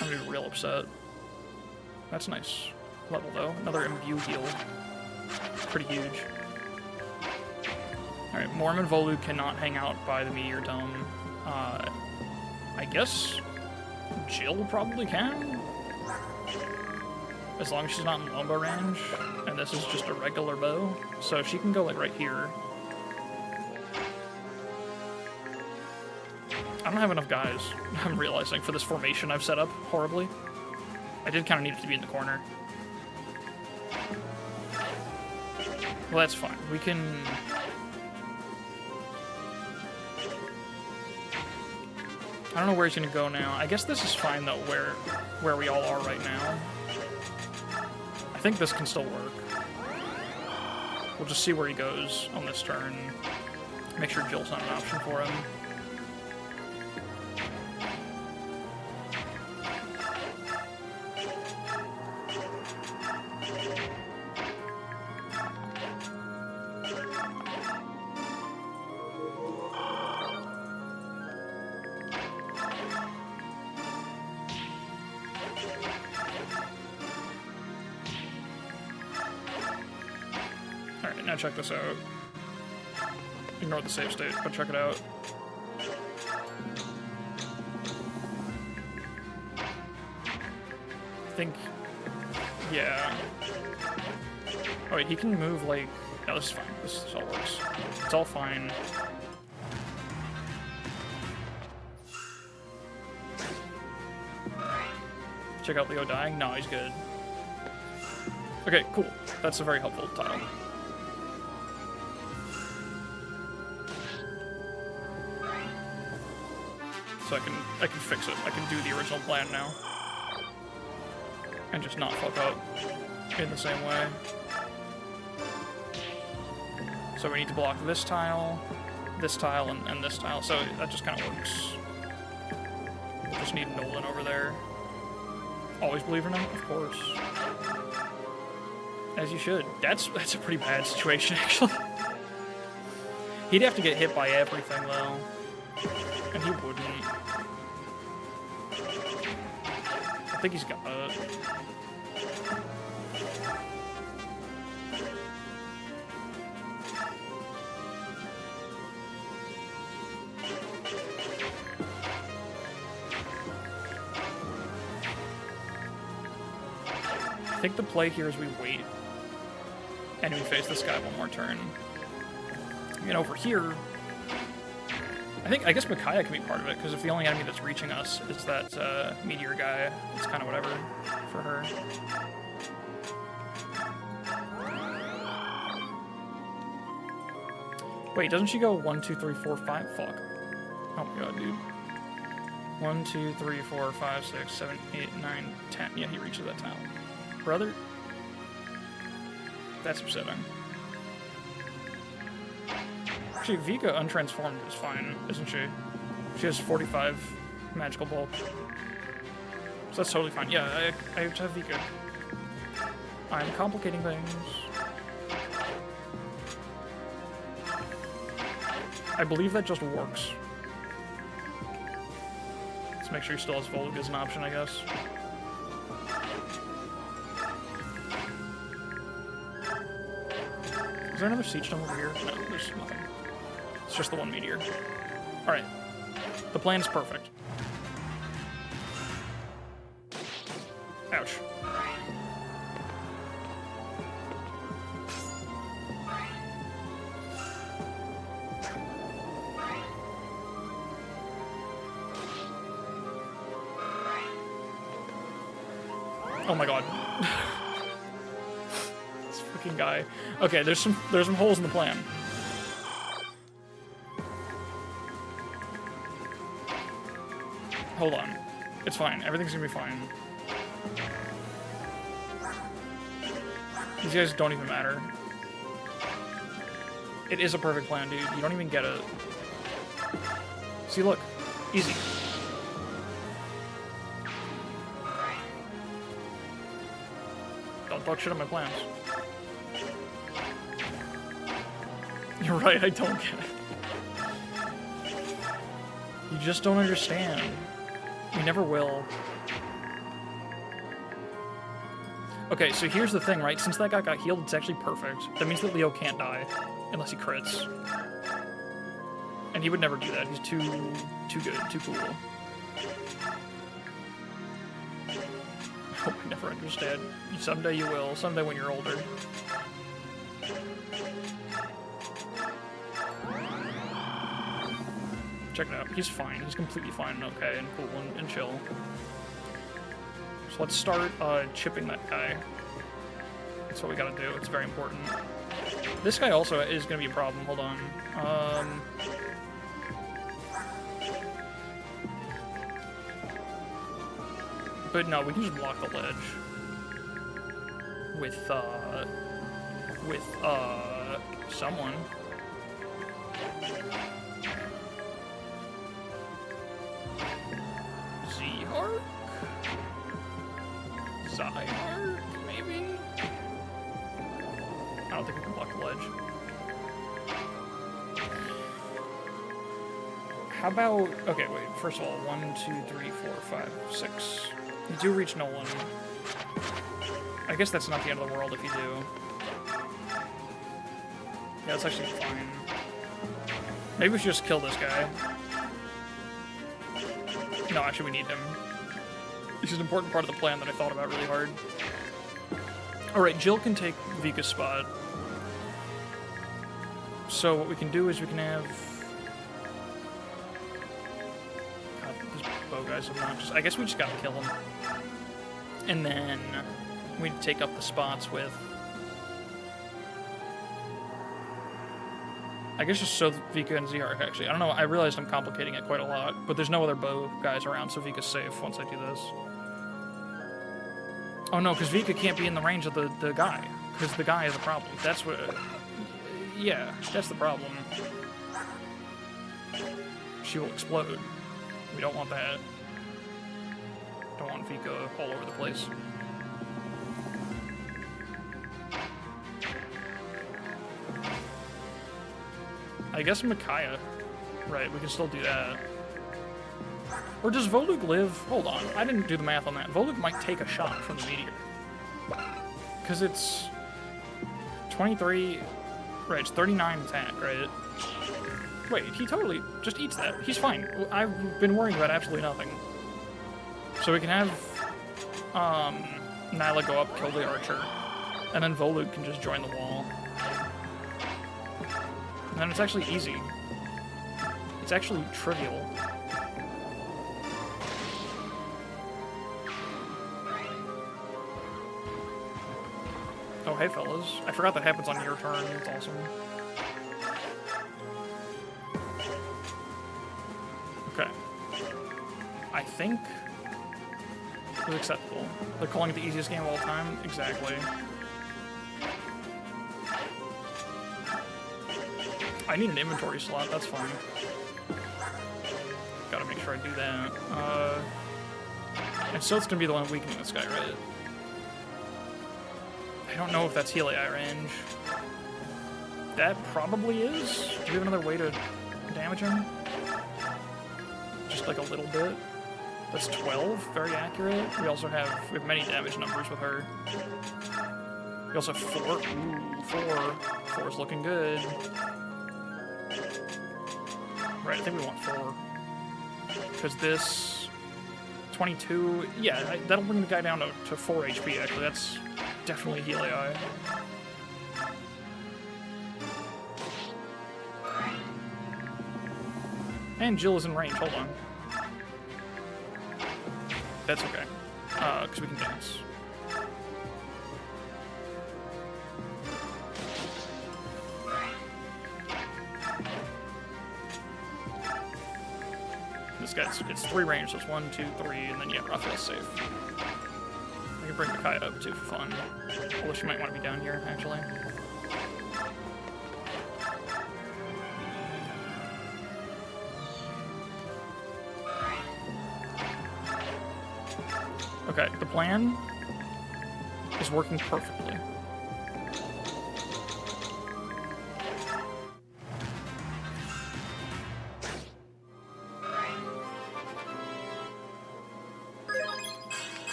I'm gonna be real upset. That's nice level though. Another imbue heal. Pretty huge. Alright, Morm and Volug cannot hang out by the meteor dome. I guess Jill probably can. As long as she's not in longbow range. And this is just a regular bow. So she can go, like, right here. I don't have enough guys, I'm realizing, for this formation I've set up horribly. I did kind of need it to be in the corner. Well, that's fine. We can... I don't know where he's gonna go now. I guess this is fine, though, where we all are right now. I think this can still work. We'll just see where he goes on this turn. Make sure Jill's not an option for him. Alright, now check this out. Ignore the save state, but check it out. I think... yeah. Oh wait, he can move, like... no, this is fine. This all works. It's all fine. Check out Leo dying? No, he's good. Okay, cool. That's a very helpful tile. So I can fix it. I can do the original plan now. And just not fuck up in the same way. So we need to block this tile, and this tile. So that just kind of works. We'll just need Nolan over there. Always believe in him? Of course. As you should. That's a pretty bad situation, actually. He'd have to get hit by everything, though. And he wouldn't. I think he's got it. I think the play here is we wait and we face this guy one more turn. And over here, I guess Micaiah can be part of it, because if the only enemy that's reaching us is that meteor guy, it's kind of whatever for her. Wait, doesn't she go 1, 2, 3, 4, 5? Fuck. Oh my god, dude. 1, 2, 3, 4, 5, 6, 7, 8, 9, 10. Yeah, he reaches that tile. Brother? That's upsetting. Actually, Vika untransformed is fine, isn't she? She has 45 magical bulk. So that's totally fine. Yeah, I have to have Vika. I'm complicating things. I believe that just works. Let's make sure he still has Volg as an option, I guess. Is there another siege dome over here? No, there's nothing. It's just the one meteor. Alright. The plan's perfect. Ouch. Oh my god. This freaking guy. Okay, there's some holes in the plan. Hold on. It's fine. Everything's gonna be fine. These guys don't even matter. It is a perfect plan, dude. You don't even get it. See, look. Easy. Don't talk shit on my plans. You're right, I don't get it. You just don't understand. You never will. Okay, so here's the thing, right? Since that guy got healed, it's actually perfect. That means that Leo can't die unless he crits. And he would never do that. He's too good, too cool. I hope I never understand. Someday you will. Someday when you're older. Check it out. He's fine. He's completely fine and okay and cool and chill. So let's start chipping that guy. That's what we gotta do. It's very important. This guy also is gonna be a problem. Hold on. But no, we can just block the ledge. With someone. Z-Arc? Zy-Arc, maybe? I don't think we can block the ledge. How about... Okay, wait. First of all, 1, 2, 3, 4, 5, 6. You do reach Nolan. I guess that's not the end of the world if you do. Yeah, that's actually fine. Maybe we should just kill this guy. No, actually we need him. This is an important part of the plan that I thought about really hard. Alright, Jill can take Vika's spot. So what we can do is we can have... God, this bow guy's obnoxious. I guess we just gotta kill him. And then we take up the spots with... I guess just so Vika and Z-Arc, actually. I don't know, I realized I'm complicating it quite a lot, but there's no other bow guys around, so Vika's safe once I do this. Oh no, because Vika can't be in the range of the guy, because the guy is a problem. That's what... yeah, that's the problem. She will explode. We don't want that. Don't want Vika all over the place. I guess Micaiah. Right, we can still do that. Or does Volug live? Hold on, I didn't do the math on that. Volug might take a shot from the meteor. Because it's 23... Right, it's 39 attack, right? Wait, he totally just eats that. He's fine. I've been worrying about absolutely nothing. So we can have Nyla go up, kill the archer, and then Volug can just join the wall. And then it's actually easy. It's actually trivial. Oh, hey, fellas. I forgot that happens on your turn. It's awesome. Okay. I think it was acceptable. They're calling it the easiest game of all time? Exactly. I need an inventory slot, that's fine. Gotta make sure I do that. And so it's gonna be the one weakening this guy, right? I don't know if that's heal AI range. That probably is. Do we have another way to damage him? Just like a little bit. That's 12, very accurate. We have many damage numbers with her. We also have 4. Ooh, 4. 4's looking good. Right, I think we want 4. Because this 22, yeah, that'll bring the guy down to 4 HP, actually. That's definitely heal AI. And Jill is in range, hold on. That's okay, because we can dance. This guy's, it's 3 range, so it's 1, 2, 3, and then yeah, Raphael's safe. I can bring Micaiah up too for fun. Although she might want to be down here, actually. Okay, the plan is working perfectly.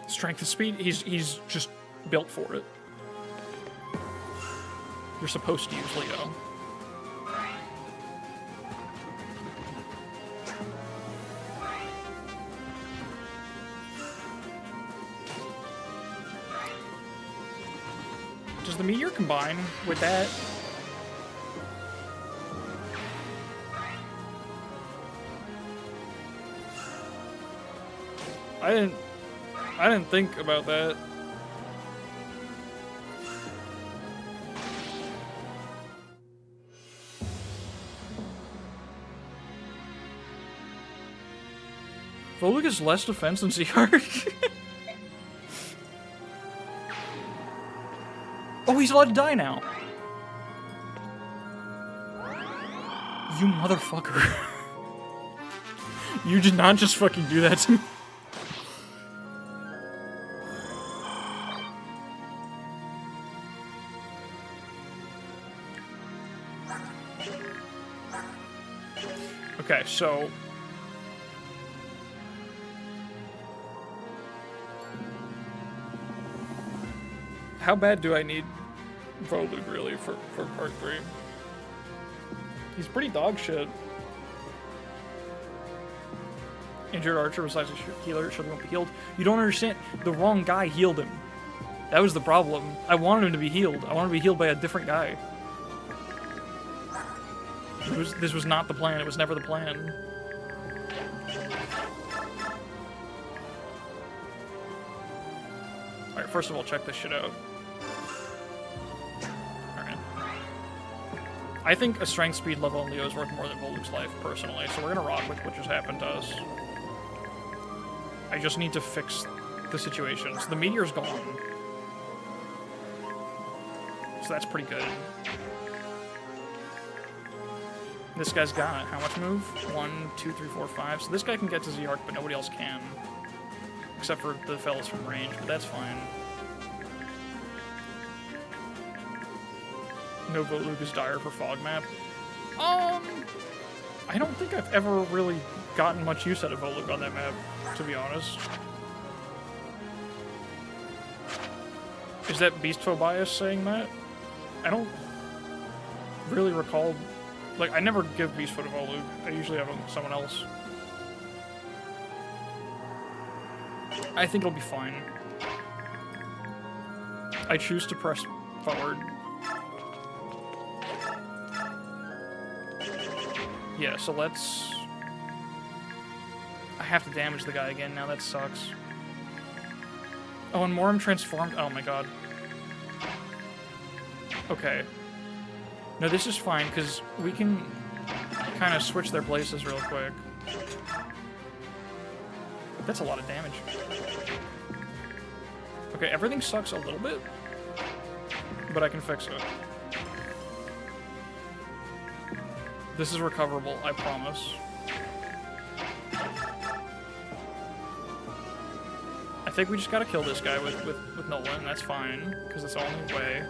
Strength and speed, he's just built for it. You're supposed to use Leo. Does the meteor combine with that? I didn't think about that. Volug has less defense than Zerg. Oh, he's allowed to die now. You motherfucker. You did not just fucking do that to me. Okay, so... how bad do I need Volug, really, for part 3? He's pretty dog shit. Injured archer besides a healer, so he won't be healed. You don't understand. The wrong guy healed him. That was the problem. I wanted him to be healed. I wanted to be healed by a different guy. This was not the plan. It was never the plan. Alright, first of all, check this shit out. Alright. I think a strength speed level on Leo is worth more than Volug's life, personally, so we're gonna rock with what just happened to us. I just need to fix the situation. So the meteor's gone. So that's pretty good. This guy's got how much move? 1, 2, 3, 4, 5. So this guy can get to Zerg, but nobody else can. Except for the fellas from range, but that's fine. No Volug is dire for fog map. I don't think I've ever really gotten much use out of Volug on that map, to be honest. Is that Beast Phobias saying that? I don't really recall. Like, I never give Beast Foot to Volug. I usually have someone else. I think it'll be fine. I choose to press forward. Yeah, so let's... I have to damage the guy again now, that sucks. Oh, and Moram transformed? Oh my god. Okay. No, this is fine, because we can kind of switch their places real quick. That's a lot of damage. Okay, everything sucks a little bit, but I can fix it. This is recoverable, I promise. I think we just gotta kill this guy with Nolan, that's fine, because that's the only way.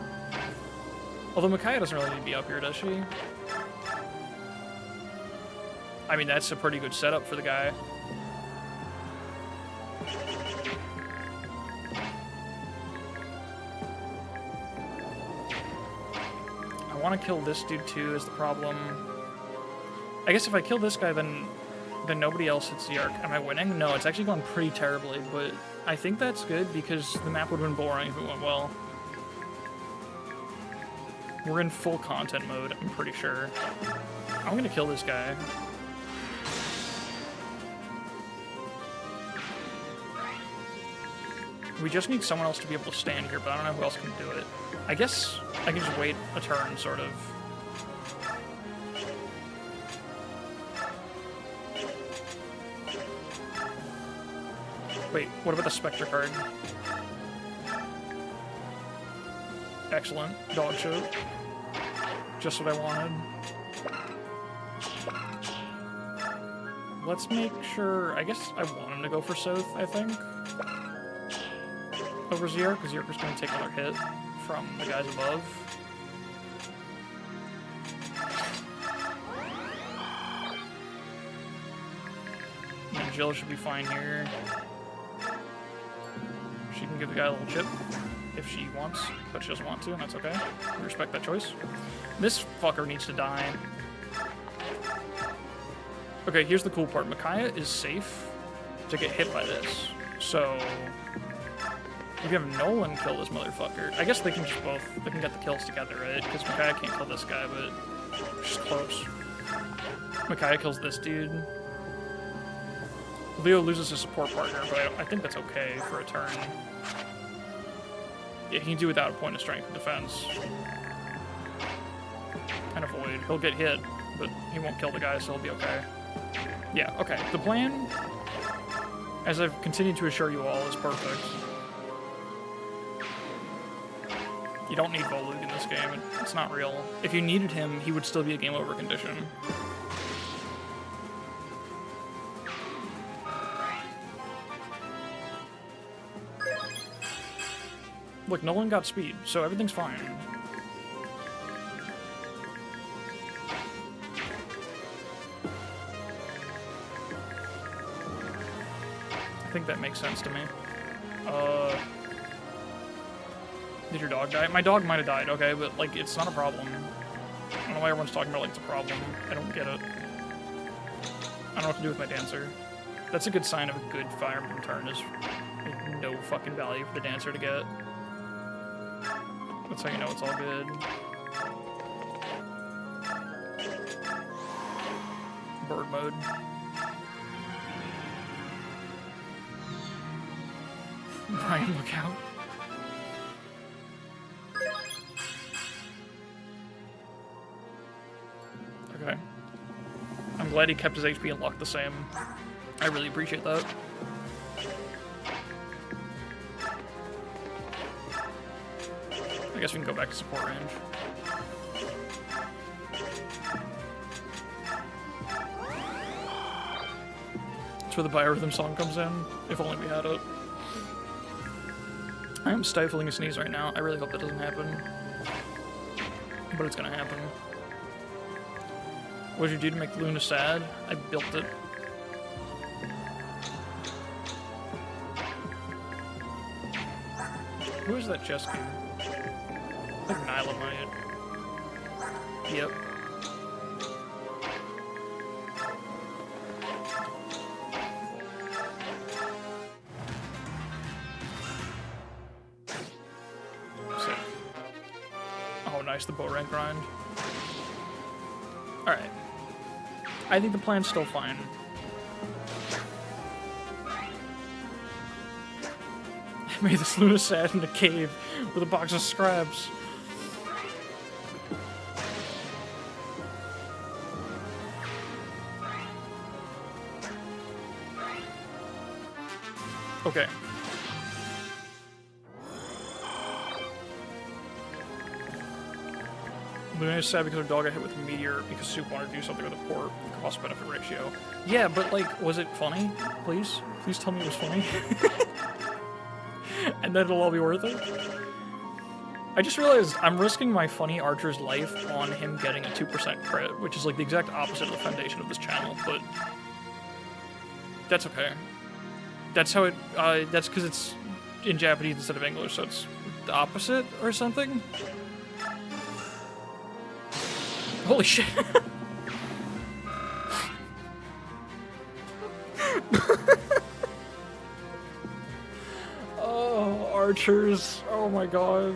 Although Micaiah doesn't really need to be up here, does she? I mean, that's a pretty good setup for the guy. I want to kill this dude too, is the problem. I guess if I kill this guy, then nobody else hits the arc. Am I winning? No, it's actually going pretty terribly, but I think that's good because the map would have been boring if it went well. We're in full content mode, I'm pretty sure. I'm gonna kill this guy. We just need someone else to be able to stand here, but I don't know who else can do it. I guess I can just wait a turn, sort of. Wait, what about the Spectre card? Excellent. Dog shit. Just what I wanted. Let's make sure... I guess I want him to go for Soth, I think. Over Zerg, because Zerg's going to take another hit from the guys above. And Jill should be fine here. She can give the guy a little chip if she wants, but she doesn't want to, and that's okay. We respect that choice. This fucker needs to die. Okay, here's the cool part. Micaiah is safe to get hit by this. So... We have Nolan kill this motherfucker. I guess they can just both, they can get the kills together, right? Because Micaiah can't kill this guy, but just close. Micaiah kills this dude. Leo loses his support partner, but I think that's okay for a turn. Yeah, he can do without a point of strength and defense. And avoid. He'll get hit, but he won't kill the guy, so he'll be okay. Yeah, okay. The plan, as I've continued to assure you all, is perfect. You don't need Volug in this game. It's not real. If you needed him, he would still be a game over condition. Look, Nolan got speed, so everything's fine. I think that makes sense to me. Did your dog die? My dog might have died, okay, but, like, it's not a problem. I don't know why everyone's talking about, like, it's a problem. I don't get it. I don't know what to do with my dancer. That's a good sign of a good Fire Emblem turn, is like, no fucking value for the dancer to get. That's how you know it's all good. Bird mode. Brian, look out. Okay. I'm glad he kept his HP and locked the same. I really appreciate that. I guess we can go back to support range. That's where the biorhythm song comes in. If only we had it. I am stifling a sneeze right now. I really hope that doesn't happen. But it's gonna happen. What did you do to make Luna sad? I built it. Who is that chess cube? I think Nyla might. Yep. Sick. Oh, nice, the bow rank grind. Alright. I think the plan's still fine. I made this Luna sad in a cave with a box of scraps. Okay. Luna is sad because her dog got hit with a meteor because Soup wanted to do something with a poor cost-benefit ratio. Yeah, but, like, was it funny? Please? Please tell me it was funny. And then it'll all be worth it? I just realized I'm risking my funny archer's life on him getting a 2% crit, which is, like, the exact opposite of the foundation of this channel, but that's okay. That's how it, that's because it's in Japanese instead of English, so it's the opposite or something? Holy shit. Oh, archers. Oh my god.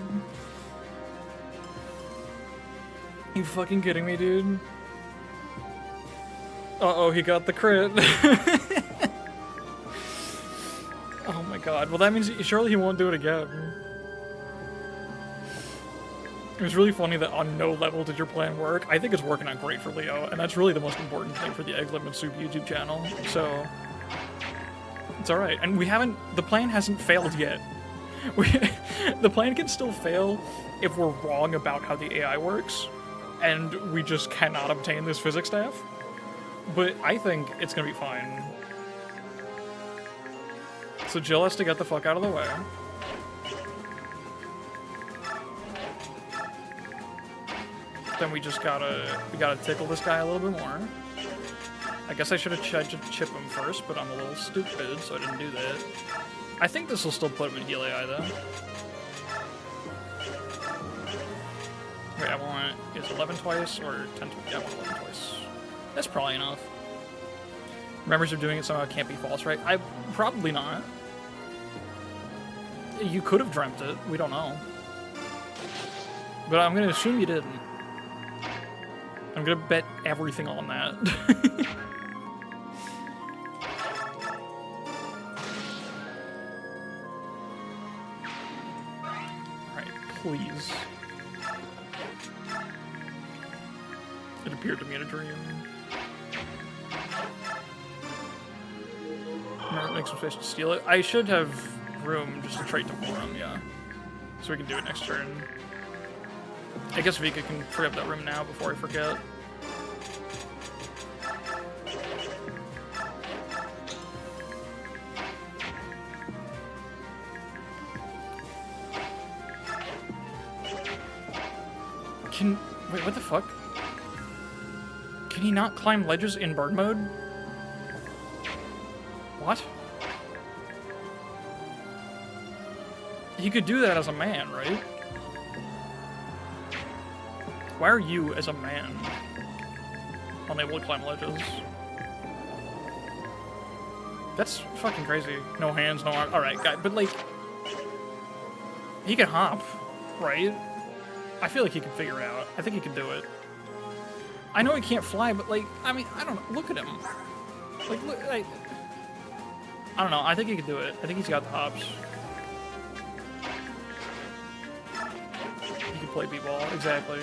You fucking kidding me, dude? Uh-oh, he got the crit. Oh my god. Well, that means surely he won't do it again. It was really funny that on no level did your plan work. I think it's working out great for Leo, and that's really the most important thing for the Egg Lemon Soup YouTube channel, so it's alright. And we haven't, the plan hasn't failed yet. The plan can still fail if we're wrong about how the AI works, and we just cannot obtain this physics staff. But I think it's gonna be fine. So Jill has to get the fuck out of the way. Then we just gotta tickle this guy a little bit more. I guess I should have tried to chip him first, but I'm a little stupid, so I didn't do that. I think this will still put him in heal AI, though. Wait, I want... Is 11 twice or 10 twice? Yeah, I want 11 twice. That's probably enough. Members of doing it somehow can't be false, right? Probably not. You could have dreamt it. We don't know. But I'm gonna assume you didn't. I'm gonna bet everything on that. Alright, please. It appeared to me in a dream. Remember, make some space to steal it. I should have room just to trade to Morum, yeah. So we can do it next turn. I guess Vika can free up that room now before I forget. Wait, what the fuck? Can he not climb ledges in bird mode? What? He could do that as a man, right? Why are you, as a man, unable to climb ledges? That's fucking crazy. No hands, no arms. Alright, guy, but like... He can hop, right? I feel like he can figure it out. I think he can do it. I know he can't fly, but like, I mean, I don't know. Look at him. Like, look, like... I don't know. I think he can do it. I think he's got the hops. He can play b-ball, exactly.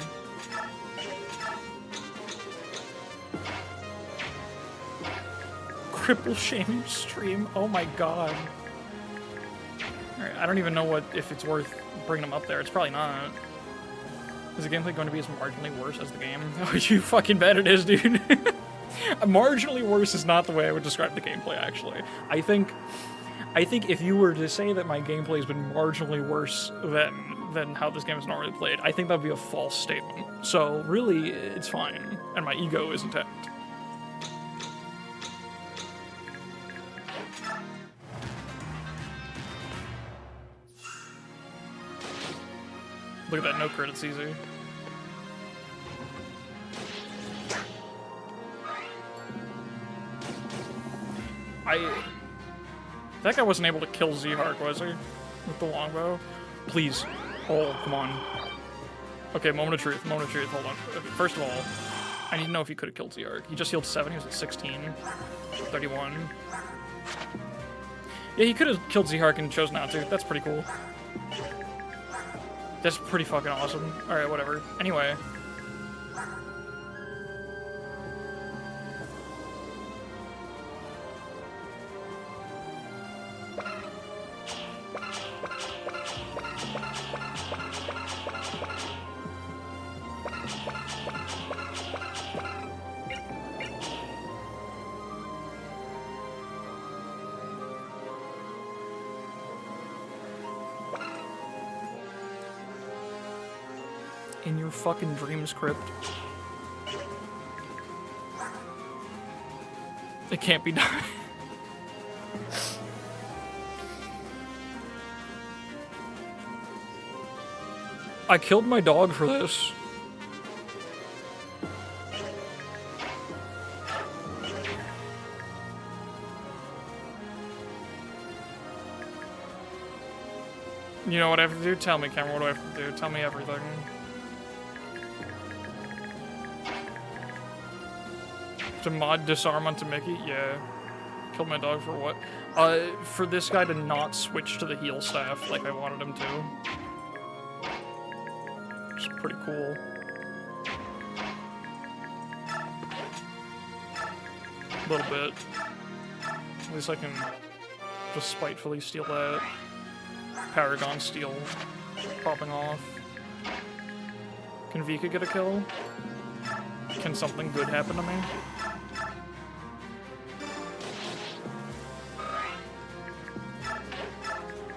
Cripple shaming stream. Oh my god. Alright, I don't even know if it's worth bringing him up there. It's probably not. Is the gameplay going to be as marginally worse as the game? Oh, you fucking bet it is, dude. Marginally worse is not the way I would describe the gameplay, actually. I think if you were to say that my gameplay has been marginally worse than how this game is normally played, I think that would be a false statement. So, really, it's fine. And my ego is intact. Look at that no crit, it's easy. That guy wasn't able to kill Z-Hark, was he? With the longbow? Please. Oh, come on. Okay, moment of truth, hold on. First of all, I need to know if he could have killed Z-Hark. He just healed 7, he was at 16. 31. Yeah, he could have killed Z-Hark and chose not to. That's pretty cool. That's pretty fucking awesome. Alright, whatever. Anyway. In your fucking dream script. It can't be done. I killed my dog for this. You know what I have to do? Tell me, Cameron, what do I have to do? Tell me everything. To mod disarm onto Mickey? Yeah. Killed my dog for what? For this guy to not switch to the heal staff like I wanted him to. Which is pretty cool. A little bit. At least I can just spitefully steal that. Paragon steal popping off. Can Vika get a kill? Can something good happen to me?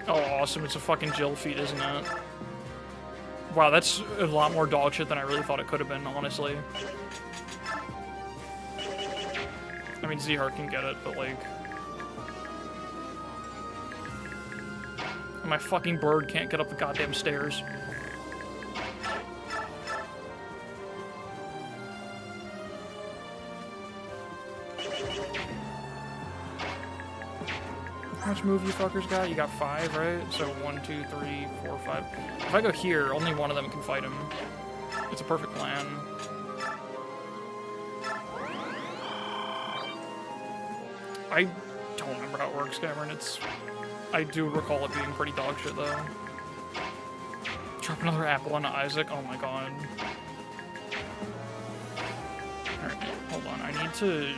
Oh, awesome. It's a fucking Jill feat, isn't it? Wow, that's a lot more dog shit than I really thought it could have been, honestly. I mean, Z-Heart can get it, but like... My fucking bird can't get up the goddamn stairs. much move you fuckers got? You got 5, right? So 1, 2, 3, 4, 5. If I go here, only one of them can fight him. It's a perfect plan. I don't remember how it works, Cameron. I do recall it being pretty dog shit, though. Drop another apple on Isaac? Oh my god. Alright, hold on. I need to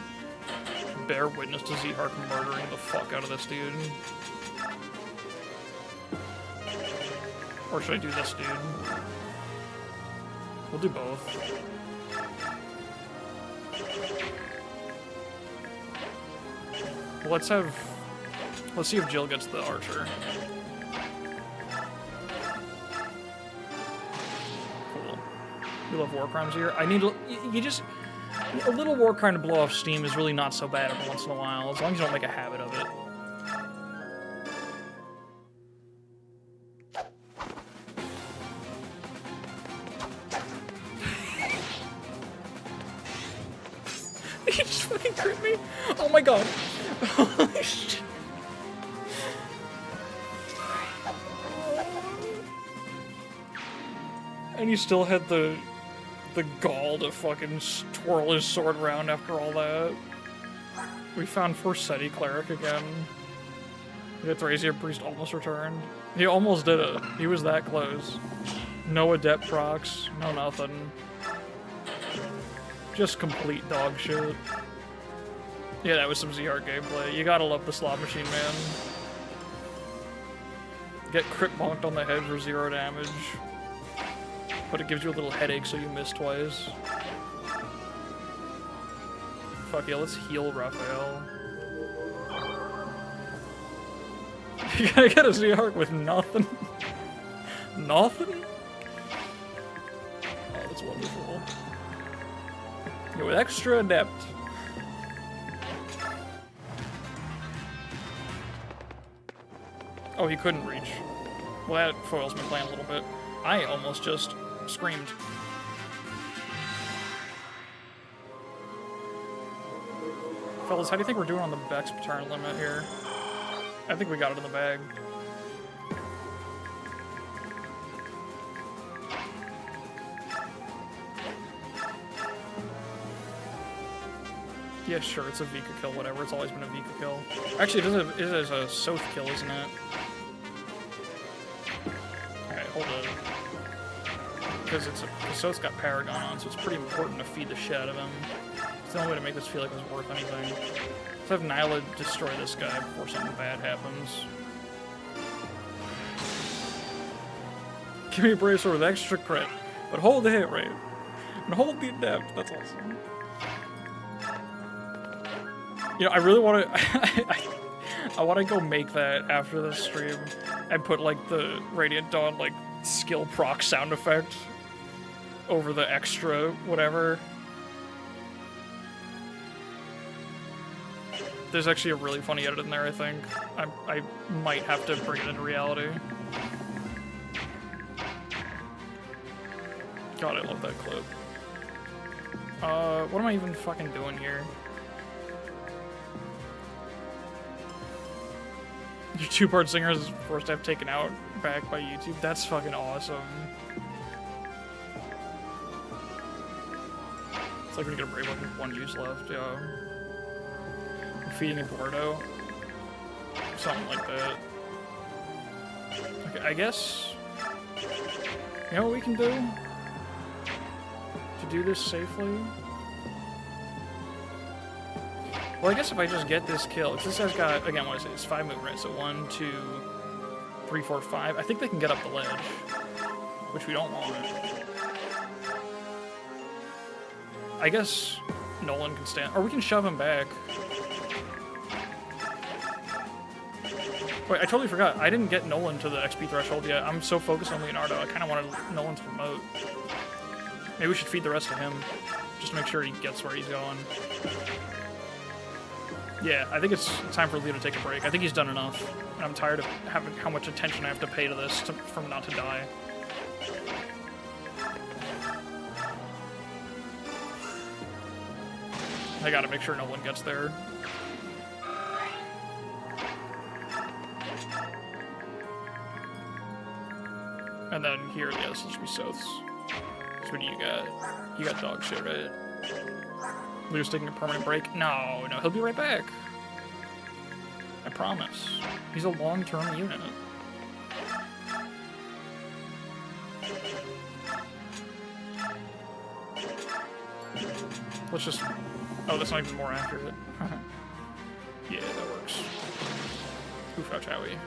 bear witness to Z-Hark murdering the fuck out of this dude. Or should I do this dude? We'll do both. Well, let's see if Jill gets the archer. Cool. You love war crimes here? I need you just a little war crime to blow off steam is really not so bad every once in a while, as long as you don't make a habit of it. He just fucking crit me. Oh my god. Holy shit. And he still had the gall to fucking twirl his sword around after all that. We found Forseti Cleric again. The Thracian Priest almost returned. He almost did it. He was that close. No Adept procs, no nothing. Just complete dog shit. Yeah, that was some ZR gameplay. You gotta love the slot machine, man. Get crit bonked on the head for 0 damage. But it gives you a little headache so you miss twice. Fuck yeah, let's heal Raphael. You gotta get a ZR with nothing. Nothing? Oh, that's wonderful. Yeah, with extra adept. Oh, he couldn't reach. Well, that foils my plan a little bit. I almost just screamed. Fellas, how do you think we're doing on the Bex turn limit here? I think we got it in the bag. Yeah, sure, it's a Vika kill, whatever. It's always been a Vika kill. Actually, it is a Soth kill, isn't it? Alright, hold on. Because Soth's got Paragon on, so it's pretty important to feed the shit out of him. It's the only way to make this feel like it was worth anything. Let's have Nyla destroy this guy before something bad happens. Give me a Brave Sword with extra crit, but hold the hit rate. And hold the adept, that's awesome. You know, I really want to... I want to go make that after this stream and put, like, the Radiant Dawn, like, skill proc sound effect over the extra whatever. There's actually a really funny edit in there, I think. I might have to bring it into reality. God, I love that clip. What am I even fucking doing here? Your 2-part singer is first to have taken out back by YouTube. That's fucking awesome. It's like when you get a Brave Weapon with 1 use left, yeah. Feeding a Gordo. Something like that. Okay, I guess... You know what we can do? To do this safely? Well, I guess if I just get this kill, because this guy's got, again, what is it? It's 5 movement, right? So 1, 2, 3, 4, 5. I think they can get up the ledge, which we don't want. I guess Nolan can stand, or we can shove him back. Wait, I totally forgot. I didn't get Nolan to the XP threshold yet. I'm so focused on Leonardo. I kind of wanted Nolan to promote. Maybe we should feed the rest of him, just to make sure he gets where he's going. Yeah, I think it's time for Leo to take a break. I think he's done enough, and I'm tired of having how much attention I have to pay to this for him not to die. I gotta make sure no one gets there. And then here, yeah, this will just be Soths. So what do you got? You got dog shit, right? Leo's taking a permanent break? No, he'll be right back. I promise. He's a long-term unit. Let's just... Oh, that's not even more accurate. Yeah, that works. Oof, ouch, owie.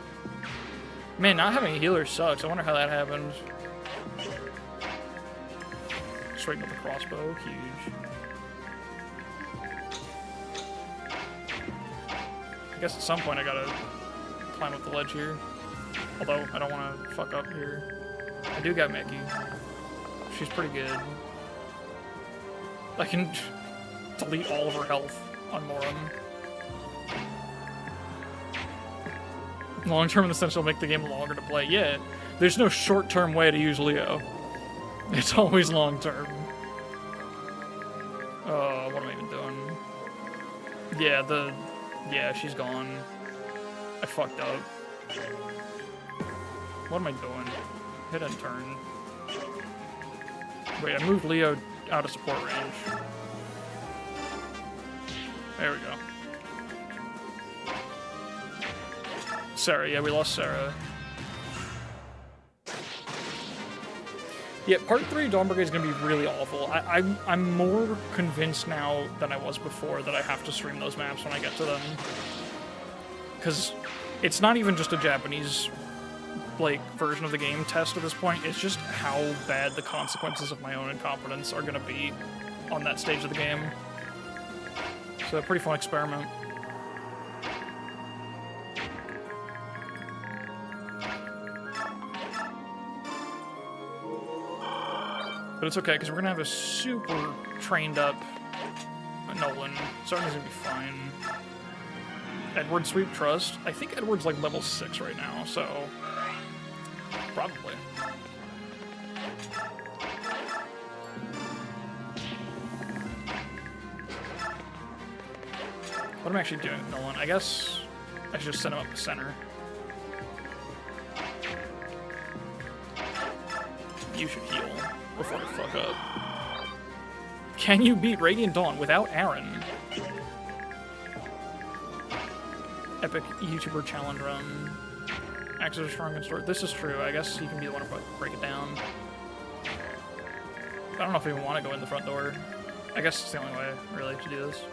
Man, not having a healer sucks. I wonder how that happened. Straighten up the crossbow. Huge. I guess at some point I gotta climb up the ledge here. Although, I don't want to fuck up here. I do got Mickey. She's pretty good. I can delete all of her health on Morum. Long term in the sense it'll make the game longer to play. Yeah, there's no short term way to use Leo. It's always long term. Oh, what am I even doing? Yeah, yeah, she's gone. I fucked up. What am I doing? Hit and turn. Wait, I moved Leo out of support range. There we go. Sarah, yeah, we lost Sarah. Yeah, part 3 Dawn Brigade is gonna be really awful. I'm more convinced now than I was before that I have to stream those maps when I get to them. Because it's not even just a Japanese, like, version of the game test at this point, it's just how bad the consequences of my own incompetence are gonna be on that stage of the game. So a pretty fun experiment. But it's okay, because we're gonna have a super trained up Nolan, so everything's gonna be fine. Edward Sweep Trust. I think Edward's like level 6 right now, so probably. What am I actually doing with Nolan? I guess I should just send him up the center. You should heal before I fuck up. Can you beat Radiant Dawn without Aaron? Epic YouTuber challenge run. Axes are strong and stored. This is true. I guess he can be the one to break it down. I don't know if we even want to go in the front door. I guess it's the only way, really, to do this.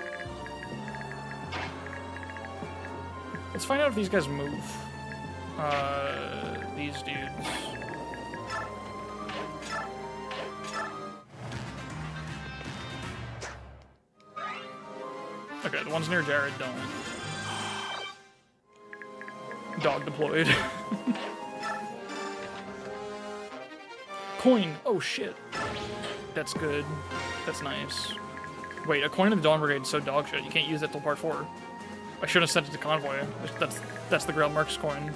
Let's find out if these guys move. These dudes. Okay, the ones near Jared don't. Dog deployed. Coin! Oh shit. That's good. That's nice. Wait, a coin in the Dawn Brigade is so dog shit. You can't use it till part 4. I should have sent it to Convoy. That's the Greil Merc's coin.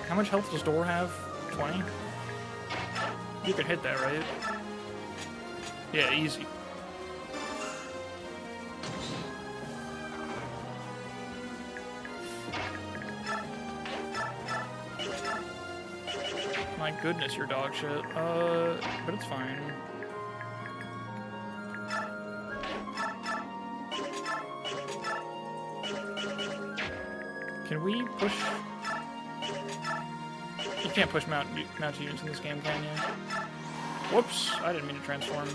How much health does Door have? 20? You can hit that, right? Yeah, easy. My goodness, you're dog shit. But it's fine. Can we push? You can't push mount units in this game, can you? Whoops, I didn't mean to transform.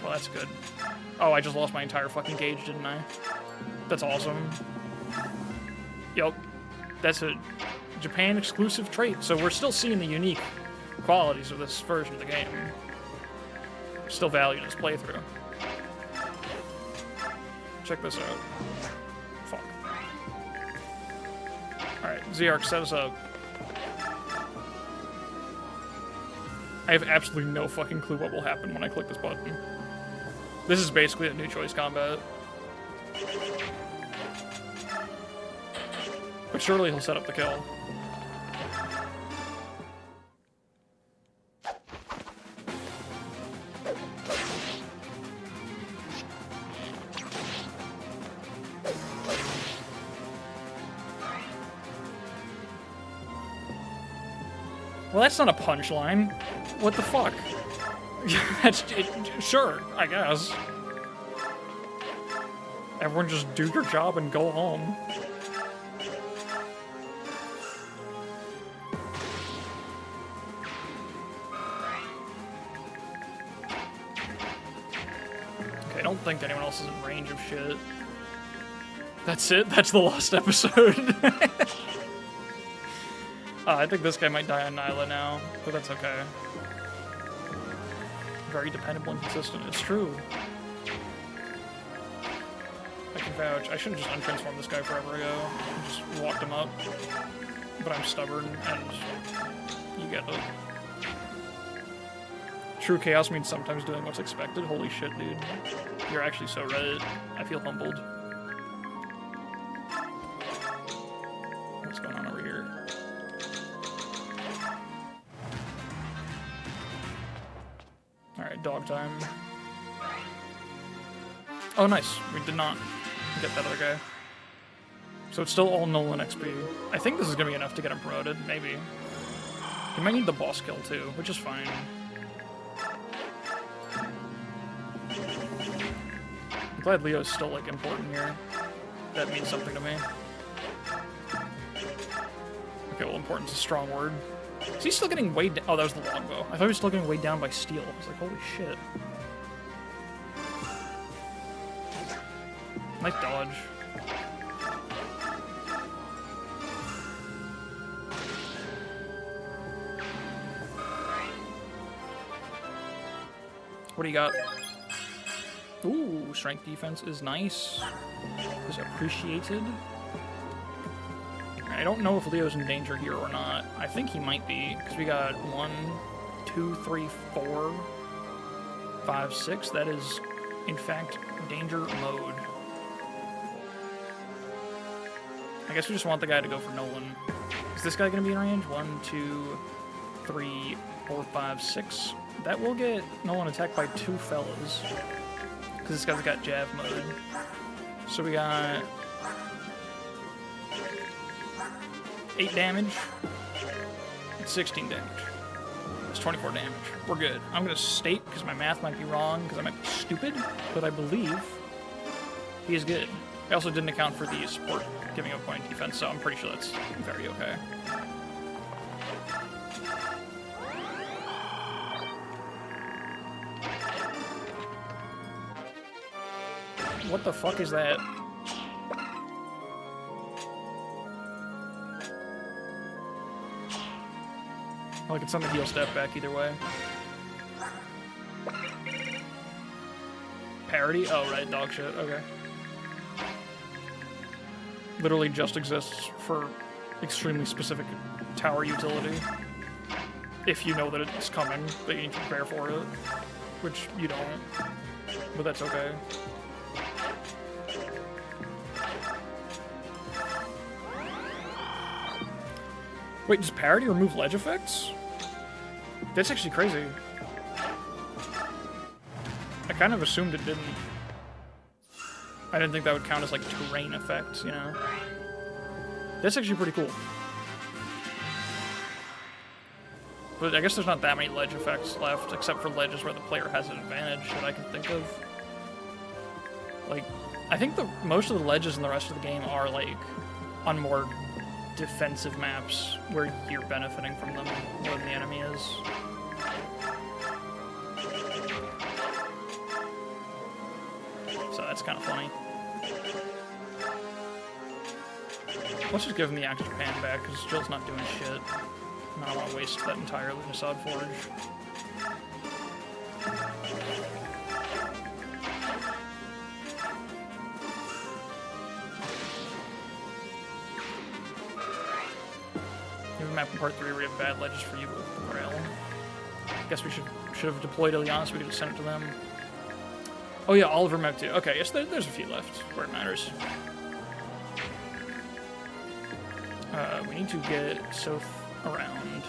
Well, that's good. Oh, I just lost my entire fucking gauge, didn't I? That's awesome. Yup. That's a Japan exclusive trait, so we're still seeing the unique qualities of this version of the game. Still valued in its playthrough. Check this out. Fuck. Alright, Zerk, set us up. I have absolutely no fucking clue what will happen when I click this button. This is basically a new choice combat. But surely he'll set up the kill. Well, that's not a punchline. What the fuck? That's it, sure, I guess. Everyone just do your job and go home. Okay, I don't think anyone else is in range of shit. That's it? That's the lost episode. I think this guy might die on Nyla now, but that's okay. Very dependable and consistent. It's true. I can vouch. I should have just untransformed this guy forever ago. And just walked him up. But I'm stubborn, and you get it. True chaos means sometimes doing what's expected. Holy shit, dude. You're actually so right. I feel humbled. What's going on over here? Alright, dog time. Oh, nice. We did not get that other guy. So it's still all Nolan XP. I think this is going to be enough to get him promoted. Maybe. He might need the boss kill, too, which is fine. I'm glad Leo's still, like, important here. That means something to me. Okay, well, important's a strong word. Is he still getting weighed down? Oh, that was the longbow. I thought he was still getting weighed down by steel. I was like, holy shit. Nice dodge. What do you got? Ooh, strength defense is nice. Is appreciated. I don't know if Leo's in danger here or not. I think he might be, because we got 1, 2, 3, 4, 5, 6. That is, in fact, danger mode. I guess we just want the guy to go for Nolan. Is this guy going to be in range? 1, 2, 3, 4, 5, 6. That will get Nolan attacked by 2 fellas. Because this guy's got Jav mode. So we got 8 damage, and 16 damage. That's 24 damage. We're good. I'm going to state, because my math might be wrong, because I might be stupid, but I believe he is good. I also didn't account for the support giving a point defense, so I'm pretty sure that's very okay. What the fuck is that? Like, it's on the heel step back either way. Parody? Oh, right, dog shit. Okay. Literally just exists for extremely specific tower utility. If you know that it's coming, that you need to prepare for it. Which you don't. But that's okay. Wait, does parody remove ledge effects? That's actually crazy. I kind of assumed it didn't. I didn't think that would count as, like, terrain effects, you know? That's actually pretty cool. But I guess there's not that many ledge effects left, except for ledges where the player has an advantage that I can think of. Like, I think most of the ledges in the rest of the game are, like, on more defensive maps where you're benefiting from them more than the enemy is. So that's kind of funny. Let's just give him the Axe of Japan back, because Jill's not doing shit. And I don't want to waste that entire Lunasad Forge. Map in part 3 where we have bad ledges for you with Greil. Guess we should have deployed Ilyana so we could send it to them. Oh yeah, Oliver map 2. Okay, yes, there's a few left where it matters. We need to get Soph around.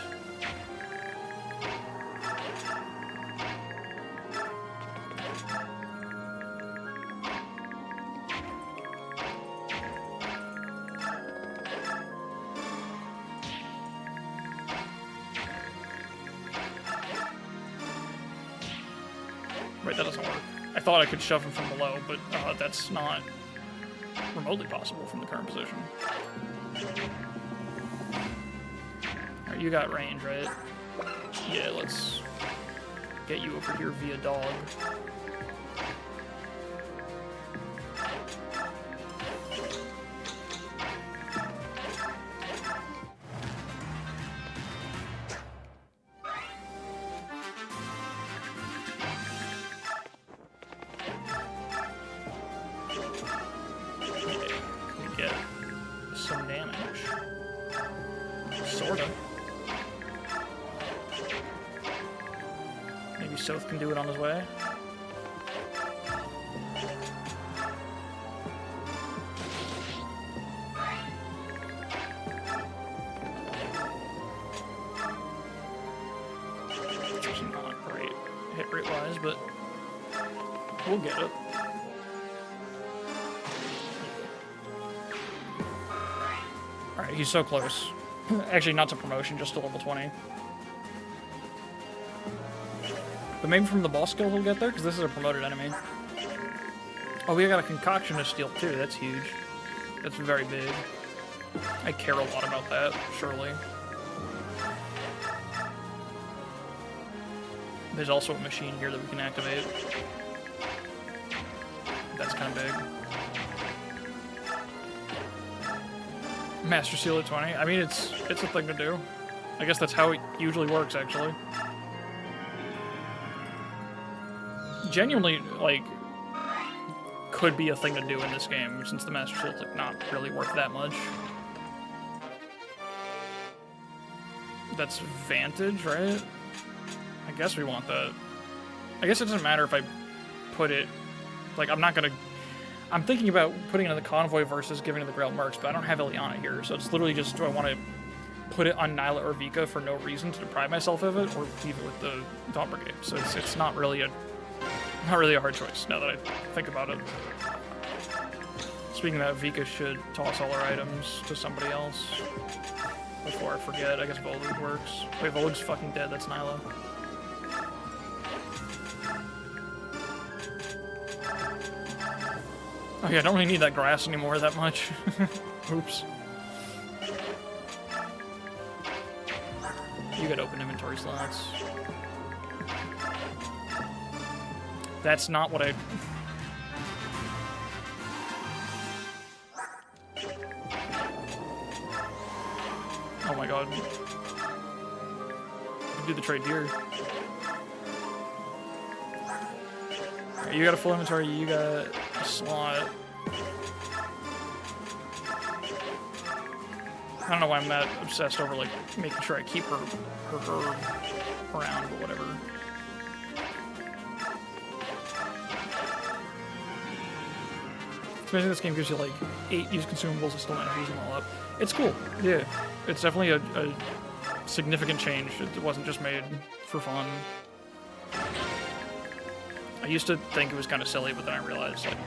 that doesn't work. I thought I could shove him from below, but that's not remotely possible from the current position. Alright, you got range, right? Yeah, let's get you over here via dog. Can do it on his way. It's actually not great hit rate wise, but we'll get it. Alright, he's so close. Actually, not to promotion, just to level 20. But maybe from the boss skill he'll get there, because this is a promoted enemy. Oh, we got a concoction to steal too, that's huge. That's very big. I care a lot about that, surely. There's also a machine here that we can activate. That's kind of big. Master Seal at 20. I mean, it's a thing to do. I guess that's how it usually works, actually. Genuinely, like, could be a thing to do in this game, since the Master Shield's, like, not really worth that much. That's Vantage, right? I guess we want that. I guess it doesn't matter if I put it... Like, I'm not gonna... I'm thinking about putting it in the Convoy versus giving it to the Greil Mercs, but I don't have Ileana here, so it's literally just, do I want to put it on Nyla or Vika for no reason to deprive myself of it, or leave it with the Dawn Brigade? So it's not really a hard choice, now that I think about it. Speaking of that, Vika should toss all our items to somebody else. Before I forget, I guess Volug works. Wait, Volug's fucking dead, that's Nyla. Oh yeah, I don't really need that grass anymore that much. Oops. You got open inventory slots. That's not what I... Oh my god. Do the trade here. Right, you got a full inventory, you got a slot. I don't know why I'm that obsessed over, like, making sure I keep her herb around, but whatever. Especially this game gives you, like, 8 used consumables and still manage to use them all up. It's cool, yeah. It's definitely a significant change. It wasn't just made for fun. I used to think it was kind of silly, but then I realized, like,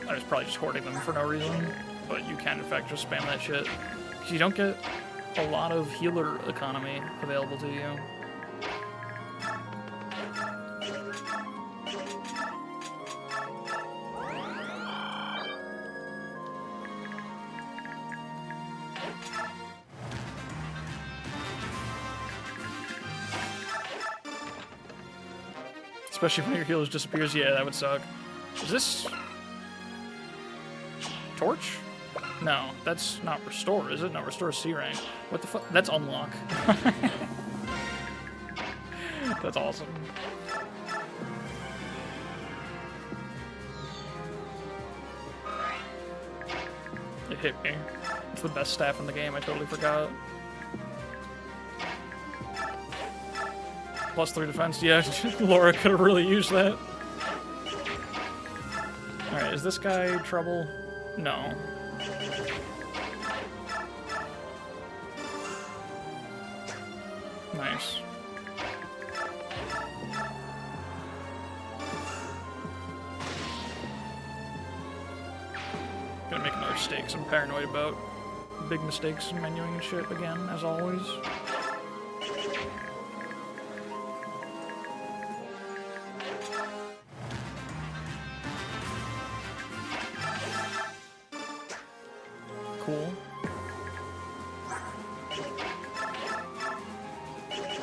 I was probably just hoarding them for no reason. But you can, in fact, just spam that shit. Because you don't get a lot of healer economy available to you. Especially when your healer disappears. Yeah, that would suck. Is this... Torch? No, that's not Restore, is it? No, Restore is C rank. What the fuck? That's Unlock. That's awesome. It hit me. It's the best staff in the game, I totally forgot. +3 defense, yeah, Laura could have really used that. Alright, is this guy trouble? No. Nice. Gonna make another mistake I'm paranoid about. Big mistakes in menuing and shit again, as always. cool.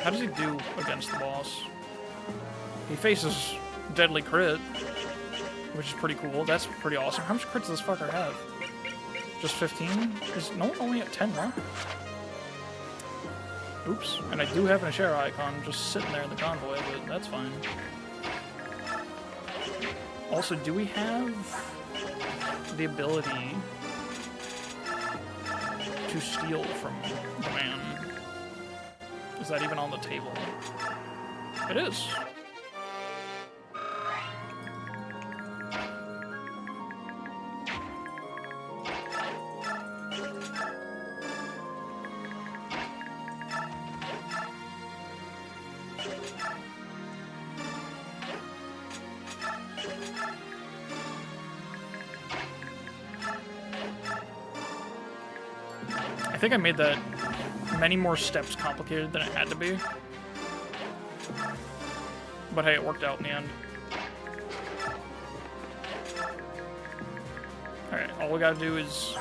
How does he do against the boss? He faces deadly crit, which is pretty cool. That's pretty awesome. How much crits does this fucker have? Just 15? Is no one only at 10 luck? Oops. And I do have an Ashera icon just sitting there in the convoy, but that's fine. Also, do we have the ability to steal from the man? Is that even on the table? It is. I think I made that many more steps complicated than it had to be. But hey, it worked out in the end. Alright, all we gotta do is...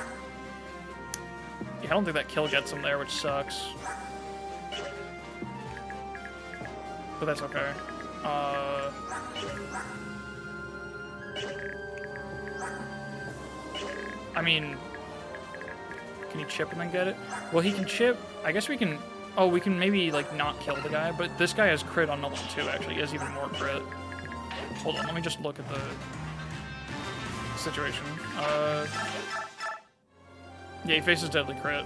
Yeah, I don't think that kill gets him there, which sucks. But that's okay. I mean... Can he chip and then get it? Well, he can chip. I guess we can... Oh, we can maybe, like, not kill the guy, but this guy has crit on the one, too, actually. He has even more crit. Hold on, let me just look at the situation. Yeah, he faces deadly crit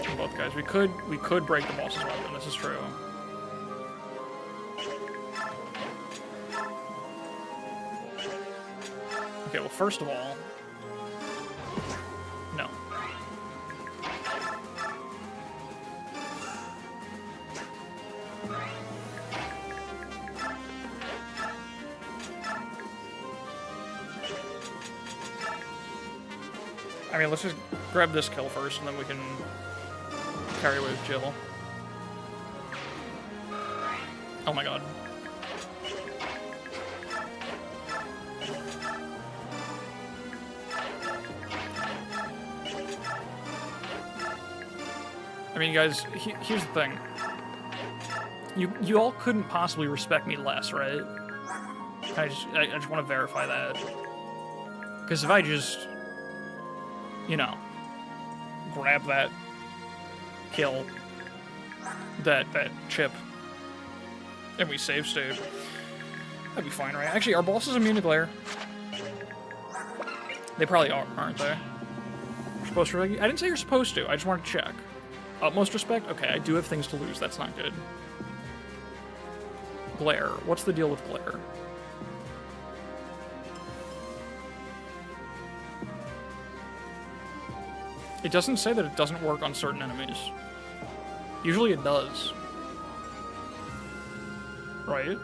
from both guys. We could break the boss's weapon, this is true. Okay, well, first of all... No. I mean, let's just grab this kill first, and then we can carry away with Jill. Oh my god. I mean, guys, here's the thing. You all couldn't possibly respect me less, right? I just want to verify that. Because if I just... you know, grab that kill, that chip, and we save state, that'd be fine, right? Actually, are bosses immune to glare? They probably are, aren't they? You're supposed to, I didn't say you're supposed to, I just wanted to check. Utmost respect? Okay, I do have things to lose, that's not good. Glare. What's the deal with glare? It doesn't say that it doesn't work on certain enemies. Usually it does. Right?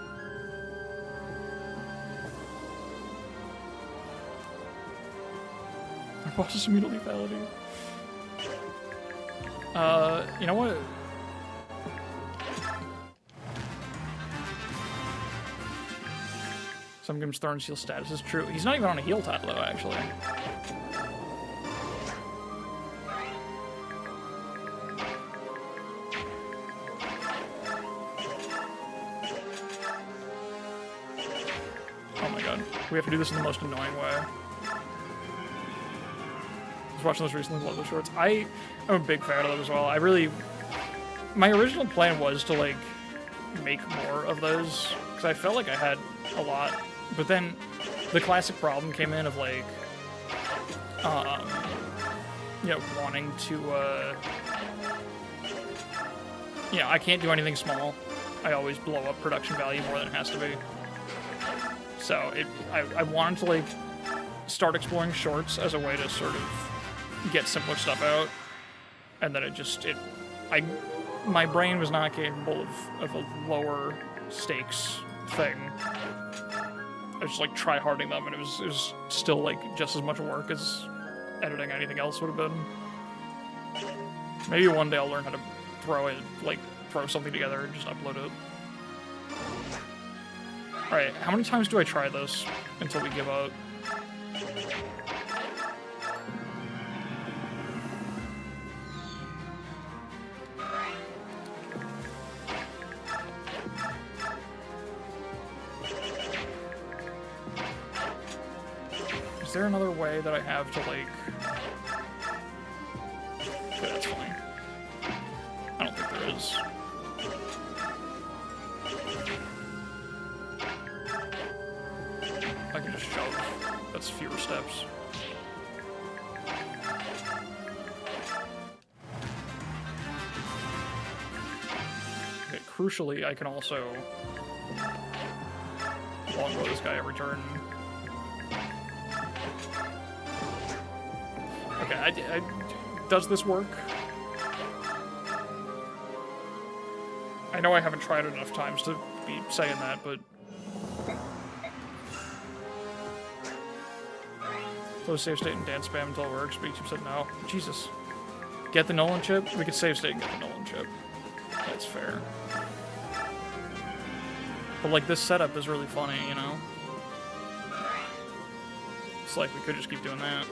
Our boss is immune to lethality. You know what? Some games Thorn Seal status is true. He's not even on a heal tile though, actually. We have to do this in the most annoying way. I was watching those recently, love those shorts. I'm a big fan of them as well. My original plan was to, like, make more of those, because I felt like I had a lot, but then the classic problem came in of, like, you know, wanting to, you know, I can't do anything small. I always blow up production value more than it has to be. So I wanted to, like, start exploring shorts as a way to sort of get simpler stuff out, and then my brain was not capable of a lower stakes thing. I was just, like, try-harding them, and it was still, like, just as much work as editing anything else would have been. Maybe one day I'll learn how to throw something together and just upload it. Alright, how many times do I try this until we give up? Is there another way that I have to, like... Okay, that's fine. I don't think there is. I can just shove. That's fewer steps. Okay, crucially, I can also longbow this guy every turn. Okay, does this work? I know I haven't tried it enough times to be saying that, but... Close save state and dance spam until it works, but YouTube said no. Jesus. Get the Nolan chip? We could save state and get the Nolan chip. That's fair. But, like, this setup is really funny, you know? It's like we could just keep doing that.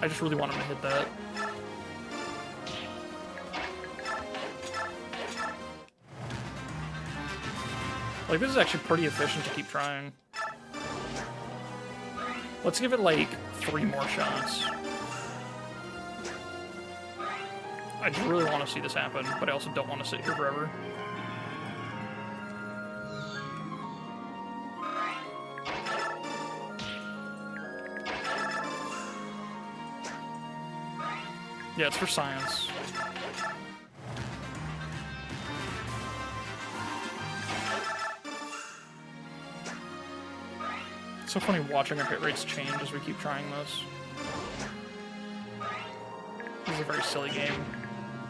I just really want him to hit that. Like, this is actually pretty efficient to keep trying. Let's give it, like, 3 more shots. I just really want to see this happen, but I also don't want to sit here forever. Yeah, it's for science. It's so funny watching our hit rates change as we keep trying this. This is a very silly game.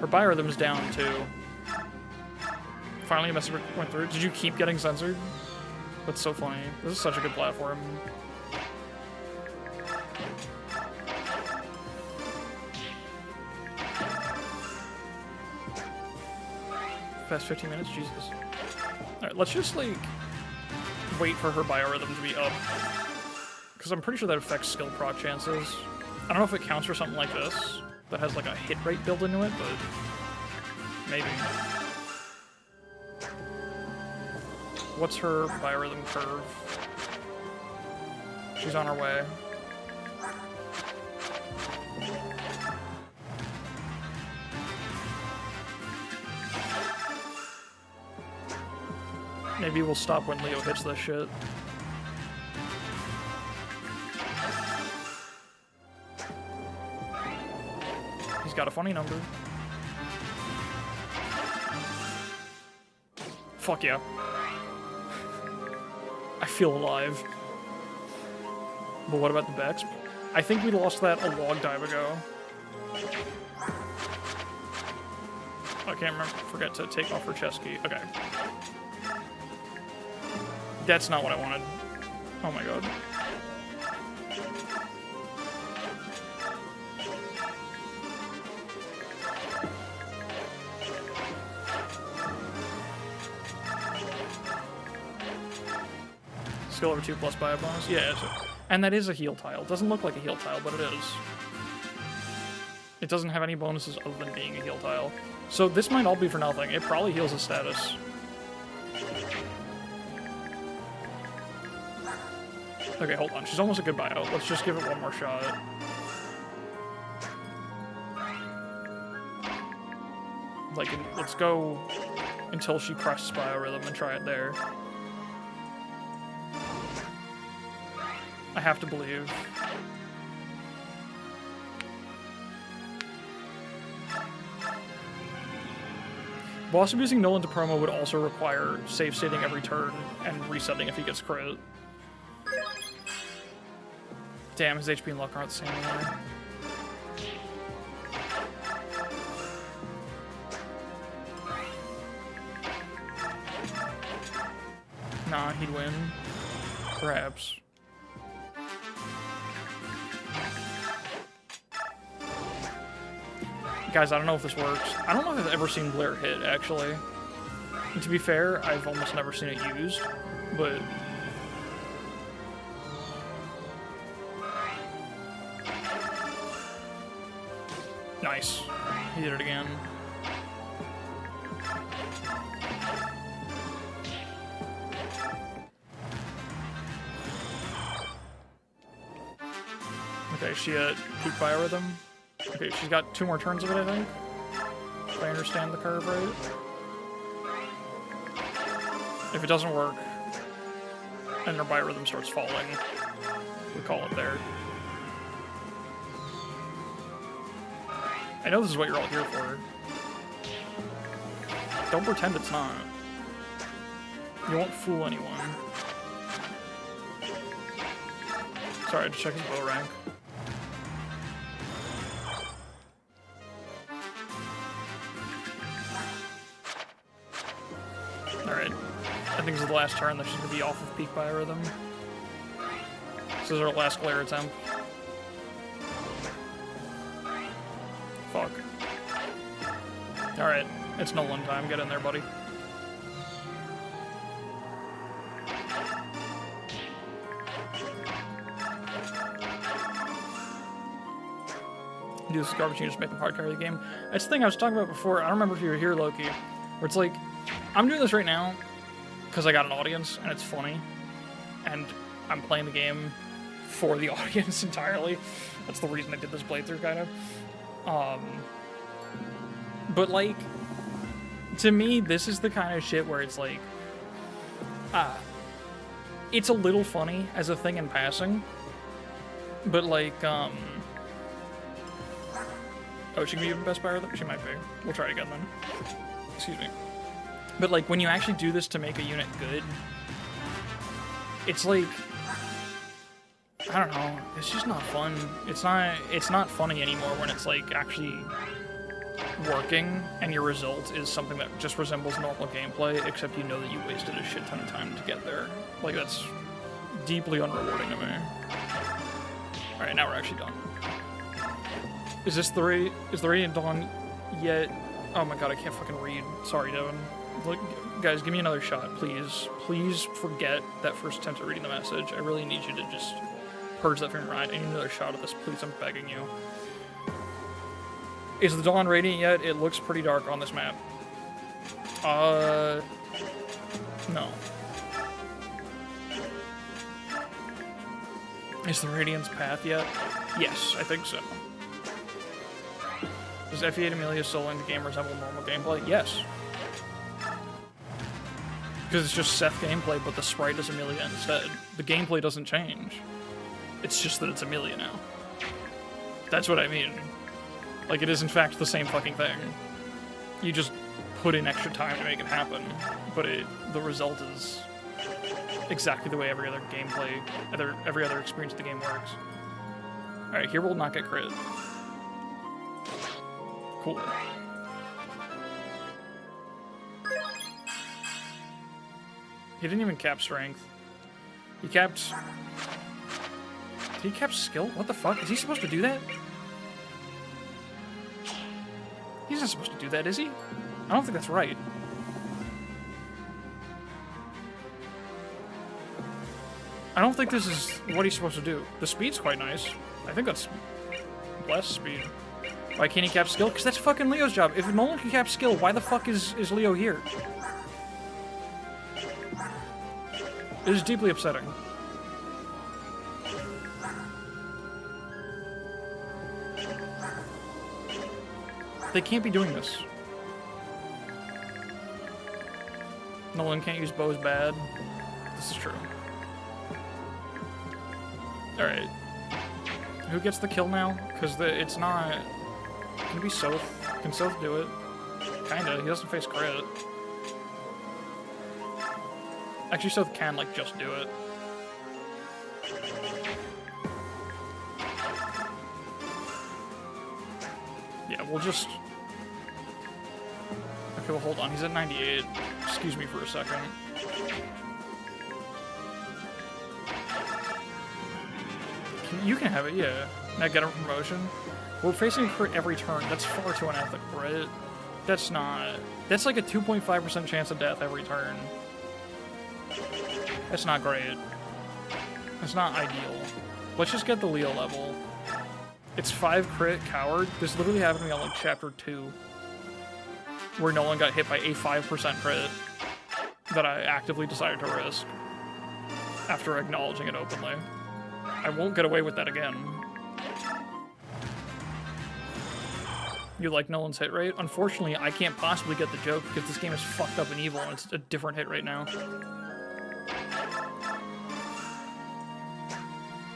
Our biorhythm's down, too. Finally a message went through. Did you keep getting censored? That's so funny. This is such a good platform. Past 15 minutes? Jesus. Alright, let's just, like, wait for her biorhythm to be up. Because I'm pretty sure that affects skill proc chances. I don't know if it counts for something like this, that has, like, a hit rate built into it, but maybe. What's her biorhythm curve? She's on her way. Maybe we'll stop when Leo hits this shit. He's got a funny number. Fuck yeah. I feel alive. But what about the Bex? I think we lost that a long time ago. I can't remember. Forget to take off her chest key. Okay. That's not what I wanted. Oh my god. Skill over 2 plus bio bonus? Yeah, and that is a heal tile. It doesn't look like a heal tile, but it is. It doesn't have any bonuses other than being a heal tile. So this might all be for nothing. It probably heals his status. Okay, hold on. She's almost a good bio. Let's just give it one more shot. Like, let's go until she crests biorhythm and try it there. I have to believe. Boss abusing Nolan to promo would also require save stating every turn and resetting if he gets crit. Damn, his HP and luck aren't the same anymore. Nah, he'd win. Perhaps. Guys, I don't know if this works. I don't know if I've ever seen Blair hit, actually. And to be fair, I've almost never seen it used, but... Nice. He did it again. Okay, she at peak biorhythm. Okay, she's got 2 more turns of it, I think. If I understand the curve right. If it doesn't work, and her biorhythm starts falling, we call it there. I know this is what you're all here for. Don't pretend it's not. You won't fool anyone. Sorry, I had to check his bow rank. Alright. I think this is the last turn that she's gonna be off of peak biorhythm. This is our last glare attempt. Fuck. Alright, it's Nolan time. Get in there, buddy. Do this garbage, you just make them hard carry the game. That's the thing I was talking about before. I don't remember if you were here, Loki. Where it's like, I'm doing this right now because I got an audience and it's funny. And I'm playing the game for the audience entirely. That's the reason I did this playthrough, kind of. But like, to me, this is the kind of shit where it's like, it's a little funny as a thing in passing, but like, oh, she can be even best buyer? She might be. We'll try it again then. Excuse me. But like, when you actually do this to make a unit good, it's like, I don't know, it's just not fun. It's not funny anymore when it's like actually working and your result is something that just resembles normal gameplay, except you know that you wasted a shit ton of time to get there. Like, that's deeply unrewarding to me. Alright, now we're actually done. Is this the is the Radiant Dawn yet? Oh my god, I can't fucking read. Sorry, Devin. Look, guys, give me another shot, please. Please forget that first attempt at reading the message. I really need you to just purge that from your mind. I need another shot of this, please. I'm begging you. Is the Dawn radiant yet? It looks pretty dark on this map. No. Is the Radiant's path yet? Yes, I think so. Does FE8 Amelia solo in the game resemble normal gameplay? Yes. Because it's just Seth gameplay, but the sprite is Amelia instead. The gameplay doesn't change. It's just that it's Amelia now. That's what I mean. Like, it is in fact the same fucking thing. You just put in extra time to make it happen, but the result is exactly the way every other gameplay, every other experience of the game works. Alright, here we'll not get crit. Cool. He didn't even cap strength. He capped... Did he cap skill? What the fuck? Is he supposed to do that? He's not supposed to do that, is he? I don't think that's right. I don't think this is what he's supposed to do. The speed's quite nice. I think that's less speed. Why can't he cap skill? Because that's fucking Leo's job. If Nolan can cap skill, why the fuck is Leo here? It is deeply upsetting. They can't be doing this. Nolan can't use bows bad. This is true. Alright. Who gets the kill now? Because it's not... Can it be Soth? Can Soth do it? Kinda. He doesn't face crit. Actually, Soth can, like, just do it. Yeah, we'll just... Okay, well, hold on. He's at 98. Excuse me for a second. You can have it, yeah. Now get a promotion. We're facing crit every turn. That's far too unethical, right? That's not... That's like a 2.5% chance of death every turn. That's not great. That's not ideal. Let's just get the Leo level. It's 5 crit coward. This literally happened to me on like chapter 2. Where no one got hit by a 5% crit that I actively decided to risk after acknowledging it openly. I won't get away with that again. You like Nolan's hit rate? Unfortunately, I can't possibly get the joke because this game is fucked up and evil and it's a different hit rate now.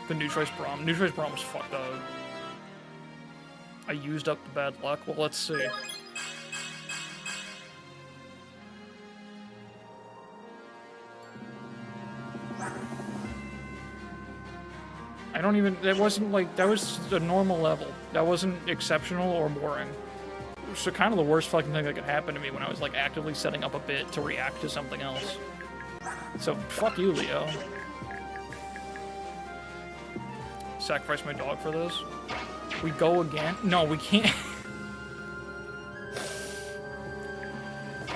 The New Choice Braum. New Choice Braum was fucked up. I used up the bad luck. Well, let's see. I don't even... That wasn't like... That was a normal level. That wasn't exceptional or boring. So kind of the worst fucking thing that could happen to me when I was like actively setting up a bit to react to something else. So fuck you, Leo. Sacrifice my dog for this. We go again? No, we can't.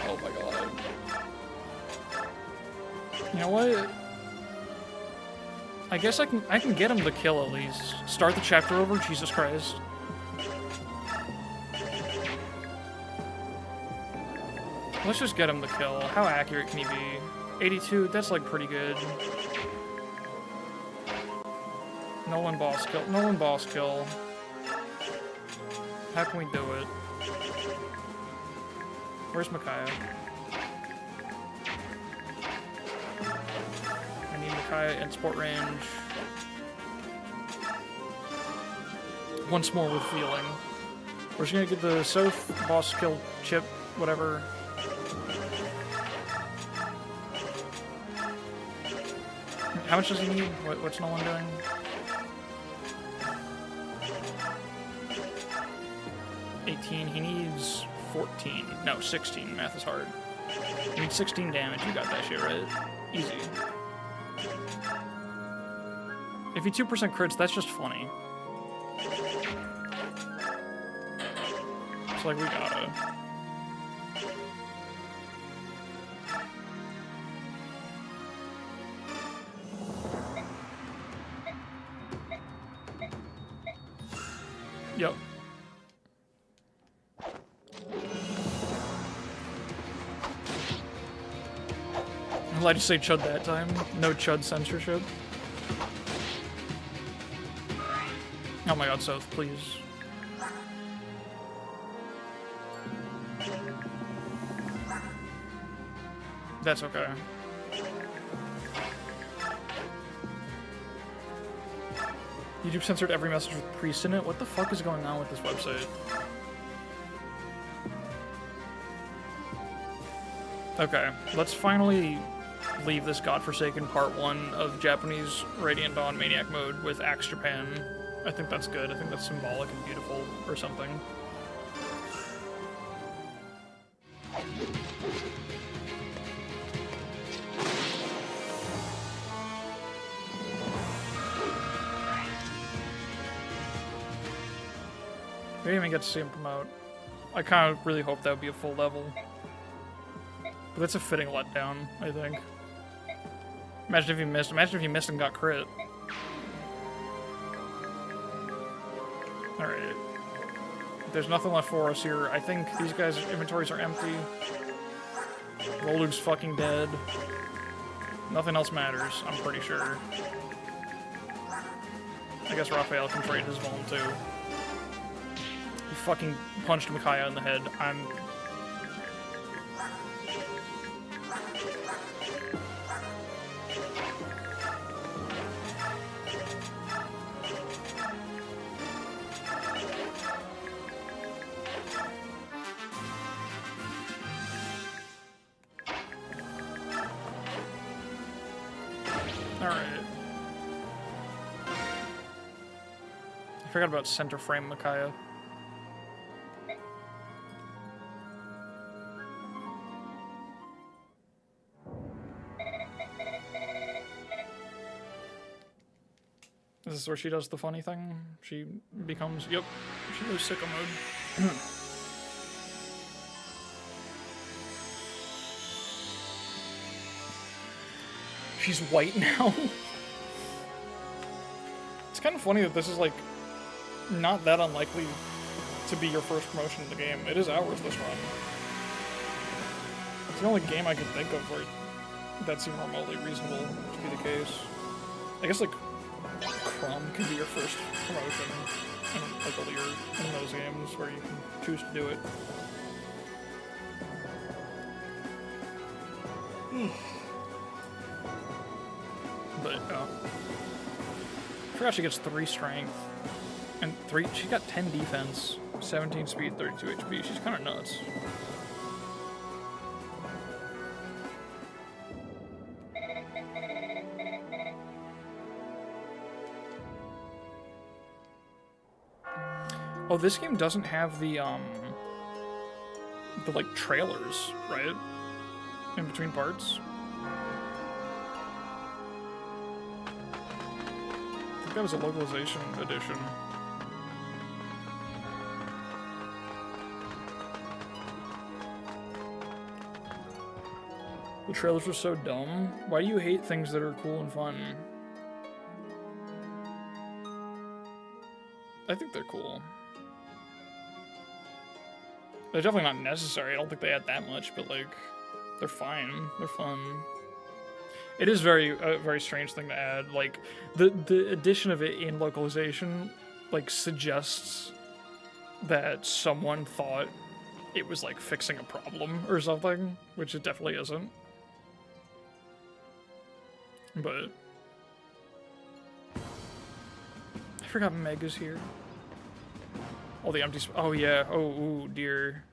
Oh my god. You know what? I guess I can get him to kill at least. Start the chapter over, Jesus Christ. Let's just get him to kill. How accurate can he be? 82, that's like pretty good. Nolan boss kill. Nolan boss kill. How can we do it? Where's Micaiah? I need Micaiah in sport range. Once more with feeling. We're just gonna get the Soph boss kill chip, whatever. How much does he need? What's Nolan doing? He needs 14. No, 16. Math is hard. You need 16 damage. You got that shit, right? Easy. If he 2% crits, that's just funny. It's like, we gotta. Yep. I'm glad you say chud that time. No chud censorship. Oh my god, Soph, please. That's okay. YouTube censored every message with priest in it? What the fuck is going on with this website? Okay, let's finally leave this godforsaken part 1 of Japanese Radiant Dawn Maniac mode with Axe Japan. I think that's good. I think that's symbolic and beautiful or something. We didn't even get to see him promote. I kind of really hope that would be a full level. But that's a fitting letdown, I think. Imagine if he missed. Imagine if he missed and got crit. Alright. There's nothing left for us here. I think these guys' inventories are empty. Rolug's fucking dead. Nothing else matters, I'm pretty sure. I guess Raphael can trade his Vuln too. He fucking punched Micaiah in the head. Alright. I forgot about center frame Micaiah. Is this where she does the funny thing? She becomes... Yep. She goes sicko mode. She's white now. It's kind of funny that this is, like, not that unlikely to be your first promotion in the game. It is ours this run. It's the only game I can think of where that seemed remotely reasonable to be the case. I guess, like, Crumb can be your first promotion in like in those games where you can choose to do it. But I forgot she gets 3 strength and 3. She got 10 defense, 17 speed, 32 HP. She's kind of nuts. Oh, this game doesn't have the like trailers, right? In between parts. I think that was a localization edition. The trailers were so dumb. Why do you hate things that are cool and fun? I think they're cool. They're definitely not necessary. I don't think they add that much, but like, they're fine. They're fun. It is a very strange thing to add. Like, the addition of it in localization, like, suggests that someone thought it was like fixing a problem or something, which it definitely isn't. But I forgot Meg is here. All the empty oh yeah, oh ooh, dear.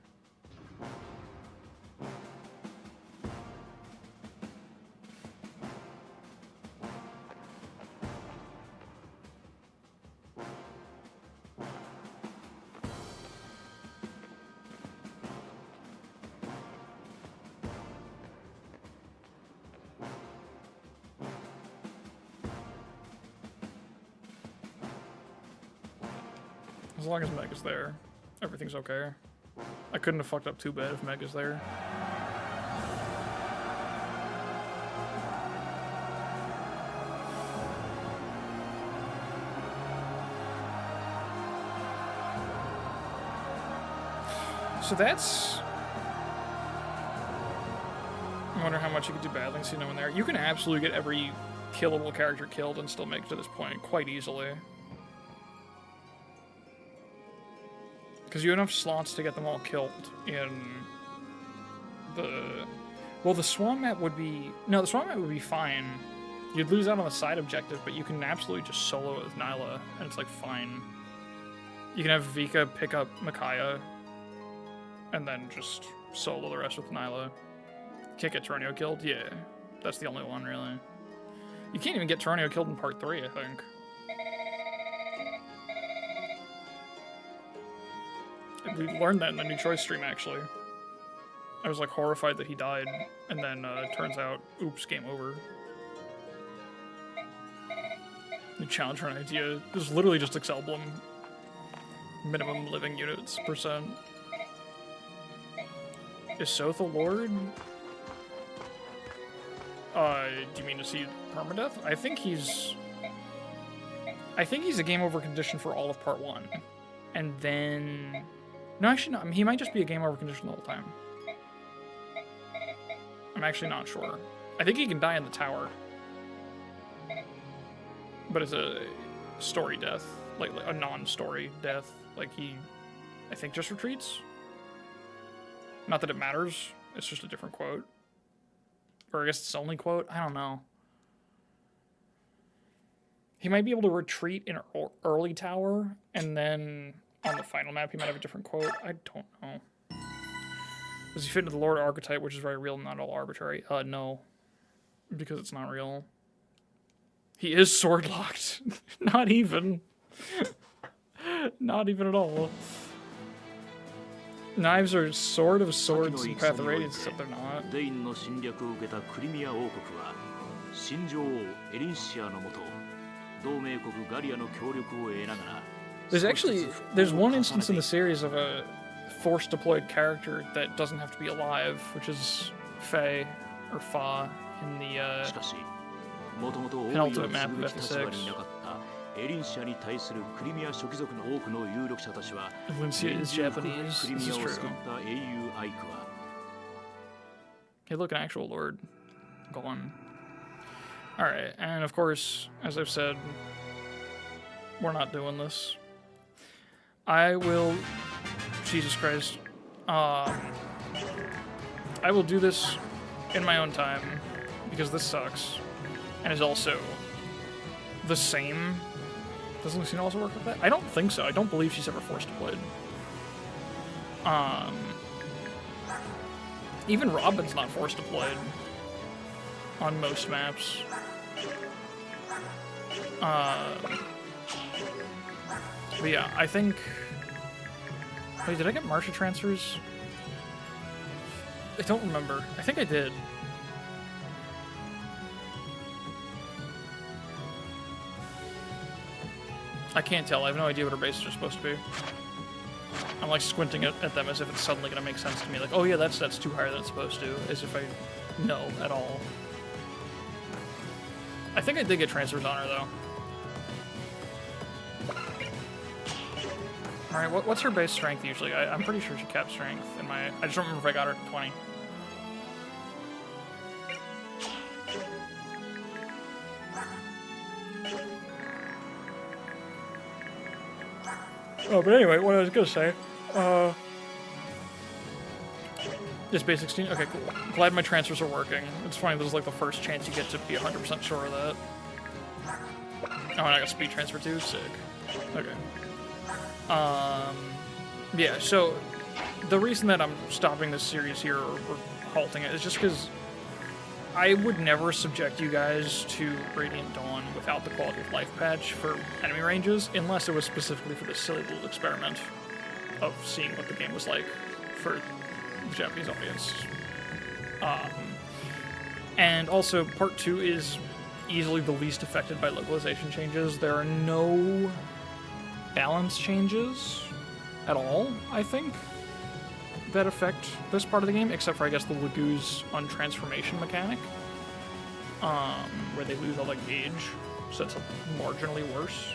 As long as Meg is there, everything's okay. I couldn't have fucked up too bad if Meg is there. So that's... I wonder how much you could do badly and see no one there. You can absolutely get every killable character killed and still make it to this point quite easily. Because you have enough slots to get them all killed in the... Well, the Swan map would be... No, the Swan map would be fine. You'd lose out on the side objective, but you can absolutely just solo it with Nyla, and it's, like, fine. You can have Vika pick up Micaiah, and then just solo the rest with Nyla. Can't get Toronio killed? Yeah. That's the only one, really. You can't even get Toronio killed in Part 3, I think. We learned that in the New Choice stream, actually. I was, like, horrified that he died, and then, turns out, oops, game over. New challenge for an idea. This is literally just Excelblum. Minimum living units %. Is Soth a lord? Do you mean to see permadeath? I think he's a game over condition for all of Part 1. And then... No, actually not. I mean, he might just be a game over condition the whole time. I'm actually not sure. I think he can die in the tower. But it's a story death. Like a non-story death. Like he, I think, just retreats. Not that it matters. It's just a different quote. Or I guess it's the only quote. I don't know. He might be able to retreat in an early tower, and then on the final map he might have a different quote. I don't know. Does he fit into the Lord archetype, which is very real and not all arbitrary? No. Because it's not real. He is sword locked. Not even. Not even at all. Knives are sword of swords in Path of Radiance, except they're not. There's one instance in the series of a force deployed character that doesn't have to be alive, which is Faye, or Fa, in the penultimate map of FF6. Lincia is Japanese, this is true. Hey, look, an actual lord. Gone. Alright, and of course, as I've said, We're not doing this. I will... Jesus Christ. I will do this in my own time, because this sucks. And is also the same. Doesn't Lucina also work with that? I don't think so. I don't believe she's ever forced deployed. Even Robin's not forced deployed on most maps. But yeah, I think... Wait, did I get Marcia transfers? I don't remember. I think I did. I can't tell. I have no idea what her bases are supposed to be. I'm like squinting at them as if it's suddenly going to make sense to me. Like, oh yeah, that's too higher than it's supposed to. As if I know at all. I think I did get transfers on her, though. Alright, what's her base strength usually? I'm pretty sure she capped strength in my... I just don't remember if I got her to 20. Oh, but anyway, what I was gonna say, this base 16? Okay, cool. Glad my transfers are working. It's funny, this is like the first chance you get to be 100% sure of that. Oh, and I got speed transfer too? Sick. Okay. Yeah, so the reason that I'm stopping this series here, or halting it, is just because I would never subject you guys to Radiant Dawn without the quality of life patch for enemy ranges, unless it was specifically for this silly little experiment of seeing what the game was like for the Japanese audience. And also, Part 2 is easily the least affected by localization changes. There are no balance changes at all, I think, that affect this part of the game, except for, I guess, the Lagoo's untransformation mechanic, where they lose all the gauge, so it's marginally worse.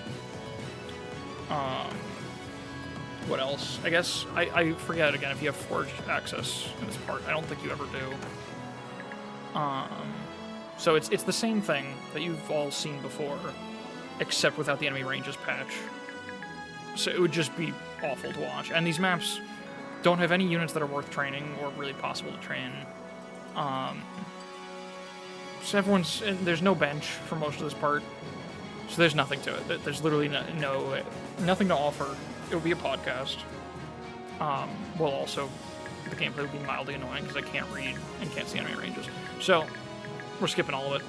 What else? I guess, I forget again if you have forged access in this part. I don't think you ever do. So it's the same thing that you've all seen before, except without the enemy ranges patch. So it would just be awful to watch. And these maps don't have any units that are worth training or really possible to train. So there's no bench for most of this part, so there's nothing to it. There's literally nothing to offer. It would be a podcast. Well, also, the gameplay would be mildly annoying because I can't read and can't see enemy ranges. So, we're skipping all of it.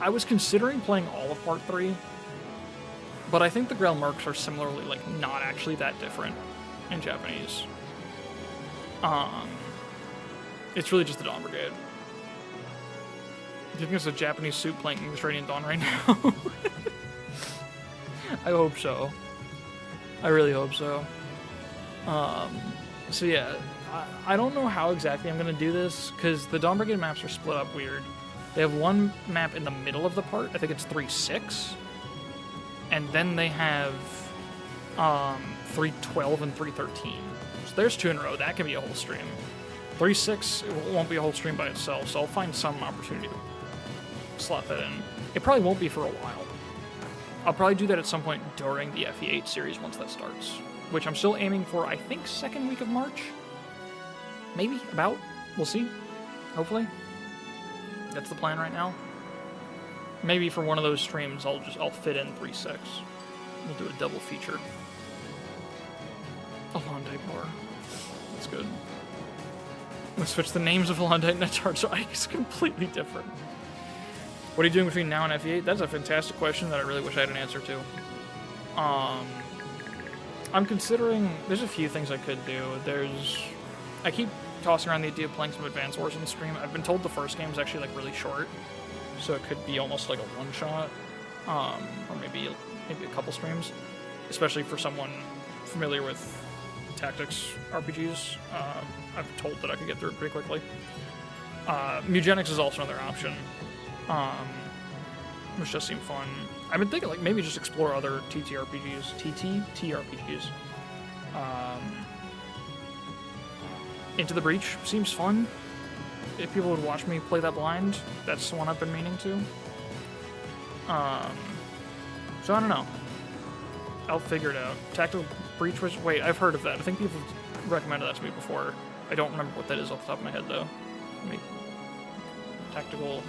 I was considering playing all of Part 3, but I think the Greil Mercs are similarly, like, not actually that different in Japanese. It's really just the Dawn Brigade. Do you think it's a Japanese suit playing English Radiant Dawn right now? I hope so. I really hope so. So yeah, I don't know how exactly I'm going to do this, because the Dawn Brigade maps are split up weird. They have one map in the middle of the part, I think it's 3-6, and then they have 3-12 and 3-13. So there's 2 in a row. That can be a whole stream. 3-6, it won't be a whole stream by itself, so I'll find some opportunity to slot that in. It probably won't be for a while. I'll probably do that at some point during the FE8 series once that starts, which I'm still aiming for, I think, second week of March? Maybe? About? We'll see. Hopefully. That's the plan right now. Maybe for one of those streams, I'll fit in 3-6. We'll do a double feature. Alondite bar. That's good. Let's switch the names of Alondite and Netar so it's completely different. What are you doing between now and FE8? That's a fantastic question that I really wish I had an answer to. I'm considering... There's a few things I could do. I keep tossing around the idea of playing some Advance Wars on stream. I've been told the first game is actually, like, really short, so it could be almost like a one-shot, or maybe a couple streams, especially for someone familiar with tactics RPGs. I'm told that I could get through it pretty quickly. Mugenics is also another option, which does seem fun. I've been thinking, like, maybe just explore other TTRPGs. TTRPGs. Into the Breach seems fun. If people would watch me play that blind, that's the one I've been meaning to. So I don't know. I'll figure it out. Tactical breach was... Wait, I've heard of that. I think people recommended that to me before. I don't remember what that is off the top of my head, though. Let me... Tactical...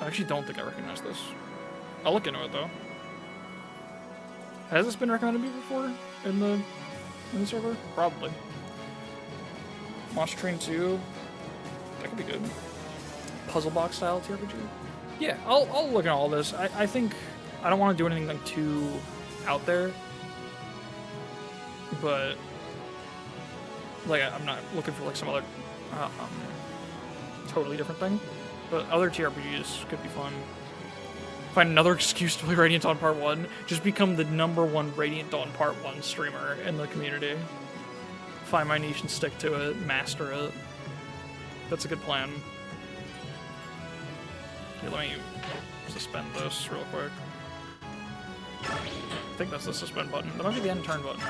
I actually don't think I recognize this. I'll look into it, though. Has this been recommended to me before in the server? Probably. Monster Train 2. That could be good. Puzzle box style TRPG. Yeah, I'll look at all this. I think I don't want to do anything like too out there, but like I'm not looking for like some other totally different thing. But other TRPGs could be fun. Find another excuse to play Radiant Dawn Part 1. Just become the #1 Radiant Dawn Part 1 streamer in the community. Find my niche and stick to it. Master it. That's a good plan. Okay, let me suspend this real quick. I think that's the suspend button. That might be the end turn button.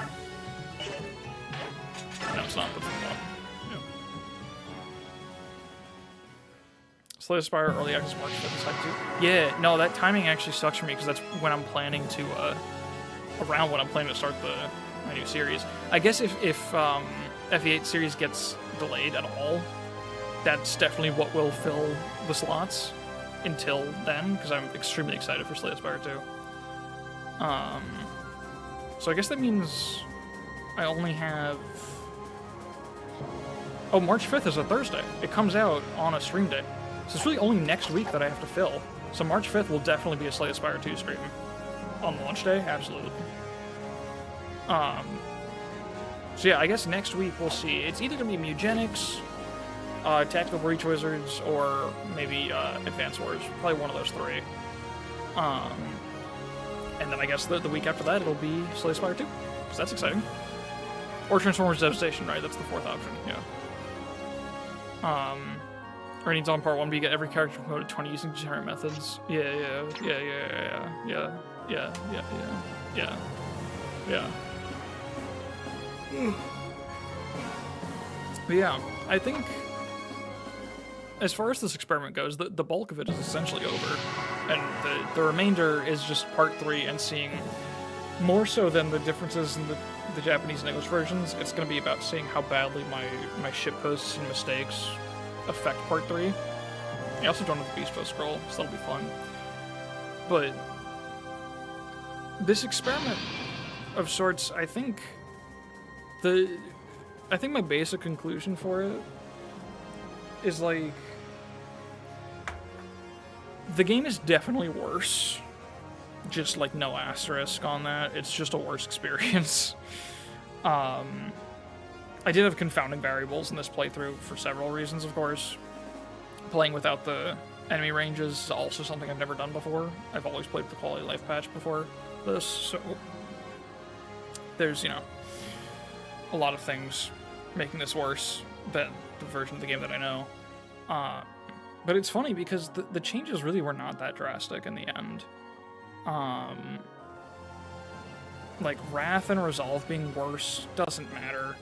No, it's not. That's the button. Yeah. Slay the Spire, early access March 5th. Yeah, no, that timing actually sucks for me because that's when I'm planning to, around when I'm planning to start my new series. I guess if FE8 series gets delayed at all, that's definitely what will fill the slots until then, because I'm extremely excited for Slay the Spire 2. So I guess that means I only have... Oh, March 5th is a Thursday. It comes out on a stream day. So it's really only next week that I have to fill. So March 5th will definitely be a Slay the Spire 2 stream. On launch day? Absolutely. So yeah, I guess next week we'll see. It's either going to be Mugenics, Tactical Breach Wizards, or maybe Advance Wars. Probably one of those three. And then I guess the week after that it'll be Slay the Spire 2. So that's exciting. Or Transformers Devastation, right? That's the fourth option, yeah. Radiant Dawn Part 1, but you get every character promoted 20 using degenerate methods. Yeah. But yeah, I think as far as this experiment goes, the bulk of it is essentially over. And the remainder is just Part 3 and seeing, more so than the differences in the Japanese and English versions, it's going to be about seeing how badly my shitposts and mistakes affect Part 3. I also don't have the Beast Post scroll, so that'll be fun. But this experiment of sorts, I think my basic conclusion for it is like the game is definitely worse. Just like no asterisk on that. It's just a worse experience. I did have confounding variables in this playthrough for several reasons, of course. Playing without the enemy ranges is also something I've never done before. I've always played with the quality of life patch before this, so there's, a lot of things making this worse than the version of the game that I know. But it's funny because the changes really were not that drastic in the end. Like, Wrath and Resolve being worse doesn't matter.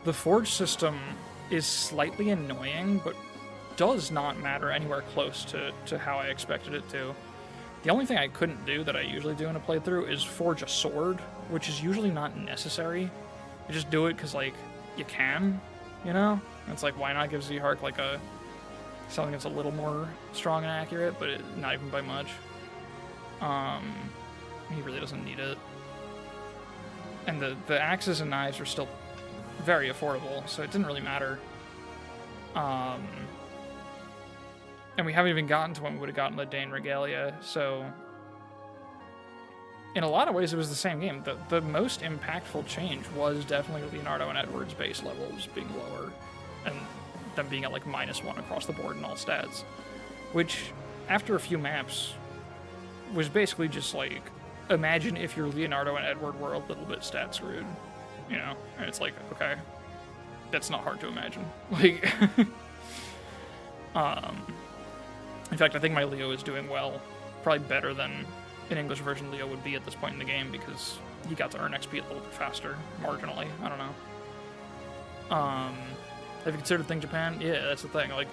The Forge system is slightly annoying, but does not matter anywhere close to how I expected it to. The only thing I couldn't do that I usually do in a playthrough is forge a sword, which is usually not necessary. You just do it because, like, you can, And it's like, why not give Z-Hark, like, something that's a little more strong and accurate, but not even by much. He really doesn't need it. And the axes and knives are still very affordable, so it didn't really matter. And we haven't even gotten to when we would have gotten the Dawn Brigade, so in a lot of ways it was the same game. The most impactful change was definitely Leonardo and Edward's base levels being lower, and them being at like -1 across the board in all stats, which after a few maps was basically just like, imagine if your Leonardo and Edward were a little bit stat screwed, And it's like, okay, that's not hard to imagine. Like, in fact, I think my Leo is doing well, probably better than an English version Leo would be at this point in the game because he got to earn XP a little bit faster, marginally. I don't know. Have you considered Think Japan? Yeah, that's the thing. Like,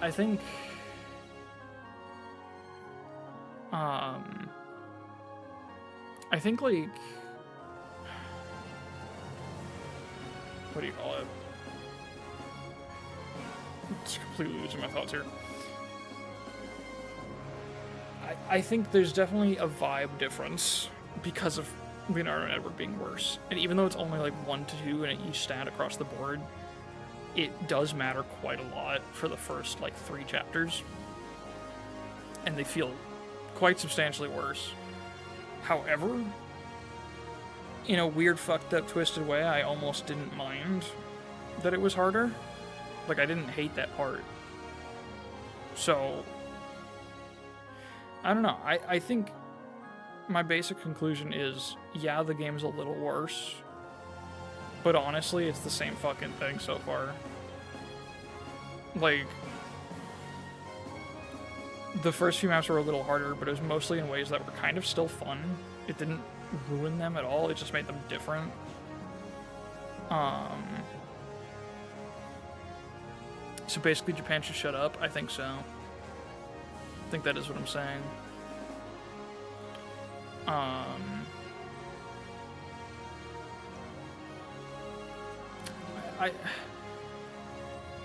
I think I think, like, what do you call it? It's completely losing my thoughts here. I think there's definitely a vibe difference because of Leonardo and Edward being worse. And even though it's only like 1 to 2 in each stat across the board, it does matter quite a lot for the first like 3 chapters. And they feel quite substantially worse. However, in a weird, fucked up, twisted way, I almost didn't mind that it was harder. Like, I didn't hate that part. So, I don't know. I think my basic conclusion is, yeah, the game's a little worse. But honestly, it's the same fucking thing so far. Like, the first few maps were a little harder, but it was mostly in ways that were kind of still fun. It didn't ruin them at all, it just made them different. So basically Japan should shut up? I think so. I think that is what I'm saying.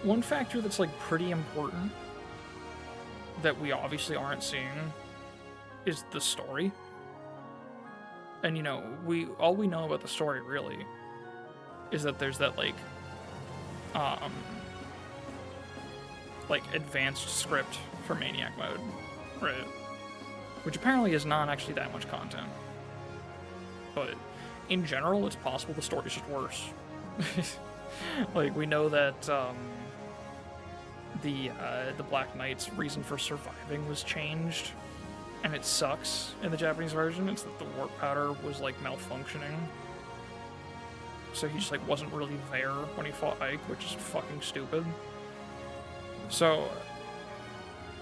One factor that's like pretty important that we obviously aren't seeing is the story. And you know, all we know about the story really is that there's that like advanced script for Maniac mode, right? Which apparently is not actually that much content. But in general, it's possible the story's just worse. Like, we know that the Black Knight's reason for surviving was changed, and it sucks in the Japanese version. It's that the warp powder was like malfunctioning, so he just like wasn't really there when he fought Ike, which is fucking stupid. So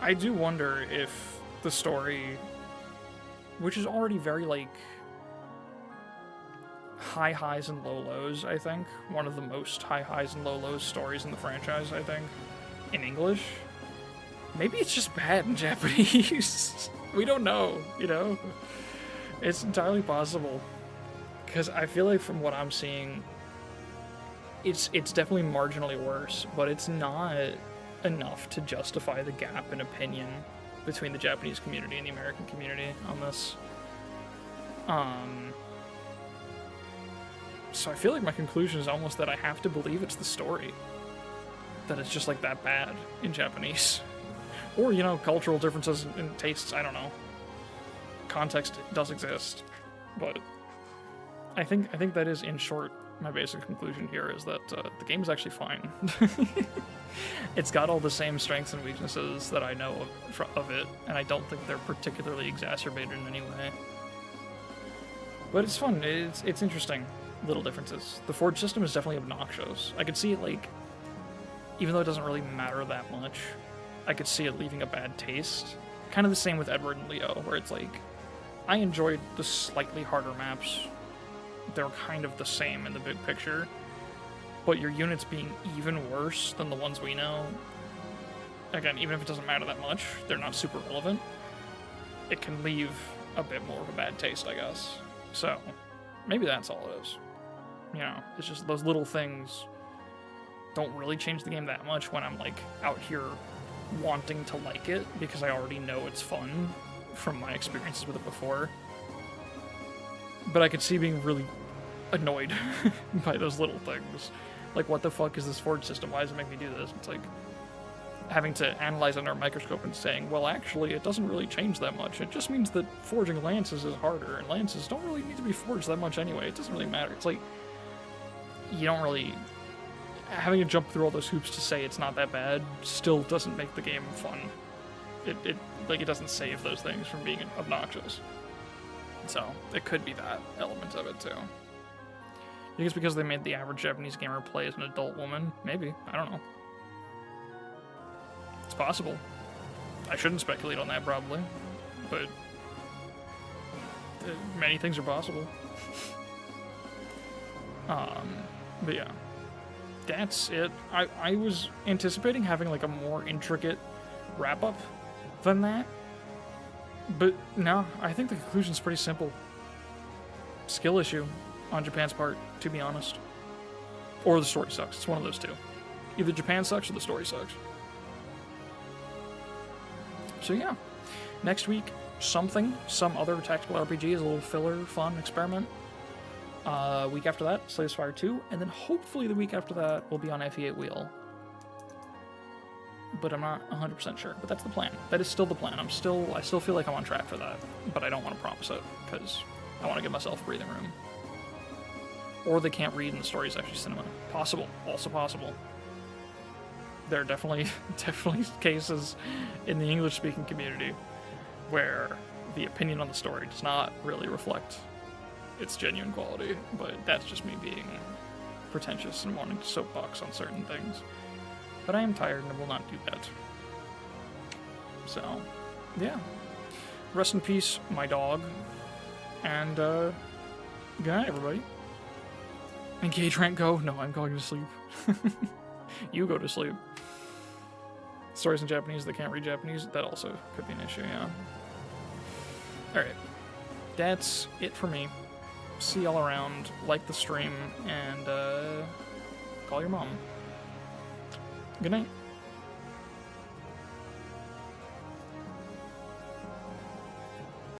I do wonder if the story, which is already very like high highs and low lows, I think one of the most high highs and low lows stories in the franchise, I think, in English, maybe it's just bad in Japanese. We don't know, you know? It's entirely possible. Because I feel like from what I'm seeing, it's definitely marginally worse, but it's not enough to justify the gap in opinion between the Japanese community and the American community on this. So I feel like my conclusion is almost that I have to believe it's the story. That it's just like that bad in Japanese. Or, you know, cultural differences in tastes, I don't know. Context does exist. But I think that is, in short, my basic conclusion here is that the game is actually fine. It's got all the same strengths and weaknesses that I know of it, and I don't think they're particularly exacerbated in any way. But it's fun. It's interesting. Little differences. The forge system is definitely obnoxious. I could see it, like, even though it doesn't really matter that much, I could see it leaving a bad taste. Kind of the same with Edward and Leo, where it's like, I enjoyed the slightly harder maps. They're kind of the same in the big picture, but your units being even worse than the ones we know, again, even if it doesn't matter that much, they're not super relevant, it can leave a bit more of a bad taste, I guess. So, maybe that's all it is. You know, it's just those little things don't really change the game that much when I'm, like, out here wanting to like it, because I already know it's fun from my experiences with it before. But I could see being really annoyed by those little things. Like, what the fuck is this forge system? Why does it make me do this? It's like having to analyze under a microscope and saying, well, actually, it doesn't really change that much. It just means that forging lances is harder, and lances don't really need to be forged that much anyway. It doesn't really matter. It's like, you don't really... Having to jump through all those hoops to say it's not that bad still doesn't make the game fun. It doesn't save those things from being obnoxious. So, it could be that element of it, too. I think it's because they made the average Japanese gamer play as an adult woman? Maybe. I don't know. It's possible. I shouldn't speculate on that, probably. But many things are possible. But yeah. That's it. I was anticipating having, like, a more intricate wrap-up than that. But no, I think the conclusion's pretty simple. Skill issue on Japan's part, to be honest. Or the story sucks. It's one of those two. Either Japan sucks or the story sucks. So yeah, next week, some other tactical RPG is a little filler, fun experiment. Week after that, Slay the Spire 2, and then hopefully the week after that we'll be on FE8 Wheel. But I'm not 100% sure. But that's the plan. That is still the plan. I still feel like I'm on track for that, but I don't want to promise it because I want to give myself breathing room. Or they can't read and the story is actually cinema. Possible. Also possible. There are definitely cases in the English-speaking community where the opinion on the story does not really reflect its genuine quality, but that's just me being pretentious and wanting to soapbox on certain things. But I am tired and will not do that. So, yeah. Rest in peace, my dog. And, good night, everybody. Engage, rank, go. No, I'm going to sleep. You go to sleep. Stories in Japanese that can't read Japanese, that also could be an issue, yeah. Alright. That's it for me. See y'all around. Like the stream, and, call your mom. Good night.